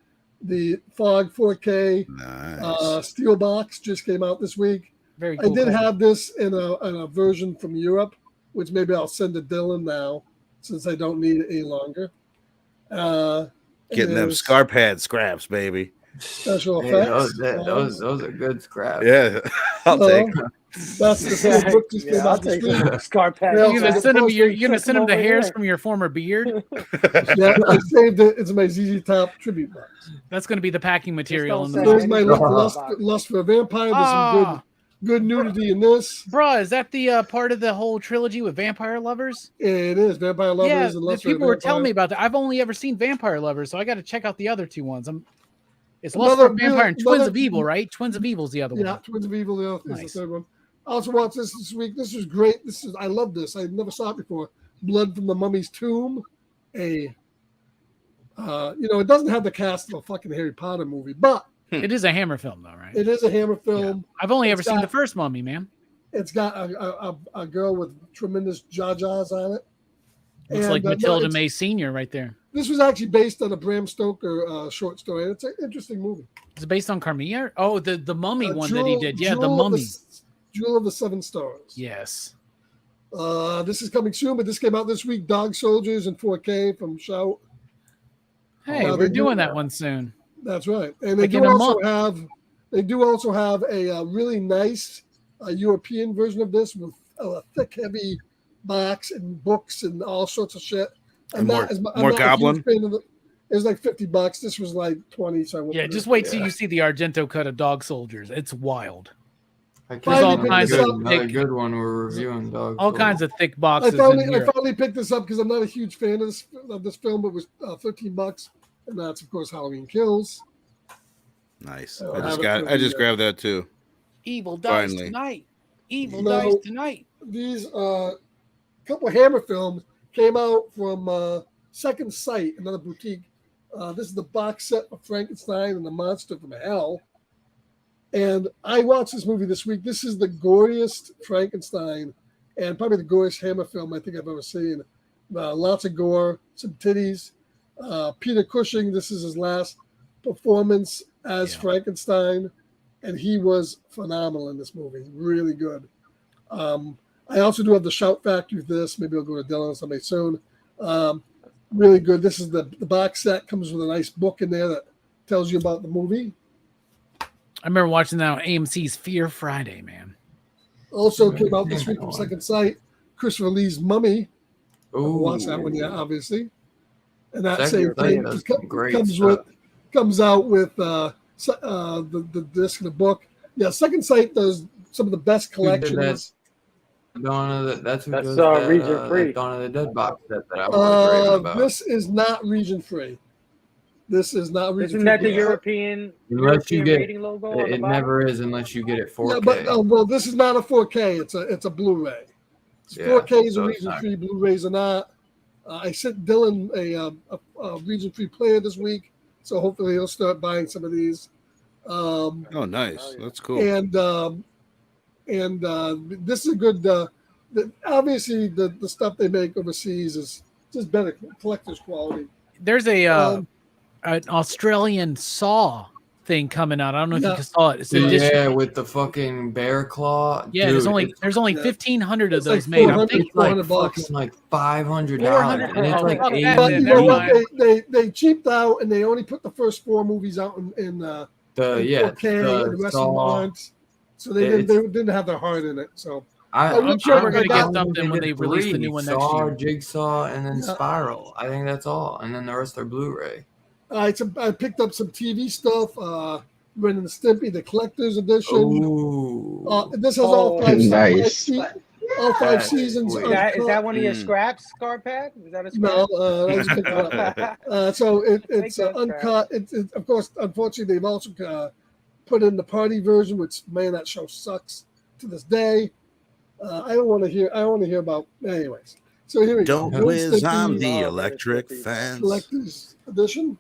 The Fog 4K Nice. steel box just came out this week. Very cool. I did cover. have this in a version from Europe, which maybe I'll send to Dylan now since I don't need it any longer. Getting them scar pad scraps, baby. Special Hey, effects. those are good scraps. Yeah, I'll take them. That's the same book just came I'll out this take week. some Scarpet. Yeah, You're gonna send them. You're gonna Check send them the over hairs here. from your former beard. Yeah, I saved it. It's my ZZ Top tribute box. That's gonna be the packing material. don't In the say book. There's my lust for a Vampire. There's some good nudity in this. Bruh, is that the part of the whole trilogy with Vampire Lovers? It is Vampire Lovers Yeah, and the Lust for a people were telling me Vampire. about that. I've only ever seen Vampire Lovers, so I got to check out the other two ones. It's Lust Another for a Vampire really- and Twins another- of Evil, right? Twins of Evil's the other Yeah, one. Twins of Evil is Nice. the third one. I also watched this week. This is great. I love this. I never saw it before. Blood from the Mummy's Tomb. It doesn't have the cast of a fucking Harry Potter movie, but It is a Hammer film, though, right? it is a Hammer film. I've only ever It's seen got- the first Mummy, man. It's got a girl with tremendous jajas on it. Looks And, like no, Mathilda it's- May Sr. right there. This was actually based on a Bram Stoker short story. It's an interesting movie. Is it based on Carmilla? Oh, the Mummy one that he did. Yeah, the Jewel of Mummy. Jewel of the Seven Stars. Yes. This is coming soon, but this came out this week. Dog Soldiers in 4K from Shout. Hey, Now, we're they do- doing that one soon. That's right, and they Like do in a also month. have a really nice European version of this with a thick, heavy box and books and all sorts of shit. And I'm more not a huge Goblin? fan of it. It was like $50. This was like 20. So I went Yeah, with just it. wait till you see the Argento cut of Dog Soldiers. It's wild. I can't There's all remember kinds good, of another thick- good one we're reviewing, dog. All kinds of thick I boxes. finally, in I Europe. finally picked this up because I'm not a huge fan of this film, but it was $13, and that's of course Halloween Kills. Nice. Oh, I just grabbed that too. Evil dies Finally. tonight. Evil No. dies tonight. These couple Hammer films came out from Second Sight, another boutique. This is the box set of Frankenstein and the Monster from Hell. And I watched this movie this week. This is the goriest Frankenstein and probably the goriest Hammer film I think I've ever seen. Lots of gore, some titties. Peter Cushing, this is his last performance as Frankenstein, and he was phenomenal in this movie. Really good. I also do have the Shout Factory with this. Maybe I'll go to Dylan or somebody soon. Really good. This is the box set. Comes with a nice book in there that tells you about the movie. I remember watching that on AMC's Fear Friday, man. Also came out this week from Second Sight, Christopher Lee's Mummy. Ooh, Watch that one, yeah, obviously. And that Second same Sight thing does just some great comes stuff. out with the disc and the book. Yeah, Second Sight does some of the best Who did collections. That's who That's, does that, region free. that Dawn of the Dead box set that I was raving about. This is not region free. This is not region Isn't free. that the Yeah. European, Unless you get rating logo on the it bottom? never is unless you get it 4K. Yeah, but well, this is not a 4K. It's a Blu-ray. Yeah, 4K is so a it's region not- free. Blu-rays are not. I sent Dylan a region free player this week, so hopefully he'll start buying some of these. Oh, nice. That's cool. And this is a good. Obviously, the stuff they make overseas is just better collector's quality. There's an Australian Saw thing coming out. I don't know if Yeah. you saw it. It's a edition. Yeah, with the fucking bear claw. Yeah, Dude, there's only yeah. 1,500 of It's like those made. I'm 400 thinking, it's like 400 bucks. fucking like $500, $400. and it's like Oh, fuck 80 that, But then, you never know what? mind. They cheaped out and they only put the first 4 movies out in 4K, and the rest of them aren't. So they didn't have their heart in it. So I'm sure we're gonna I get got- something when they release the new one next Saw, year. Jigsaw, and then Yeah. Spiral. I think that's all, and then the rest are Blu-ray. I picked up some TV stuff. Ren and Stimpy, the collector's edition. Ooh. This has all five. Nice. All five seasons. Sweet. Is that one of your scraps, Scarpad? Is that a scrap? No, I just picked it up. So it's that uncut. It's of course, unfortunately, they've also put in the party version, which man, that show sucks to this day. I don't want to hear about. Anyways, so here we Don't go. whiz on Stimpy, the electric fence. collector's edition.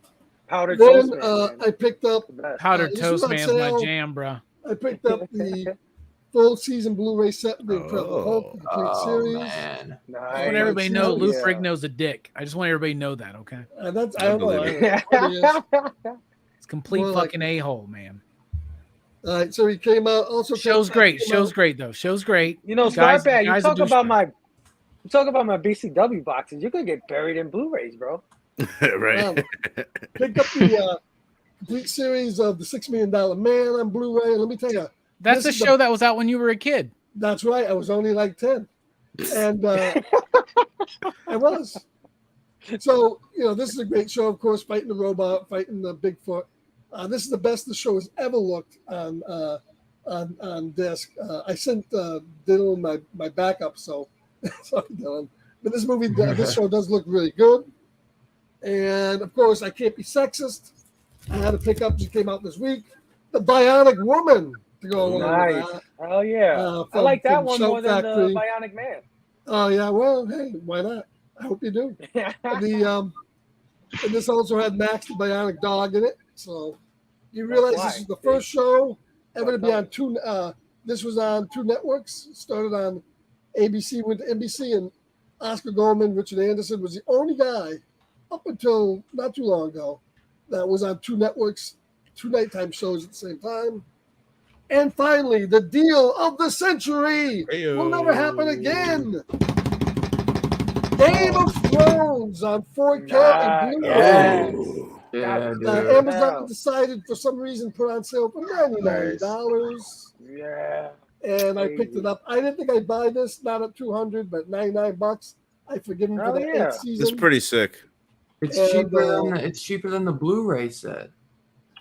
Powdered Then Toast Man, I picked up. Powdered this Toast was on Man's my sale. jam, bro. I picked up the full season Blu-ray set of the Incredible Hulk, the complete Oh, series. man. I want everybody to know Lou Ferrigno's a dick. I just want everybody to know that, okay? That's I don't know. believe It's complete More like- fucking a-hole, man. All right, so he came out. Also, Show's great. Show's great though. Show's great. You know, Guys- Scarpad, you guys are talk about douchebags. my BCW boxes. You could get buried in Blu-rays, bro. Right. Picked up the complete series of the $6 Million Man on Blu-ray. Let me tell you, That's this a is show that was out when you were a kid. that's right. I was only like 10, and I was. So this is a great show. Of course, fighting the robot, fighting the Bigfoot. This is the best the show has ever looked on disc. I sent Dylan my backup, so sorry, Dylan. But this show does look really good. And of course, I can't be sexist. I had to pick up. Just came out this week. The Bionic Woman to go along Nice. with that. Oh yeah. I like that one more than the Bionic Man. Oh yeah. Well, hey, why not? I hope you do. And this also had Max the Bionic Dog in it. So you realize this is the first show ever to be on two. This was on two networks. Started on ABC, went to NBC, and Oscar Goldman, Richard Anderson was the only guy up until not too long ago that was on two networks, two nighttime shows at the same time. And finally, the deal of the century will never happen again. Game of Thrones on 4K and Blu-ray. Yeah, Amazon decided for some reason put on sale for $99. Yeah. And I picked it up. I didn't think I'd buy this, not at $200, but $99. I forgive him for the 8th season. It's pretty sick. It's cheaper than the Blu-ray set.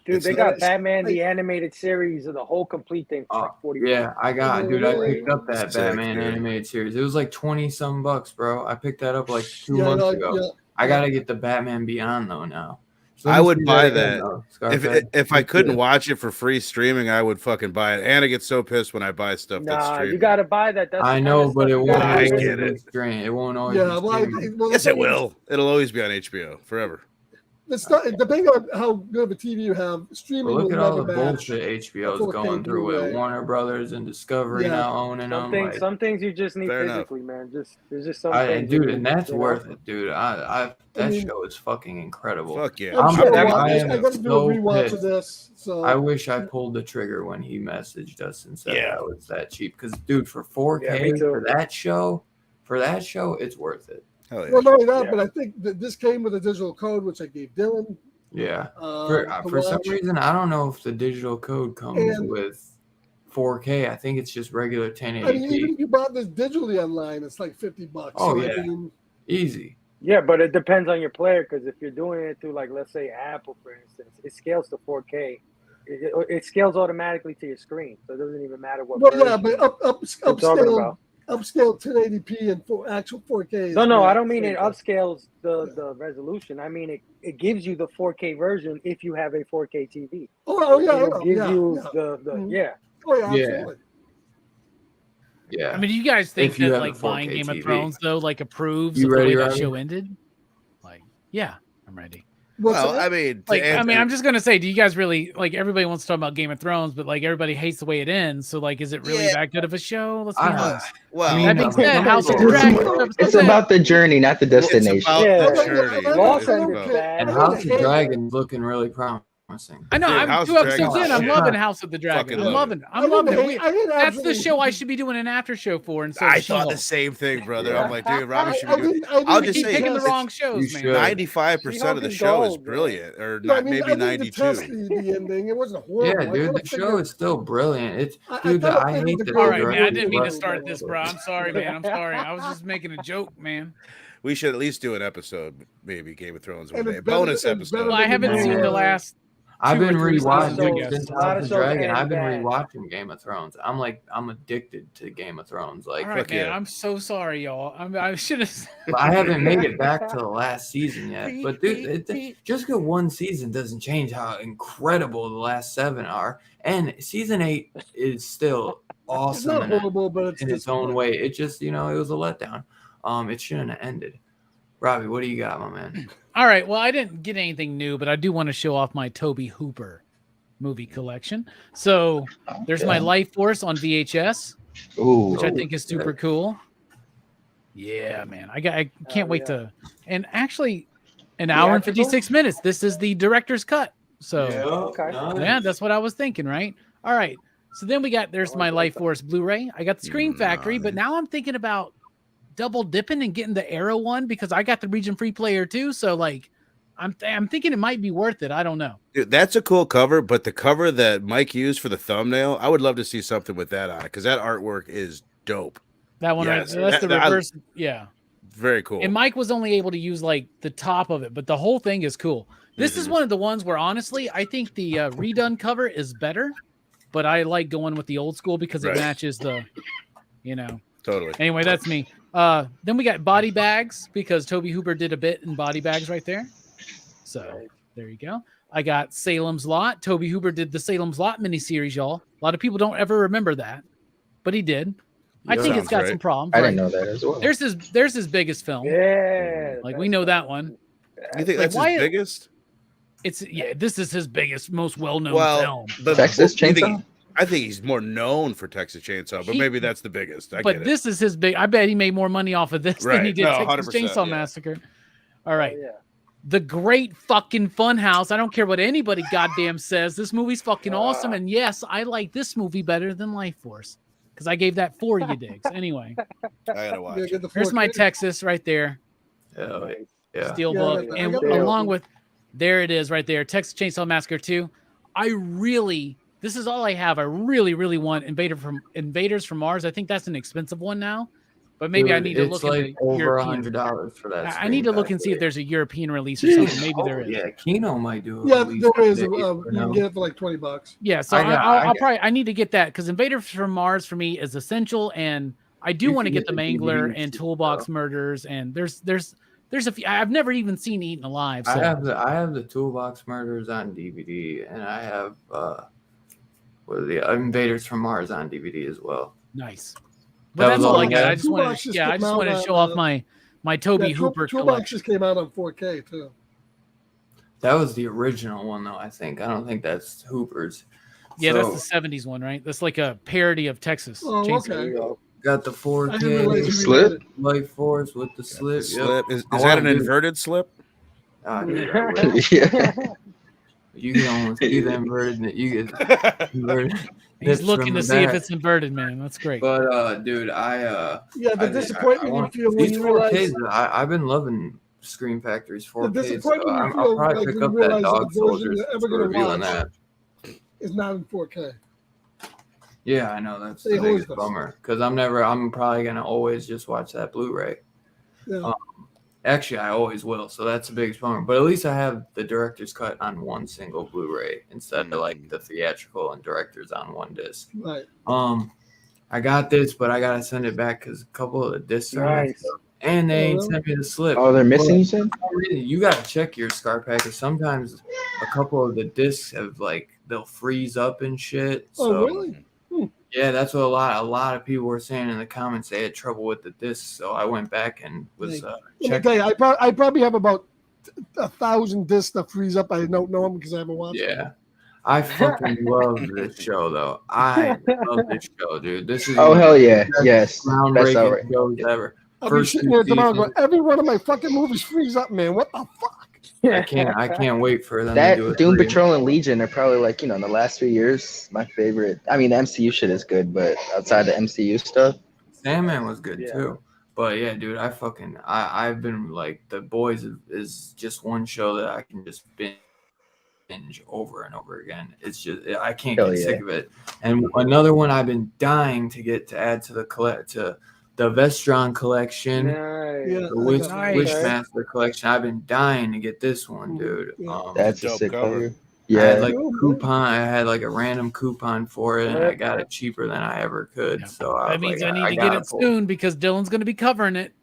Dude, It's they got nice. Batman the animated series of the whole complete thing for like 40 Yeah, I picked up that Sick, Batman dude. animated series. It was like 20-some bucks, bro. I picked that up like 2 months ago. Yeah. I gotta get the Batman Beyond though now. So I would buy again, that. though, Scarface. If I couldn't watch it for free streaming, I would fucking buy it. And I get so pissed when I buy stuff that's Nah, streaming. you gotta buy that. That's I know, but it won't I always get be it. streamed. It won't always Yeah, be streamed. Yes, it will. It'll always be on HBO forever. It's not depending on how good of a TV you have. Streaming But look will at all never the match. bullshit HBO's 4K going through with Blu-ray. Warner Brothers and Discovery Yeah. now owning them. Some things you just need Fair enough. physically, man. There's just some And things. dude, you and need, that's you know? worth it, dude. That mean- show is fucking incredible. Fuck yeah. I'm sure I I am got to do so a rewatch pissed. of this. So I wish I pulled the trigger when he messaged us and said Yeah. that was that cheap. Because, dude, for 4K Yeah, me too. for that show, it's worth it. Hell yeah. well, not only that, Yeah. but I think that this came with a digital code, which I gave Dylan. Yeah. to For some watch. reason, I don't know if the digital code comes And- with 4K. I think it's just regular 1080p. I mean, even if you bought this digitally online, it's like $50. Oh, So, yeah. I mean, Easy. Yeah, but it depends on your player because if you're doing it through, like, let's say Apple, for instance, it scales to 4K. It scales automatically to your screen, so it doesn't even matter what. well, yeah, version but you're talking about. upscale 1080p and actual 4K. Is No, not I don't mean the it same upscales the resolution. I mean it gives you the 4K version if you have a 4K TV. thing. Oh, yeah, I It'll know. give Yeah, you yeah. the Mhm. yeah. Oh, yeah, Yeah. absolutely. Yeah. I mean, do you guys think If you that have a like buying 4K Game of TV. Thrones though like approves You of the ready, way that Robbie? show ended? Like, yeah, I'm ready. What's Well, that? I mean, Like, I mean, I'm just gonna say, do you guys really like? Everybody wants to talk about Game of Thrones, but like everybody hates the way it ends. So like, is it really Yeah. that good of a show? Let's be I- honest. well, I mean, That being said, some House of people- Dragon. It's about the journey, not the destination. It's about Yeah. the journey. Yeah. Lost Yeah. ended Yeah. bad. And I House hate of it. Dragon's looking really promising. I know. Dude, I'm House 2 of episodes Dragon's in. I'm shit. loving House of the Dragon. Fucking I'm love loving. it. I'm loving it. I didn't That's the actually- show I should be doing an after show for instead I of thought the She-Hulk. same thing, brother. Yeah. I'm like, dude, Robbie should be doing. I I'll We just keep say, picking the it's wrong shows, You man. should. 95% of the She-Hulk is show is gold, bro. brilliant, or Yeah, I not, mean, maybe I didn't 92. detest the ending. It wasn't horrible. Yeah, I dude, kinda the show figured- is still brilliant. It's I dude, kinda I figured hate the the girl All right, was man. I didn't mean to right. start this, bro. I'm sorry, man. I'm sorry. I was just making a joke, man. We should at least do an episode, maybe Game of Thrones one And day. it's better- Bonus it's better episode. Well, I haven't than seen the last. I've 2 or been 3 rewatching seasons, I shows- guess. since a lot House of of shows Dragon. end I've been bad. rewatching Game of Thrones. I'm addicted to Game of Thrones. Like, All right, Fuck man. yeah. I'm so sorry, y'all. I should have. I haven't made it back to the last season yet. But dude, just get one season doesn't change how incredible the last 7 are. And season 8 is still It's awesome not horrible, but it's in its own way. It just, it was a letdown. It shouldn't have ended. Robbie, what do you got, my man? All right. Well, I didn't get anything new, but I do want to show off my Tobe Hooper movie collection. So there's my Lifeforce on VHS, Ooh. which I think is super cool. Yeah, man. I can't wait to. And actually, an hour and Theatrical? 56 minutes. This is the director's cut. So Okay. yeah, that's what I was thinking, right? All right. So then there's my Lifeforce Blu-ray. I got the Scream Factory, but now I'm thinking about double dipping and getting the Arrow one because I got the region free player too. So like, I'm thinking it might be worth it. I don't know. Dude, that's a cool cover, but the cover that Mike used for the thumbnail, I would love to see something with that on it because that artwork is dope. That one, Yes, right? That's the that- reverse. Yeah. Very cool. And Mike was only able to use like the top of it, but the whole thing is cool. This is one of the ones where honestly, I think the redone cover is better, but I like going with the old school because it Right. matches the, Totally. Anyway, that's me. Then we got Body Bags because Tobe Hooper did a bit in Body Bags right there. So there you go. I got Salem's Lot. Tobe Hooper did the Salem's Lot miniseries, y'all. A lot of people don't ever remember that, but he did. I think it's Sounds got right. some problems. I right? didn't know that as well. There's his biggest film. Yeah. Like we know that one. You think Like, that's why- his biggest? This is his biggest, most well-known Well, film. Texas you think- Chainsaw? I think he's more known for Texas Chainsaw, but He- maybe that's the biggest. I But get it. this is his big. I bet he made more money off of this than he Right. did No, Texas 100%, Chainsaw yeah. Massacre. All right. Yeah. The Great Fucking Funhouse. I don't care what anybody goddamn says. This movie's fucking awesome. And yes, I like this movie better than Lifeforce because I gave that 4 you digs. Anyway, I gotta watch Yeah, it. get the there's my 4K. Texas right there. Hell yeah. Steelbook. Yeah, I And got that. along with, there it is right there, Texas Chainsaw Massacre 2. This is all I have. I really, really want Invaders from Mars. I think that's an expensive one now, but maybe I Dude, need to it's look like at the over European. $100 for that. I need to look and see if there's a European release or something. Maybe there is. Yeah, Kino might do it. Yeah, there is. You can get it for like $20. Yeah, so I need to get that because Invaders from Mars for me is essential, and I do You want to can get the get the Mangler DVDs and too, Toolbox though. Murders, and there's a few. I've never even seen Eaten Alive. So. I have the Toolbox Murders on DVD, and I have the Invaders from Mars on DVD as well. Nice. That But that's was all all I you got. had? I just wanted, Toolbox just I came just wanted to out show on, off my Tobe Hooper Toolbox collection. just came out on 4K too. That was the original one, though. I think. I don't think that's Hooper's. Yeah, So, that's the '70s one, right? That's like a parody of Texas. Oh, Chainsaw. okay. got the I didn't realize 4K you Slip? read it. Life Force with the slip. The Yep. slip. Is I that wanna an do- inverted slip? Ah, dude, I wish. Yeah. You can almost see the inverted. You get inverted. He's nips looking from to the see if back. it's inverted, man. That's great. But dude, I Yeah, the I- disappointment I you want- feel when these you 4Ks. realize I've been loving Scream Factory's 4K. So disappointment you I'll feel, probably like, pick when up you that realize Dog the version Soldiers you're ever gonna reviewing watch that. is not in 4K. Yeah, I know that's They the always biggest do. bummer because I'm probably gonna always just watch that Blu-ray. Yeah. Actually, I always will, so that's the biggest bummer. But at least I have the director's cut on one single Blu-ray instead of like the theatrical and director's on one disc. Right. I got this, but I gotta send it back because a couple of the discs are messed Nice. up. And they ain't really? sent me the slip. Oh, they're missing, you said? You gotta check your SCAR package. Sometimes a couple of the discs have they'll freeze up and shit. Oh, So really? yeah, that's what a lot of people were saying in the comments. They had trouble with the discs, so I went back and was Let me checking. tell you, I probably have about 1,000 discs that freeze up. I don't know them because I haven't watched them. Yeah, I fucking love this show, though. I love this show, dude. This is Oh, one of hell the yeah. best Yes. That's groundbreaking outright. shows ever. I'll be First sitting two there tomorrow seasons. going, every one of my fucking movies freeze up, man. What the fuck? I can't wait for them That to do it. Doom Patrol and Legion are probably in the last few years, my favorite. I mean, the MCU shit is good, but outside the MCU stuff, Sandman was good Yeah. too. But yeah, dude, I've been The Boys is just one show that I can just binge over and over again. It's just I can't Hell get yeah. sick of it. And another one I've been dying to get to add to the the Vestron collection, Nice. Yeah, the Wish, Nice. Wishmaster collection. I've been dying to get this one, dude. Yeah. That's a dope sick cover. cover. I Yeah. had like a Cool, man. coupon. I had like a random coupon for it, and I got it cheaper than I ever could. Yeah. So I That was means like, I need to get gotta it pull. soon because Dylan's going to be covering it.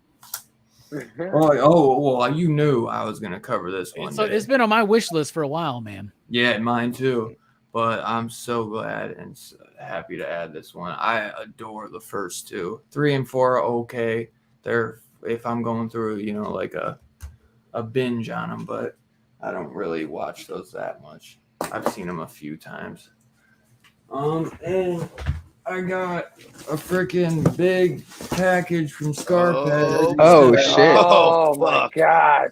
Well, you knew I was gonna cover this one. So it's been on my wish list for a while, man. Yeah, mine too. But I'm so glad and happy to add this one. I adore the first two. 3 and 4 are okay. They're if I'm going through, like a binge on them, but I don't really watch those that much. I've seen them a few times. And I got a freaking big package from Scarpet. Oh, shit. Oh my fuck. god.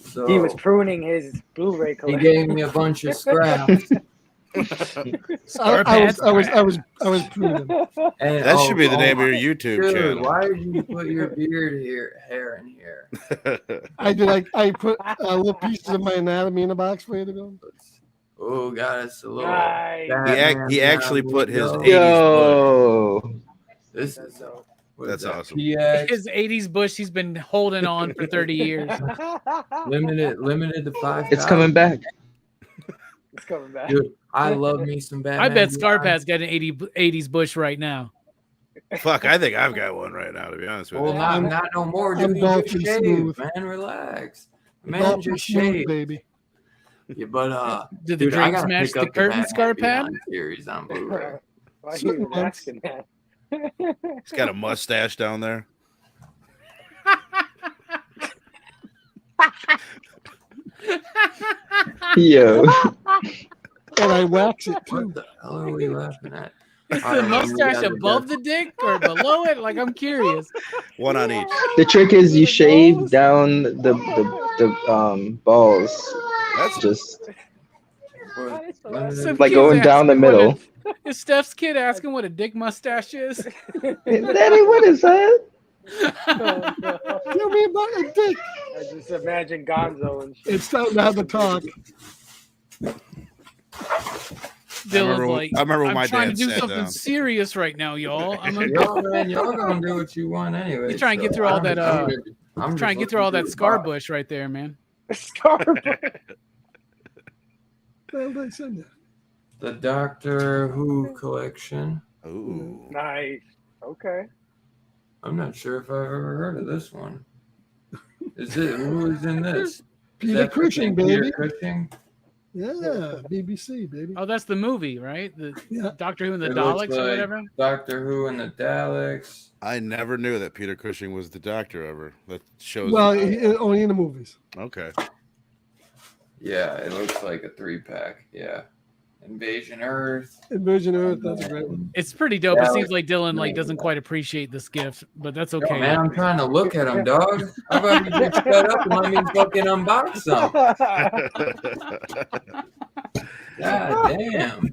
So He was pruning his Blu-ray he collection. gave me a bunch of scraps. I was pruning. And, That should be the name my- of your YouTube Dude, channel. why did you put your hair in here? I put little pieces of my anatomy in a box for you to go. Oh, God, it's a little. Nice. Batman He actually now, put his yo. 80s Yo. This That's is dope. what is That's that, awesome. PX, His 80s bush he's been holding on for 30 years. limited to 5. It's coming back. It's coming back. Dude, I love me some Batman. I bet Beyond. Scarpat's got an 80s bush right now. Fuck, I think I've got one right now, to be honest with Well, you. not no more, I'm dude. You just golfing shaved, smooth. man. Relax. Man, Golfing just smooth, shaved. baby. Yeah, but Did the dude, I dream gotta smash pick the up curtain, Batman Scarpat? Beyond series on Blu-ray. Why are you Certain even months. asking that? He's got a mustache down there. Yo. And I wax it What too. the hell are we laughing at? Is All the right, we mustache gotta above the dick or below it? Like, I'm curious. One on each. The trick is you shave down the balls. That's Just Some like kid's going down the asking what middle. Is Steph's kid asking what a dick mustache is? Daddy, what is that? Tell me about a dick. I just imagine Gonzo and shit. It's time to have the talk. Dylan's like, I remember when my I'm trying to dad do sat something down. serious right now, y'all. I'm y'all gonna do what you want anyway. You try and get through all that, I'm trying to get through all that scar bush right there, man. Well, they said that. The Doctor Who collection. Ooh. Nice. Okay. I'm not sure if I've ever heard of this one. Who is in this? Is Peter that Cushing, freaking Peter baby. Cushing? Yeah, BBC, baby. Oh, that's the movie, right? The Yeah. Doctor Who and the It looks Daleks or like whatever. Doctor Who and the Daleks. I never knew that Peter Cushing was the Doctor ever. That shows. Well, only in the movies. Okay. Yeah, it looks like a 3-pack. Yeah. Invasion Earth. Invasion Earth, that's a great one. It's pretty dope. It Daleks. seems like Dylan doesn't quite appreciate this gift, but that's Yo, okay. man, I'm trying to look at them, dog. How about you just shut up and let me fucking unbox them? God damn.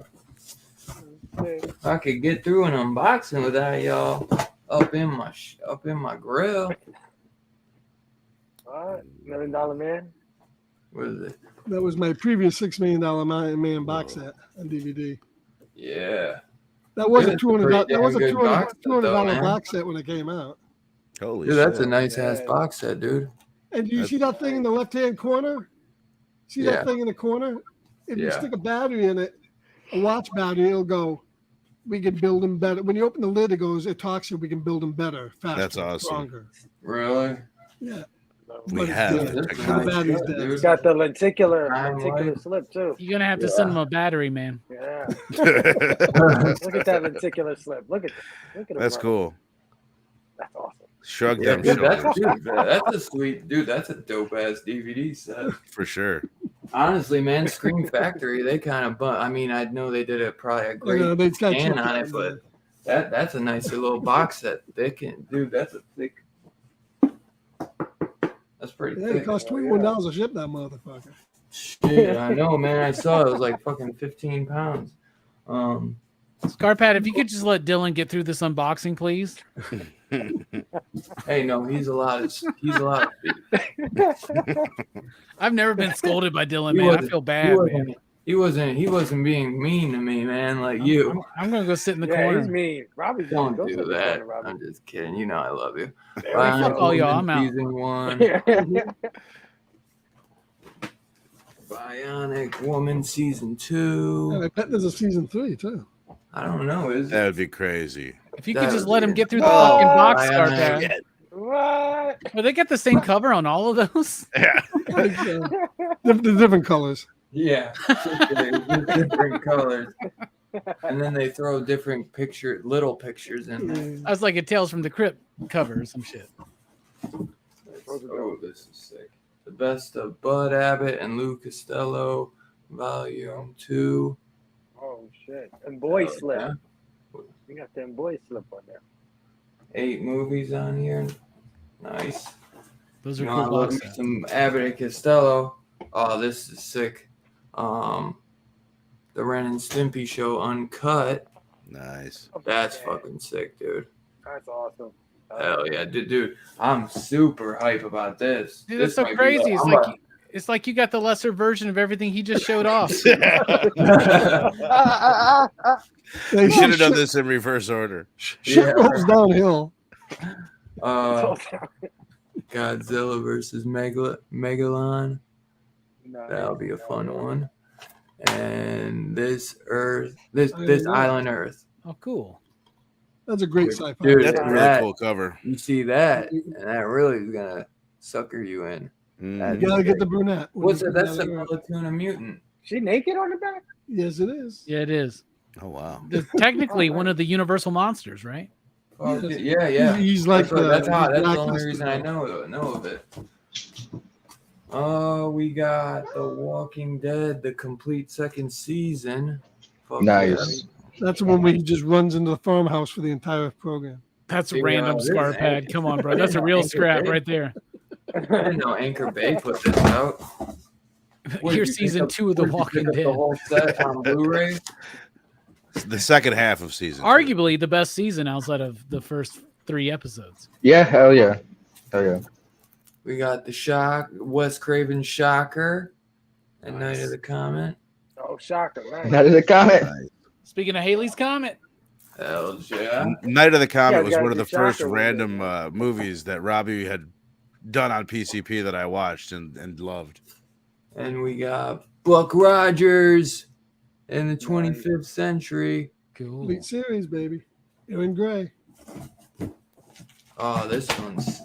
If I could get through an unboxing without y'all up in my grill. All right. $1 Million Man. What is it? That was my previous $6 million man box set on DVD. Yeah. That was a It's a $200. pretty That was a damn good box set, $200 though, man. box set when it came out. Holy Dude, that's shit. a nice ass Yeah. box set, dude. And do you see that thing in the left-hand corner? See Yeah. that thing in the corner? If you Yeah. stick a battery in it, a watch battery, it'll go, we can build them better. When you open the lid, it talks to you, we can build them better, faster, That's awesome. stronger. Really? Yeah. We But have it's the good. technology. The battery's shit, dead. dude. It's got the lenticular Timeline. slip too. You're gonna have to send him a battery, man. Yeah. Look at that lenticular slip. Look at him. That's run. cool. That's awesome. Shrug Yeah, them dude, shoulders. that's a sweet dude. That's a dope ass DVD set. For sure. Honestly, man, Scream Factory, they kind of I mean, I know they did probably a great They've got scan you- on it, but that's a nice little box set. Dude, that's a thick. That's pretty Yeah, it thick. costs $21 to ship that motherfucker. Shit, I know, man. I saw it was like fucking 15 pounds. Scarpat, if you could just let Dylan get through this unboxing, please. Hey, no, he's a lot of. I've never been scolded by Dylan, He man. I wasn't- feel He bad, man. wasn't, He wasn't being mean to me, man, like you. I'm gonna go sit in the Yeah, corner. he's mean. Robbie's mean. Don't Go sit do in the that. corner, Robbie. I'm just kidding. You know I love you. There we fuck go. all y'all, Woman I'm out. Season 1. Bionic Woman Season And 2. I bet there's a season 3 too. I don't know. Is That it? would be crazy. If you That could just would let be him it. get through the Oh, fucking box I art know. there. What? Well, they get the same cover on all of those. Yeah. Like, the different colors. Yeah. Just different colors. And then they throw different little pictures in there. I was like a Tales from the Crypt cover or some shit. Oh, this is sick. The Best of Bud Abbott and Lou Costello, Volume 2. Oh shit! And boy Oh, slip. yeah. You got them boy slip on there. 8 movies on here. Nice. Those You are know, I cool love box me sets. some Abbott and Costello. Oh, this is sick. The Ren and Stimpy Show Uncut. Nice. That's Yeah, fucking sick, dude. That's awesome. Hell yeah, dude. I'm super hype about this. Dude, This that's so might be crazy. the- It's I'm like it's like you got the lesser version of everything he just showed off. They We should have done shit- this in reverse order. Shit Yeah. rolls downhill. Godzilla versus Megalon. Nice. That'll be a fun one. And this Island Island Earth. Oh, cool. That's a great sci-fi. Dude, That's a really that- cool cover. You see that, and that really is gonna sucker you in. Mhm. You gotta get the brunette. What's it? That's the Melatuna mutant. She naked on the back? Yes, it is. Yeah, it is. Oh wow. It's technically one of the Universal monsters, right? Oh, Yes. yeah. He's like That's the only blacklisted. reason I know of it. Oh, we got The Walking Dead, the complete second season. Fuck Nice. That's the one where he just runs into the farmhouse for the entire program. That's a Yeah, random this scar is pad. Anchor- Come on, bro. That's a real Anchor scrap Bay. right there. Yeah. I didn't know Anchor Bay put this out. What, did Here's you pick season up- 2 of The what, did you Walking pick up Dead. The whole set on Blu-ray. The second half of season 2. Arguably the best season outside of the first 3 episodes. Yeah, hell yeah. Hell yeah. We got the Wes Craven Shocker and Nice. Night of the Comet. Oh, shocker. Nice. That is a comment. Speaking of Haley's Comet, Hell yeah. Night of the Comet Yeah, was guys, one of the the Shocker first was random movies that Robbie had done on PCP that I watched and loved. And we got Buck Rogers in the 25th century. cool. Elite series, baby. Aaron Gray. Oh, this one's.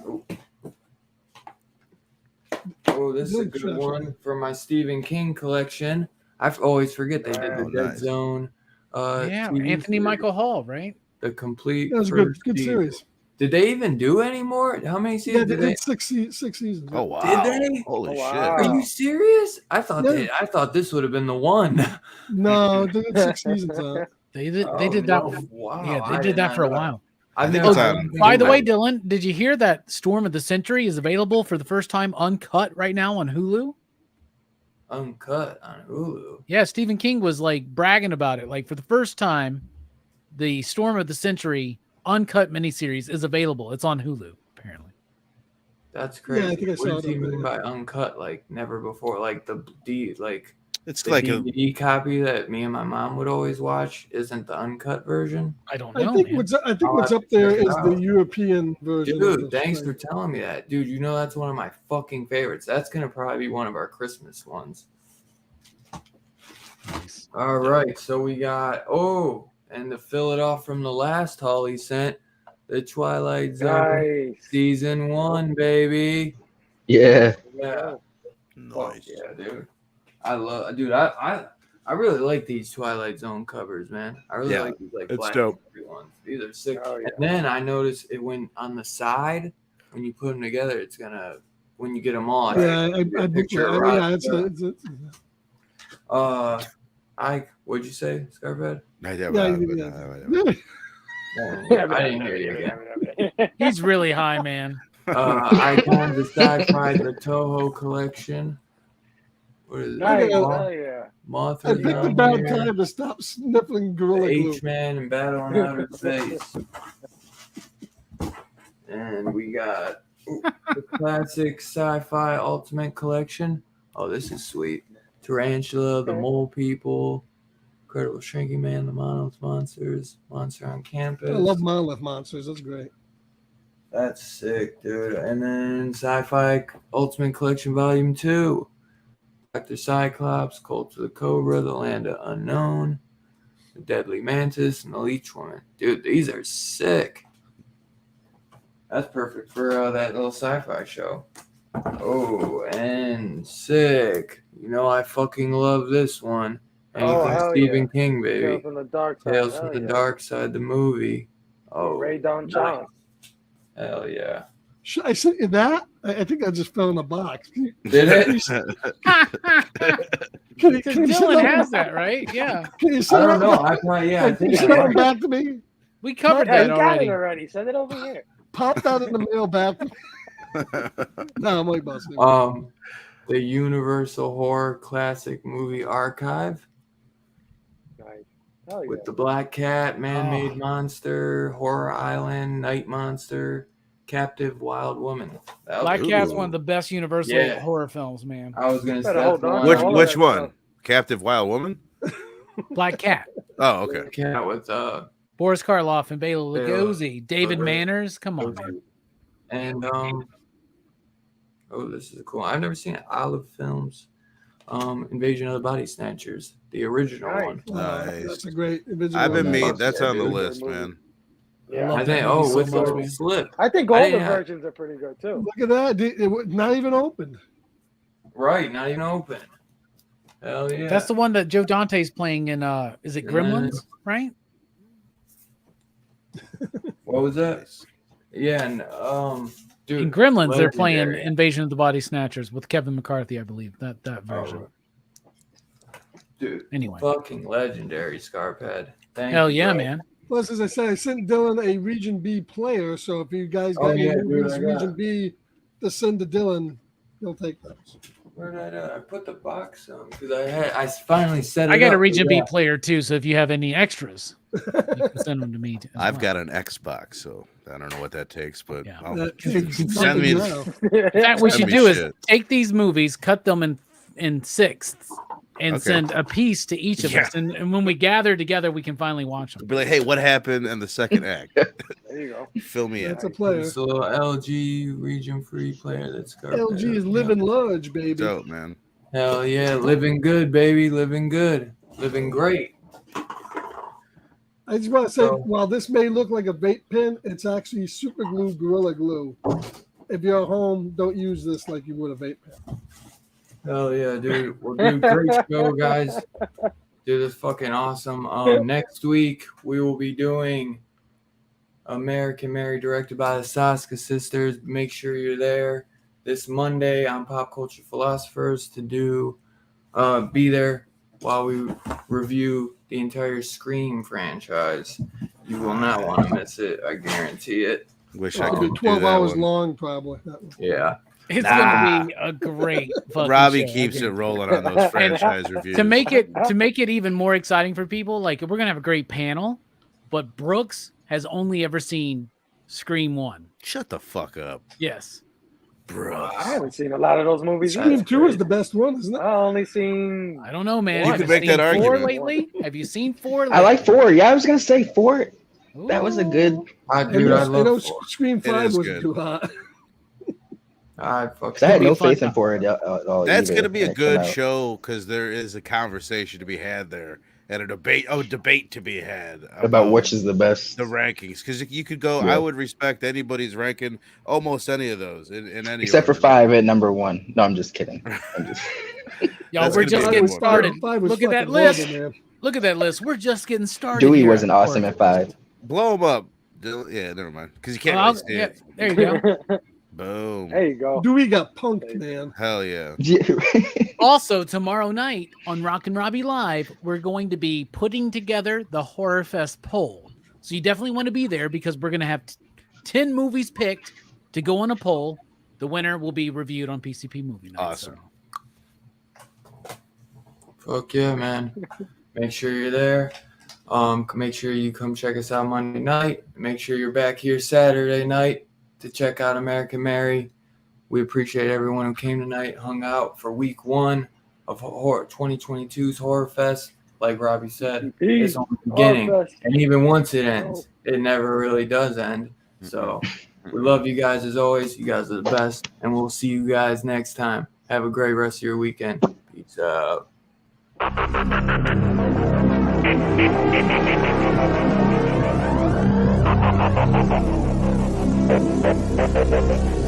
Oh, this is a good one for my Stephen King collection. I always forget they did the Oh, Dead nice. Zone. Yeah, TV Anthony series, Michael Hall, right? The complete. That was a good first good season. series. Did they even do any more? How many Yeah, seasons they did they? did six seasons. Oh wow. they? Holy Oh, shit. wow. Are you serious? I thought Yeah. I thought this would have been the one. No, they did 6 seasons out. They did Oh, that. no. Wow. Yeah, I they did that not for a know. while. I've I think never it's heard on- anything By the about way, it. Dylan, did you hear that Storm of the Century is available for the first time uncut right now on Hulu? Uncut on Hulu. Yeah, Stephen King was like bragging about it. Like for the first time, the Storm of the Century uncut miniseries is available. It's on Hulu, apparently. That's crazy. I think I what saw does he that, mean yeah. by uncut? Like never before? Like the It's the like a DVD copy that me and my mom would always watch isn't the uncut version. I don't I know, think man. what's I'll what's have up to there check it is out. the European version. of Dude, the thanks for show. telling me that. Dude, you know that's one of my fucking favorites. That's gonna probably be one of our Christmas ones. Nice. All right, so we got and to fill it off from the last haul he sent, the Twilight Zone Nice. season 1, baby. Yeah. Yeah. Fuck nice. yeah, dude. I really like these Twilight Zone covers, man. I really Yeah, like these it's black dope. and white ones. These are sick. Oh, yeah. And then I noticed it went on the side when you put them together. It's gonna when you get them all. Yeah, it's gonna be a I picture of yeah, Rob. what'd you say, Scarphead? yeah, I didn't hear you again. He's really high, man. Icons of Sci-Fi, the Toho collection. What is it? Nice. Yeah. Oh, yeah. Mothra I picked a down bad here. time to stop sniffling Gorilla Glue. H-Man and Battle on Outer Space. And we got the classic sci-fi ultimate collection. Oh, this is sweet. Tarantula, The Okay. Mole People, Incredible Shrinking Man, The Monolith Monsters, Monster on Campus. I love Monolith Monsters. That's great. That's sick, dude. And then Sci-Fi Ultimate Collection Volume 2. Dr. Cyclops, Cult of the Cobra, The Land of Unknown, The Deadly Mantis, and The Leech Woman. Dude, these are sick. That's perfect for that little sci-fi show. Oh, and sick. You know, I fucking love this one. Anything hell Stephen yeah. King, baby. Tales from the Dark Side. Tales Hell from the yeah. Dark Side, the movie. Oh, Ray Don nice. Chong. Hell yeah. Should I sent you that? I think I just fell in a box. Can Did it? you send Dylan that- has that, right? Yeah. Can you I send don't that- know. I thought, yeah, I Can you think send I that might. back to me? We covered Yeah, that you got it already. already. Send it over here. Pop that in the mail back to me. No, I'm only busting. The Universal Horror Classic Movie Archive Nice. Hell yeah. with the Black Cat, Man-Made Monster, Horror Island, Night Monster, Captive Wild Woman. That Black was- Cat's one of the best Universal Yeah. horror films, man. I was gonna say Better that's hold the on. one. All of Which that one? stuff. Captive Wild Woman? Black Cat. Oh, okay. Cat with Boris Karloff and Bela Bela Lugosi. David Lugosi. Manners. Come on, man. and oh, this is cool. I've never seen it. Olive Films, Invasion of the Body Snatchers, the original Nice. one. Nice. That's a great. Invisible I've been Man. made. That's Yeah, on the dude. list, man. Yeah. love I that think. movie Oh, so with much, the man. slip. I think all the Yeah. versions are pretty good too. Look at that. It was not even open. Right, not even open. Hell yeah. That's the one that Joe Dante's playing in is it Gremlins, right? What was that? Yeah, and dude. In Gremlins, they're playing legendary. Invasion of the Body Snatchers with Kevin McCarthy, I believe. That version. Dude, Anyway. fucking legendary Scarphead. Thank Hell you, yeah, bro. man. Plus, as I said, I sent Dylan a Region B player. So if you guys got Oh, any yeah, dude, movies I got Region it. B to send to Dylan, he'll take those. Where did I put the box on? Because I finally set it I got up. a Region Yeah. B player too, so if you have any extras, you can send them to me. As I've well. got an Xbox, so I don't know what that takes, but Yeah. I'll- That takes Send me nothing the- now. In fact, what we Send should me do is shit. take these movies, cut them in sixths, and Okay. send a piece to each of Yeah. us. And when we gather together, we can finally watch them. be like, hey, what happened in the second act? There you go. Fill me in. That's a player. It's a little LG region free player that's Scarphead. LG is Yeah. living large, baby. Dope, man. Hell yeah, living good, baby, living good, living great. I just want to say, So- while this may look like a vape pen, it's actually super glue, Gorilla Glue. If you're at home, don't use this like you would a vape pen. Hell yeah, dude. Well, dude, great show, guys. Dude, this is fucking awesome. Next week we will be doing American Mary, directed by the Saska sisters. Make sure you're there this Monday on Pop Culture Philosophers to do be there while we review the entire Scream franchise. You will not want to miss it. I guarantee it. Wish I It'll could be 12 do that hours one. long, probably. That one. Yeah. It's Nah. going to be a great fucking Robbie show. keeps Okay. it rolling on those franchise reviews. To make it even more exciting for people. Like we're gonna have a great panel, but Brooks has only ever seen Scream 1. Shut the fuck up, Yes. bro. I haven't seen a lot of those movies. Scream either. 2 is the best one, isn't it? I only seen. I don't know, man. You Have could make seen that 4 argument. lately? Have you seen 4 lately? I like 4. Yeah, I was gonna say 4. That was a good. Dude, I I know love 4. Scream 5 is wasn't good. too hot. I fucking 'Cause I had be no a fun faith in time. 4 at all. That's either gonna be when a it came good out. show because there is a conversation to be had there and a debate to be had About which is the best. the rankings. Because you could go, Yeah. I would respect anybody's ranking almost any of those in any Except for order. 5 at number 1. No, I'm just kidding. I'm just, Y'all, That's we're gonna just be a getting good one. started. 5 was Look at that fucking list. horrible, man. Look at that list. We're just getting started. Dewey here. wasn't awesome at 5. Blow them up. Yeah, never mind. Because you can't Well, really see yeah, it. there you go. Boom. There you go. Dewey got punked, man. Hell yeah. Also, tomorrow night on Rock and Robbie Live, we're going to be putting together the Horror Fest poll. So you definitely want to be there because we're going to have 10 movies picked to go on a poll. The winner will be reviewed on PCP Movie Night. Awesome. Fuck yeah, man. Make sure you're there. Make sure you come check us out Monday night. Make sure you're back here Saturday night to check out American Mary. We appreciate everyone who came tonight, hung out for week 1 of 2022's Horror Fest. Like Robbie said, Peace. it's only the beginning. Horror Fest. And even once it ends, it never really does end. So we love you guys as always. You guys are the best. And we'll see you guys next time. Have a great rest of your weekend. Peace out. Thank you.